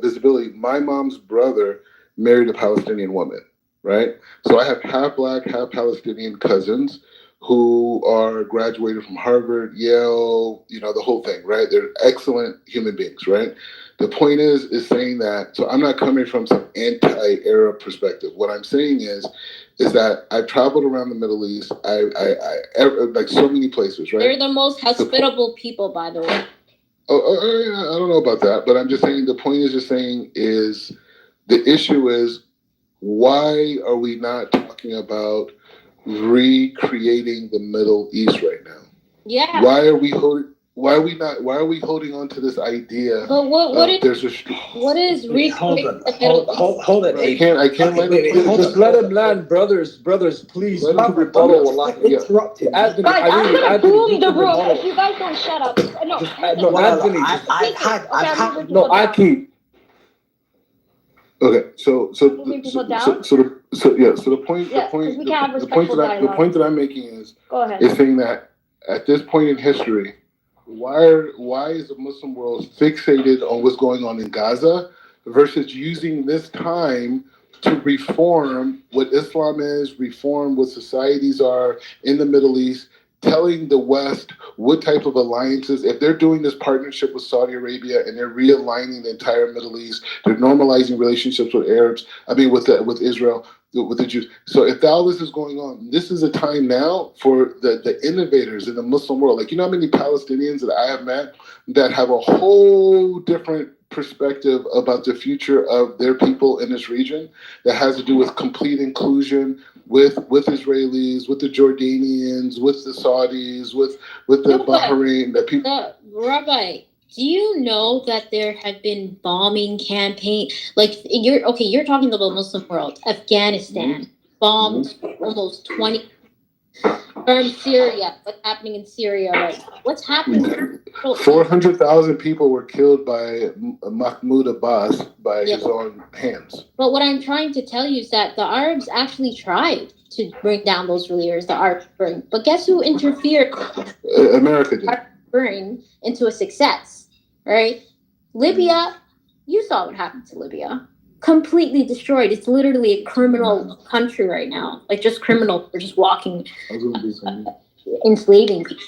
visibility. My mom's brother married a Palestinian woman, right? So I have half black, half Palestinian cousins who are graduated from Harvard, Yale, the whole thing, right? They're excellent human beings, right? The point is saying that, so I'm not coming from some anti-Arab perspective. What I'm saying is that I've traveled around the Middle East, I like so many places, right? They're the most hospitable people, by the way. I don't know about that, but I'm just saying the point is the issue is, why are we not talking about recreating the Middle East right now? Yeah. Why are we holding on to this idea? But what is recreating the Middle East? Hold it. I can't let him. Just let him land, brothers, please. You can rebuttal a lot. Interrupt him. Guys, I'm gonna bully the room if you guys don't shut up. No, Anthony. I keep. Okay, so the point that I'm making is saying that at this point in history, why is the Muslim world fixated on what's going on in Gaza versus using this time to reform what Islam is, reform what societies are in the Middle East, telling the West what type of alliances, if they're doing this partnership with Saudi Arabia and they're realigning the entire Middle East, they're normalizing relationships with with Israel, with the Jews. So if all this is going on, this is a time now for the innovators in the Muslim world. Like, you know how many Palestinians that I have met that have a whole different perspective about the future of their people in this region that has to do with complete inclusion with Israelis, with the Jordanians, with the Saudis, with the Bahrain, the people. Rabbi, do you know that there have been bombing campaign? Like you're talking about Muslim world. Afghanistan bombed almost 20 from Syria. What's happening in Syria right now? What's happening? 400,000 people were killed by Mahmoud Abbas by his own hands. But what I'm trying to tell you is that the Arabs actually tried to bring down those leaders, the Arab Spring. But guess who interfered? America did. Arab Spring into a success, right? Libya, you saw what happened to Libya. Completely destroyed. It's literally a criminal country right now. Like just criminals. They're just walking, enslaving people.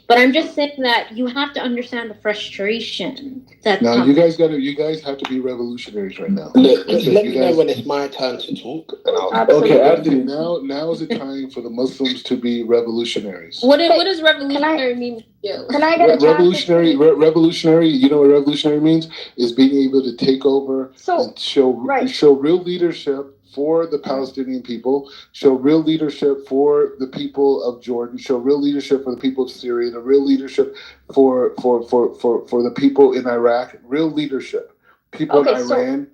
But I'm just saying that you have to understand the frustration that Now comes. you guys have to be revolutionaries right now. Let me know when it's my turn to talk. Okay, Anthony. Now is the time for the Muslims to be revolutionaries. What does revolutionary mean to you? Can I get a chance? Revolutionary. You know what revolutionary means? Is being able to take over and show real leadership for the Palestinian people, show real leadership for the people of Jordan, show real leadership for the people of Syria, the real leadership for the people in Iraq, real leadership. People in Iran.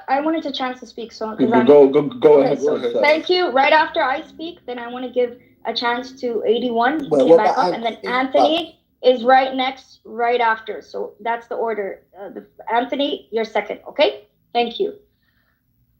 I wanted a chance to speak, so go ahead. Thank you. Right after I speak, then I want to give a chance to 81 who came back up, and then Anthony is right next, right after. So that's the order. Anthony, you're second. Okay. Thank you.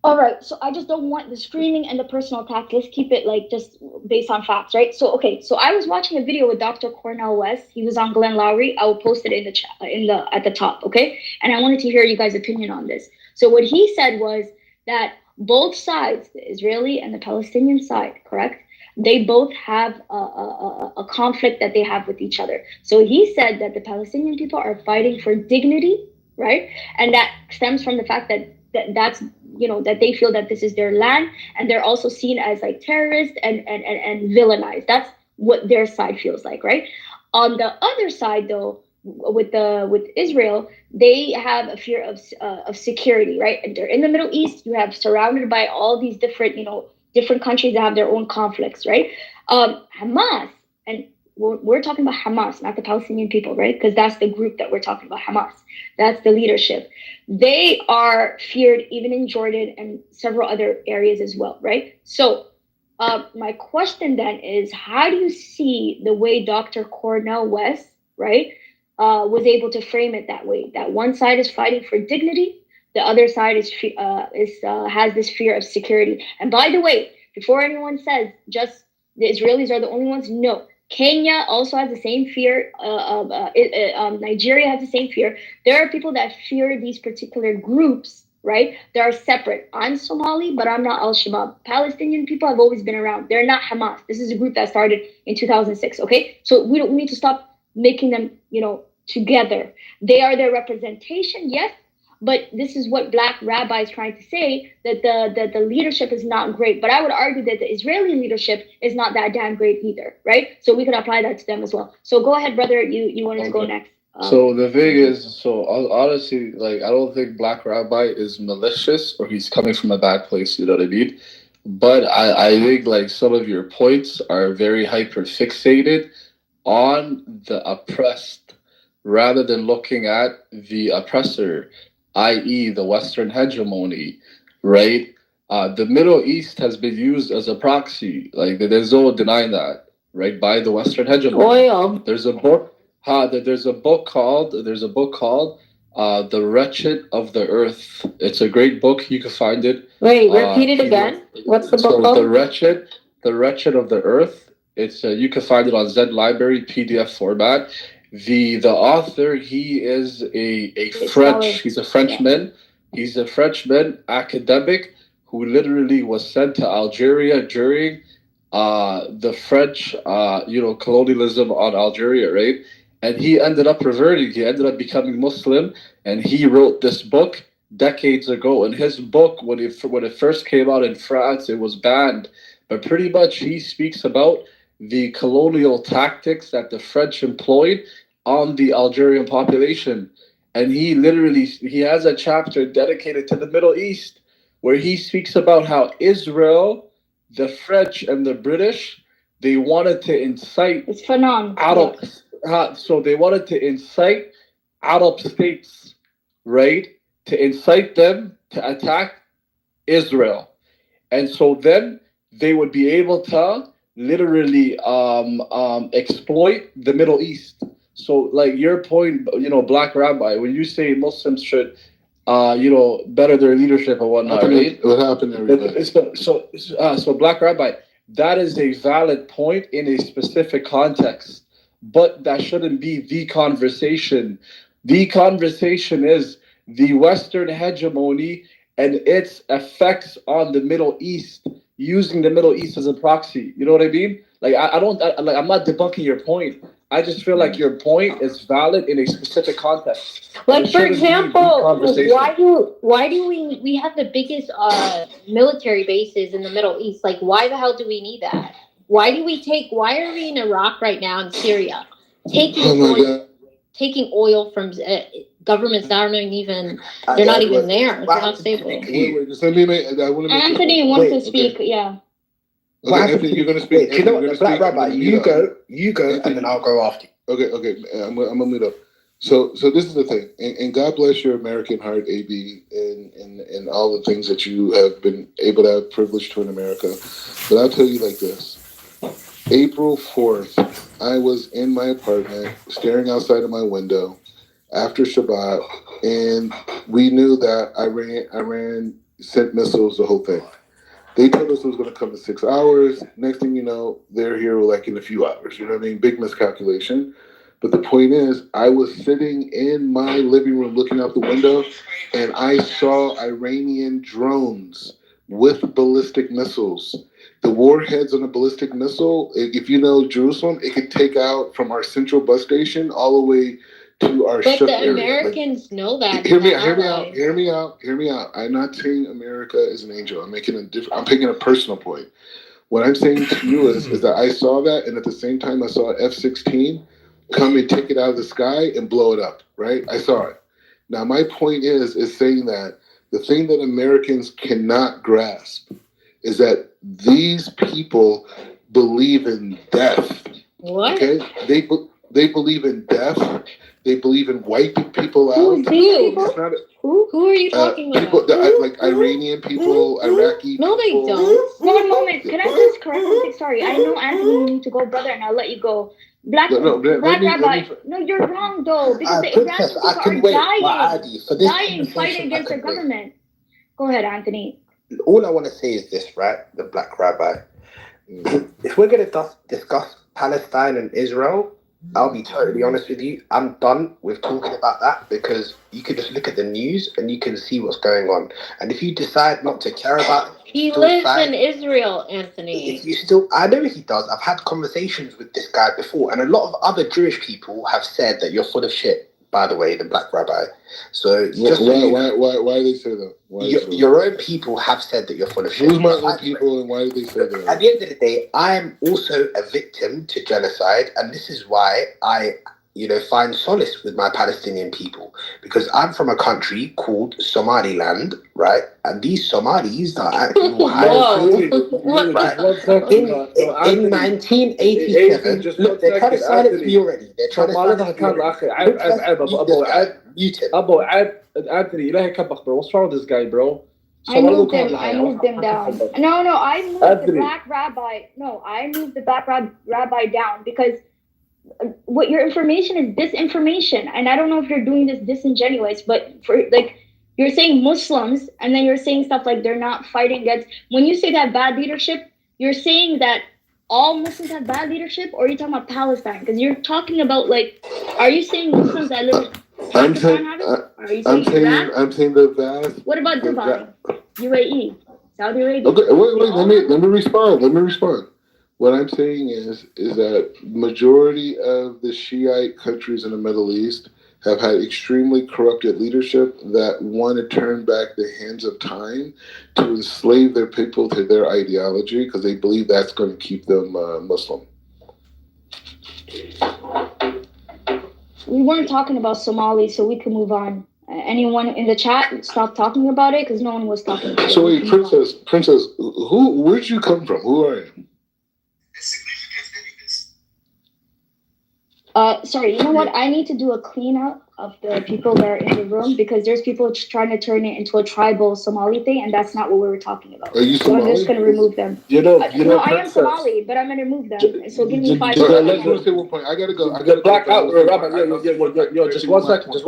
All right, so I just don't want the screaming and the personal attack. Let's keep it like just based on facts, right? So so I was watching a video with Dr. Cornel West. He was on Glenn Lowry. I will post it in the chat, at the top, okay? And I wanted to hear you guys' opinion on this. So what he said was that both sides, the Israeli and the Palestinian side, correct? They both have a conflict that they have with each other. So he said that the Palestinian people are fighting for dignity, right? And that stems from the fact that's that they feel that this is their land, and they're also seen as like terrorists and villainized. That's what their side feels like, right? On the other side, though, with Israel, they have a fear of security, right? And they're in the Middle East. You have surrounded by all these different countries that have their own conflicts, right? Hamas, and we're talking about Hamas, not the Palestinian people, right? Because that's the group that we're talking about, Hamas. That's the leadership. They are feared even in Jordan and several other areas as well, right? So my question then is, how do you see the way Dr. Cornel West, right, was able to frame it that way? That one side is fighting for dignity, the other side has this fear of security. And by the way, before anyone says just the Israelis are the only ones, no. Kenya also has the same fear. Nigeria has the same fear. There are people that fear these particular groups, right? They are separate. I'm Somali, but I'm not Al-Shabaab. Palestinian people have always been around. They're not Hamas. This is a group that started in 2006, okay? So we need to stop making them, together. They are their representation, yes, but this is what Black Rabbi is trying to say, that the leadership is not great. But I would argue that the Israeli leadership is not that damn great either, right? So we could apply that to them as well. So go ahead, brother. You wanted to go next. So the thing is, honestly, like, I don't think Black Rabbi is malicious or he's coming from a bad place, you know what I mean? But I think like some of your points are very hyper fixated on the oppressed rather than looking at the oppressor, i.e. the Western hegemony, right? The Middle East has been used as a proxy. Like, there's no denying that, right? By the Western hegemony. There's a book. There's a book called The Wretched of the Earth. It's a great book. You can find it. Wait, repeat it again. What's the book called? The Wretched of the Earth. It's you can find it on Zen Library PDF format. The author, he is a French. He's a Frenchman. Yeah. He's a Frenchman academic who literally was sent to Algeria during the French colonialism on Algeria, right? And he ended up reverting. He ended up becoming Muslim, and he wrote this book decades ago. And his book, when it first came out in France, it was banned. But pretty much he speaks about the colonial tactics that the French employed on the Algerian population. And he has a chapter dedicated to the Middle East where he speaks about how Israel, the French, and the British, they wanted to incite so they wanted to incite Arab states, right? To incite them to attack Israel. And so then they would be able to literally exploit the Middle East. So like your point, Black Rabbi, when you say Muslims should better their leadership and whatnot, right? What happened, everybody? So Black Rabbi, that is a valid point in a specific context, but that shouldn't be the conversation. The conversation is the Western hegemony and its effects on the Middle East, using the Middle East as a proxy. You know what I mean? Like I'm not debunking your point. I just feel like your point is valid in a specific context. Like, for example, why do we have the biggest military bases in the Middle East? Like, why the hell do we need that? Why are we in Iraq right now and Syria taking oil from governments that aren't even they're not even there. They're not stable. Wait, just let me make. I want to make. Anthony wants to speak. Okay. Yeah. Okay, Anthony, you're gonna speak. Wait, you know what? The Black Rabbi, you go, Anthony, and then I'll go after you. Okay. I'm gonna mute up. So this is the thing, and God bless your American heart, AB, and all the things that you have been able to have privilege to in America. But I'll tell you like this: April 4th, I was in my apartment, staring outside of my window after Shabbat, and we knew that Iran sent missiles, the whole thing. They told us it was going to come in 6 hours. Next thing you know, they're here like in a few hours. You know what I mean? Big miscalculation. But the point is, I was sitting in my living room looking out the window, and I saw Iranian drones with ballistic missiles. The warheads on a ballistic missile, if you know Jerusalem, it could take out from our central bus station all the way to our But ship the area. Americans know that. Hear me out. I'm not saying America is an angel. I'm making a personal point. What I'm saying to you is that I saw that, and at the same time I saw an F-16 come and take it out of the sky and blow it up, right? I saw it. Now my point is saying that the thing that Americans cannot grasp is that these people believe in death. What? Okay? They believe in death. They believe in wiping people out. Who's these people? Who are you talking people about? like Iranian people, Iraqi No, they people. don't. One moment. Can I just correct something? Sorry, I know Anthony, you need to go, brother, and I'll let you go. Black Rabbi. No, you're wrong though, because the Iranian people are dying fighting against their government. Go ahead, Anthony. All I want to say is this, right? The Black Rabbi. If we're going to discuss Palestine and Israel, I'll be totally honest with you. I'm done with talking about that, because you can just look at the news and you can see what's going on. And if you decide not to care about it, He lives in Israel, Anthony. I know he does. I've had conversations with this guy before, and a lot of other Jewish people have said that you're full of shit. By the way, the Black Rabbi. So why do they say that? Your own people have said that you're full of shit. Who's my own people, and why do they say that? At the end of the day, I am also a victim to genocide, and this is why I, find solace with my Palestinian people, because I'm from a country called Somaliland, right? And these Somalis are actually in 1987. Look, they're trying to silence me already. They're trying to silence me. Anthony, إلهي كبخ, bro. What's wrong with this guy, bro? I moved him down. No, I moved the Black Rabbi. No, I moved the Black Rabbi down because what your information is disinformation, and I don't know if you're doing this disingenuous, but you're saying Muslims, and then you're saying stuff like they're not fighting against. When you say that bad leadership, you're saying that all Muslims have bad leadership, or are you talking about Palestine? Because you're talking about are you saying Muslims that live in Pakistan have it? I'm saying the vast. What about Dubai, UAE, Saudi Arabia? Okay, wait. Let me respond. What I'm saying is that majority of the Shiite countries in the Middle East have had extremely corrupted leadership that want to turn back the hands of time to enslave their people to their ideology, because they believe that's going to keep them Muslim. We weren't talking about Somali, so we can move on. Anyone in the chat, stop talking about it, because no one was talking about it. So wait, Princess, where'd you come from? Who are you? Sorry, you know what? I need to do a cleanup of the people that are in the room, because there's people trying to turn it into a tribal Somali thing, and that's not what we were talking about. Are you so Somali? I'm just going to remove them. No, I am Somali, but I'm going to remove them. So give me 5 seconds. I just want to say one point. I gotta go. Black out, Rabbi. Yo, just 1 second.